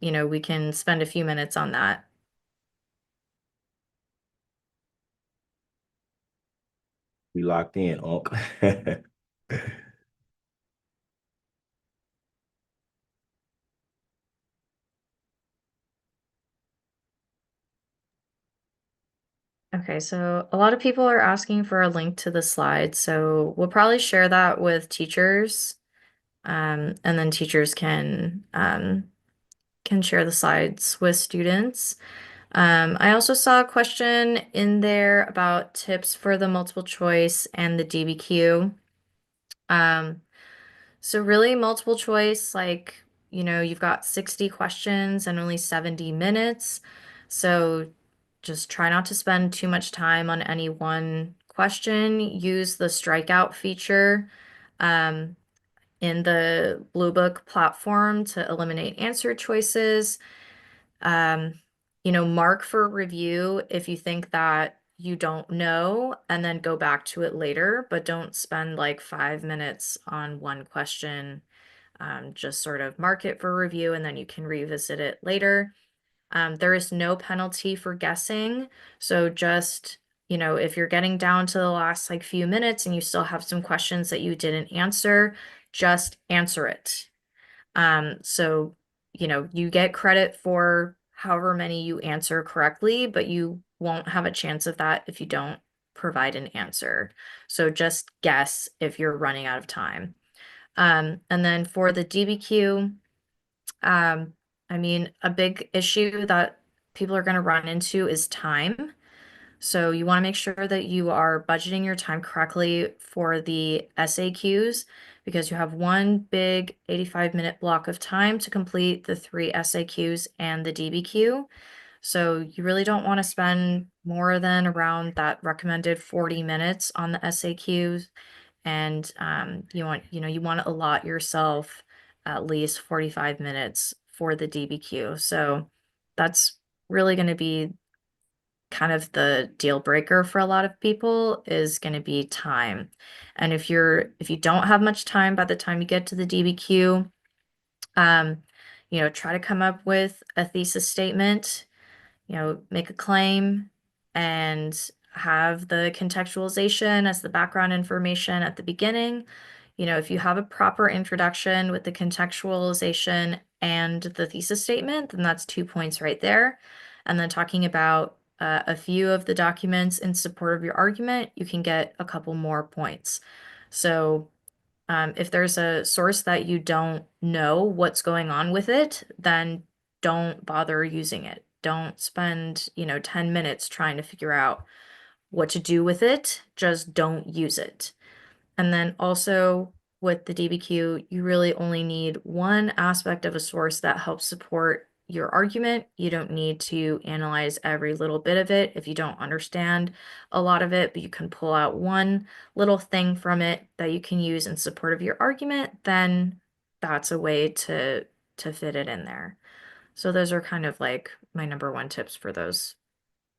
we can spend a few minutes on that. We locked in, Unc. Okay, so a lot of people are asking for a link to the slides, so we'll probably share that with teachers, and then teachers can share the slides with students. I also saw a question in there about tips for the multiple choice and the DBQ. Um, so really multiple choice, like, you've got 60 questions and only 70 minutes. So just try not to spend too much time on any one question. Use the strikeout feature um, in the Blue Book platform to eliminate answer choices. Um, mark for review if you think that you don't know, and then go back to it later, but don't spend like 5 minutes on one question. Just sort of mark it for review and then you can revisit it later. There is no penalty for guessing. So just, if you're getting down to the last like few minutes and you still have some questions that you didn't answer, just answer it. So, you get credit for however many you answer correctly, but you won't have a chance of that if you don't provide an answer. So just guess if you're running out of time. And then for the DBQ, I mean, a big issue that people are going to run into is time. So you want to make sure that you are budgeting your time correctly for the SAQs because you have one big 85-minute block of time to complete the three SAQs and the DBQ. So you really don't want to spend more than around that recommended 40 minutes on the SAQs. And you want to allot yourself at least 45 minutes for the DBQ. So that's really going to be kind of the deal breaker for a lot of people is going to be time. And if you don't have much time by the time you get to the DBQ, um, try to come up with a thesis statement, make a claim and have the contextualization as the background information at the beginning. If you have a proper introduction with the contextualization and the thesis statement, then that's 2 points right there. And then talking about a few of the documents in support of your argument, you can get a couple more points. So if there's a source that you don't know what's going on with it, then don't bother using it. Don't spend, 10 minutes trying to figure out what to do with it. Just don't use it. And then also with the DBQ, you really only need one aspect of a source that helps support your argument. You don't need to analyze every little bit of it if you don't understand a lot of it, but you can pull out one little thing from it that you can use in support of your argument, then that's a way to fit it in there. So those are kind of like my number one tips for those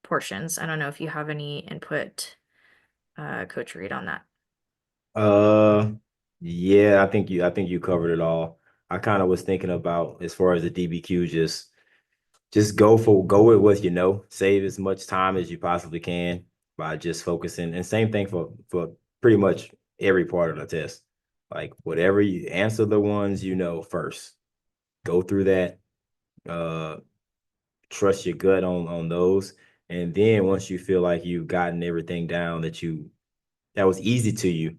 portions. I don't know if you have any input, Coach Reed, on that. Uh, yeah, I think you covered it all. I kind of was thinking about as far as the DBQ, just go with what you know. Save as much time as you possibly can by just focusing. And same thing for pretty much every part of the test. Like whatever you answer the ones you know first. Go through that. Uh, trust your gut on those. And then once you feel like you've gotten everything down that was easy to you,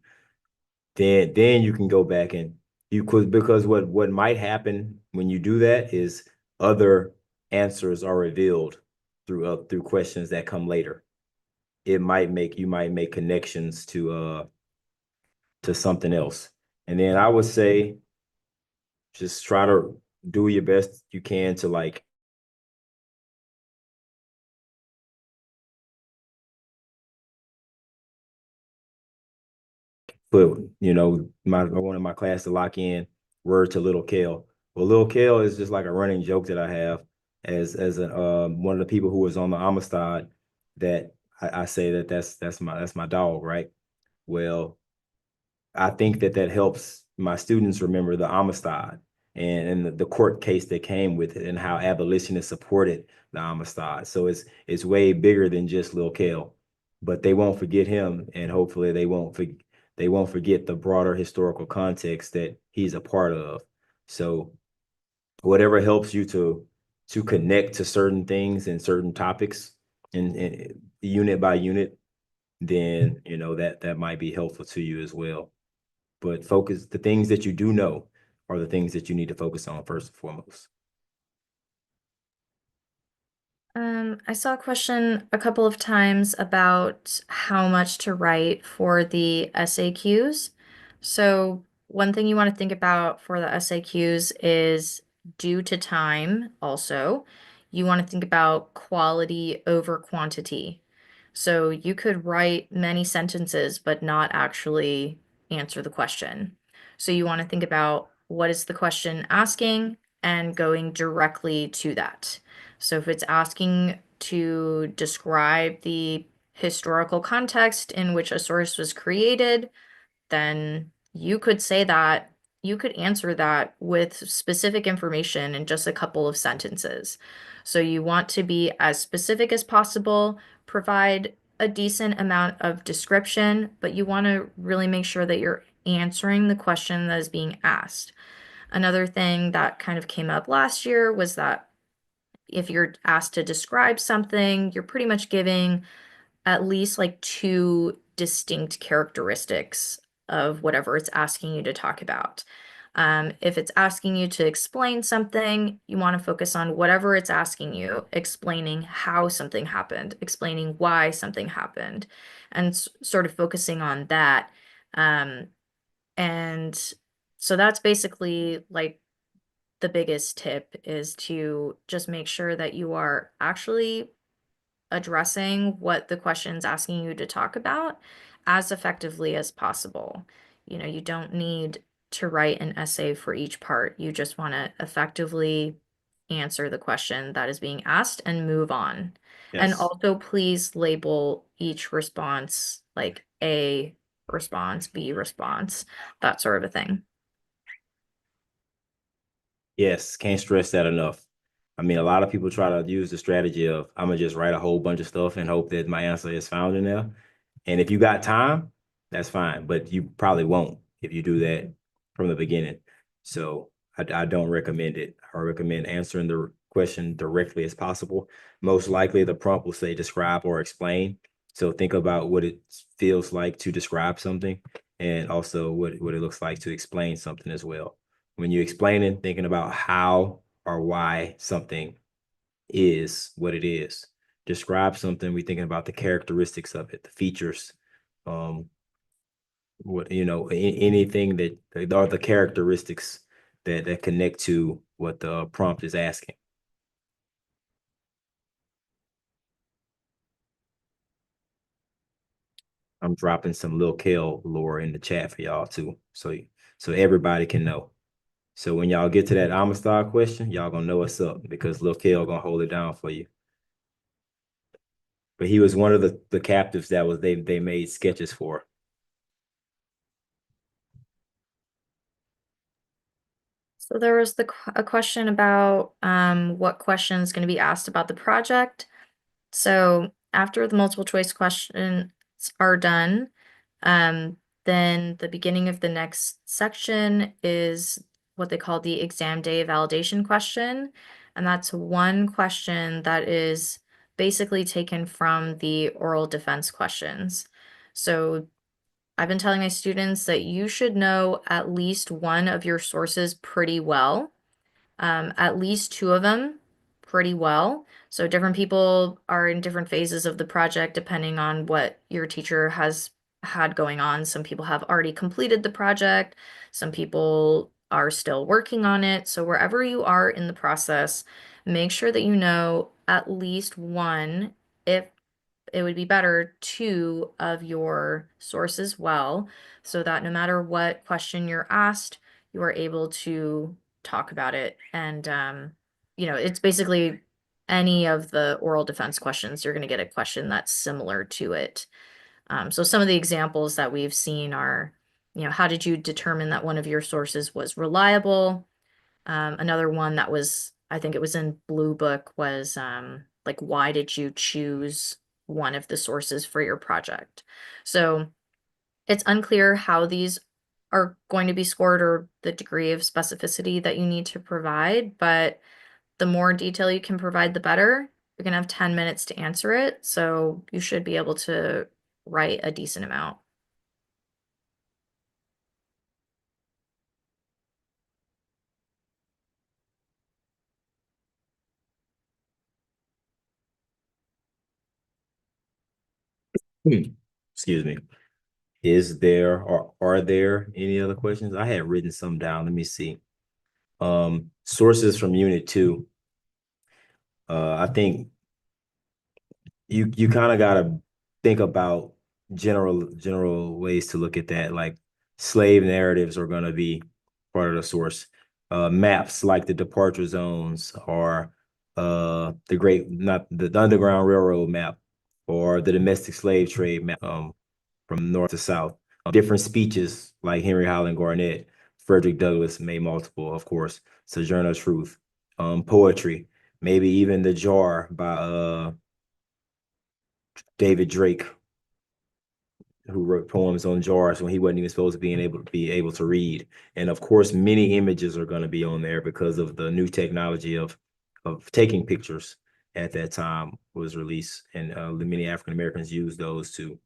then you can go back and you could because what might happen when you do that is other answers are revealed through questions that come later. You might make connections to something else. And then I would say just try to do your best you can to like put, my one of my class to lock in word to little Kel. Well, little Kel is just like a running joke that I have as a one of the people who was on the Amistad that I say that that's my dog, right? Well, I think that that helps my students remember the Amistad and the court case that came with it and how abolitionists supported the Amistad. So it's way bigger than just Lil Kel, but they won't forget him, and hopefully they won't forget the broader historical context that he's a part of. So whatever helps you to connect to certain things and certain topics and unit by unit, then that might be helpful to you as well. But focus the things that you do know are the things that you need to focus on first and foremost. I saw a question a couple of times about how much to write for the SAQs. So one thing you want to think about for the SAQs is due to time also. You want to think about quality over quantity. So you could write many sentences but not actually answer the question. So you want to think about what is the question asking and going directly to that. So if it's asking to describe the historical context in which a source was created, then you could say that, you could answer that with specific information in just a couple of sentences. So you want to be as specific as possible, provide a decent amount of description, but you want to really make sure that you're answering the question that is being asked. Another thing that kind of came up last year was that if you're asked to describe something, you're pretty much giving at least like two distinct characteristics of whatever it's asking you to talk about. If it's asking you to explain something, you want to focus on whatever it's asking you, explaining how something happened, explaining why something happened, and sort of focusing on that. Um, and so that's basically like the biggest tip is to just make sure that you are actually addressing what the question's asking you to talk about as effectively as possible. You don't need to write an essay for each part. You just want to effectively answer the question that is being asked and move on. And Yes. also, please label each response like A response, B response, that sort of a thing. Yes, can't stress that enough. I mean, a lot of people try to use the strategy of I'm gonna just write a whole bunch of stuff and hope that my answer is found in there. And if you got time, that's fine, but you probably won't if you do that from the beginning. So I don't recommend it. I recommend answering the question directly as possible. Most likely the prompt will say describe or explain. So think about what it feels like to describe something and also what it looks like to explain something as well. When you explain it, thinking about how or why something is what it is. Describe something, we're thinking about the characteristics of it, the features, um, anything that are the characteristics that connect to what the prompt is asking. I'm dropping some Lil Kel lore in the chat for y'all too, so everybody can know. So when y'all get to that Amistad question, y'all gonna know what's up because Lil Kel gonna hold it down for you. But he was one of the captives that was they made sketches for. So there was a question about what question is going to be asked about the project. So after the multiple choice questions are done, um, then the beginning of the next section is what they call the exam day validation question. And that's one question that is basically taken from the oral defense questions. So I've been telling my students that you should know at least one of your sources pretty well, at least two of them pretty well. So different people are in different phases of the project depending on what your teacher has had going on. Some people have already completed the project. Some people are still working on it. So wherever you are in the process, make sure that you know at least one, if it would be better, two of your sources well, so that no matter what question you're asked, you are able to talk about it. And, it's basically any of the oral defense questions, you're going to get a question that's similar to it. So some of the examples that we've seen are, how did you determine that one of your sources was reliable? Another one that was, I think it was in Blue Book, was like, why did you choose one of the sources for your project? So it's unclear how these are going to be scored or the degree of specificity that you need to provide, but the more detail you can provide, the better. You're going to have 10 minutes to answer it, so you should be able to write a decent amount. Hmm. Excuse me. Is there or are there any other questions? I had written some down. Let me see. Sources from Unit 2. I think you kind of gotta think about general ways to look at that. Like slave narratives are gonna be part of the source. Maps like the departure zones or the great not the Underground Railroad map or the domestic slave trade map from north to south. Different speeches like Henry Highland Garnet, Frederick Douglass made multiple, of course. Sojourner Truth, poetry, maybe even The Jar by David Drake, who wrote poems on jars when he wasn't even supposed to be able to read. And of course, many images are going to be on there because of the new technology of taking pictures at that time was released, and the many African Americans used those to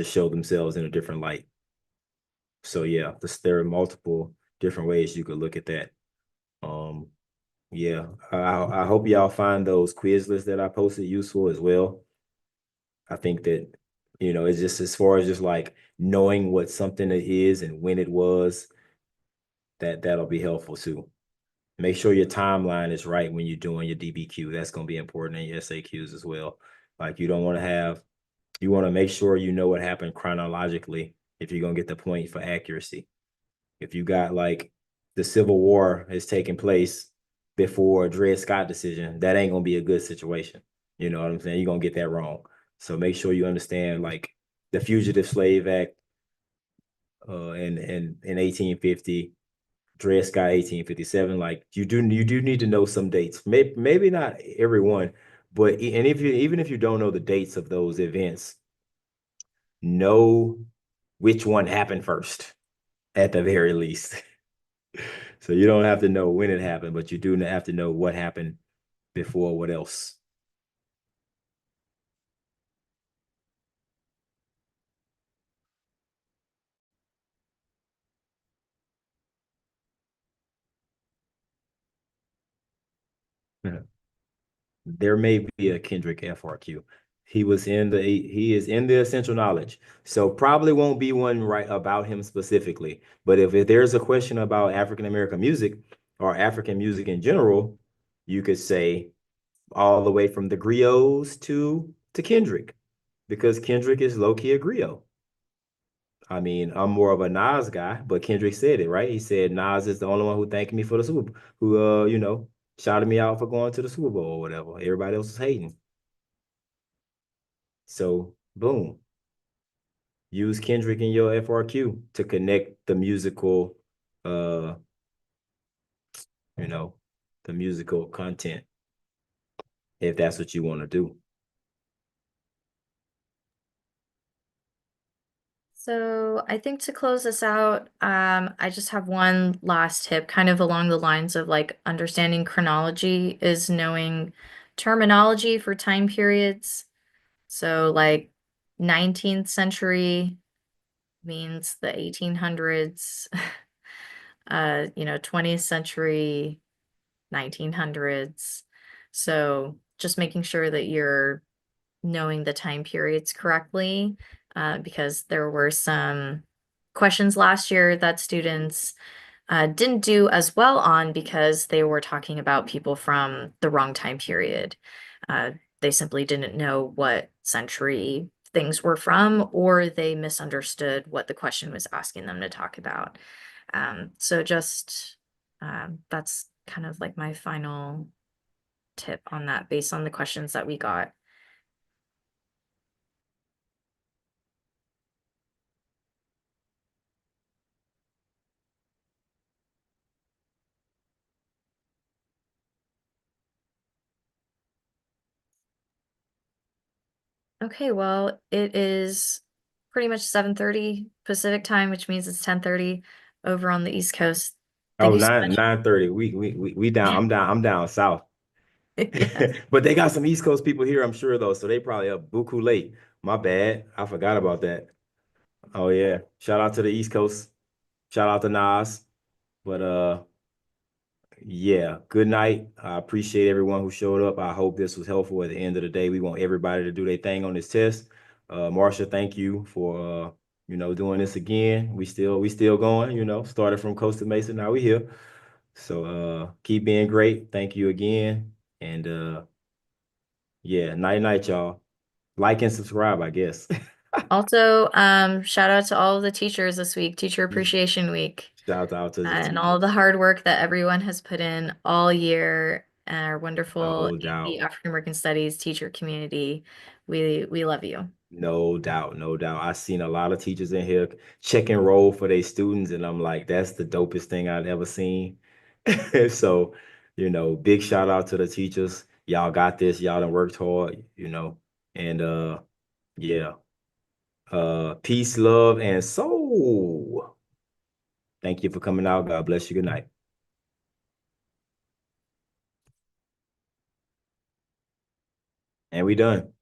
show themselves in a different light. So yeah, there are multiple different ways you could look at that. Um, yeah, I hope y'all find those quiz lists that I posted useful as well. I think that, it's just as far as just like knowing what something is and when it was, that'll be helpful too. Make sure your timeline is right when you're doing your DBQ. That's going to be important in your SAQs as well. Like you want to make sure you know what happened chronologically if you're going to get the point for accuracy. If you got like the Civil War is taking place before Dred Scott decision, that ain't gonna be a good situation. You know what I'm saying? You're gonna get that wrong. So make sure you understand like the Fugitive Slave Act in 1850, Dred Scott 1857. Like you do need to know some dates. Maybe not everyone, but and if you even if you don't know the dates of those events, know which one happened first at the very least. So you don't have to know when it happened, but you do have to know what happened before what else. There may be a Kendrick FRQ. He is in the essential knowledge. So probably won't be one right about him specifically. But if there's a question about African American music or African music in general, you could say all the way from the griots to Kendrick, because Kendrick is low-key a griot. I mean, I'm more of a Nas guy, but Kendrick said it, right? He said Nas is the only one who thanked me for the who shouted me out for going to the Super Bowl or whatever. Everybody else was hating. So boom, use Kendrick in your FRQ to connect the musical, uh, you know, the musical content if that's what you want to do. So I think to close this out, I just have one last tip, kind of along the lines of like understanding chronology is knowing terminology for time periods. So like 19th century means the 1800s, 20th century, 1900s. So just making sure that you're knowing the time periods correctly, because there were some questions last year that students didn't do as well on because they were talking about people from the wrong time period. Uh, they simply didn't know what century things were from, or they misunderstood what the question was asking them to talk about. So just that's kind of like my final tip on that based on the questions that we got. Okay, well, it is pretty much 7:30 Pacific time, which means it's 10:30 over on the East Coast. Thank Oh, you so 9:30. We down. much. I'm down south. Yes. But they got some East Coast people here, I'm sure though. So they probably up buku late. My bad. I forgot about that. Oh yeah. Shout out to the East Coast. Shout out to Nas. But yeah, good night. I appreciate everyone who showed up. I hope this was helpful at the end of the day. We want everybody to do their thing on this test. Marsha, thank you for doing this again. We still going, started from Costa Mesa. Now we here. So keep being great. Thank you again. And yeah, night night, y'all. Like and subscribe, I guess. Also, shout out to all of the teachers this week, Teacher Appreciation Week, Shout out to the and all the teachers. hard work that everyone has put in all year. Our wonderful No AP doubt. African American Studies teacher community. We love you. No doubt, no doubt. I seen a lot of teachers in here check and roll for their students, and I'm like, that's the dopest thing I've ever seen. So, big shout out to the teachers. Y'all got this. Y'all done worked hard. And yeah. Peace, love, and soul. Thank you for coming out. God bless you. Good night. And we done.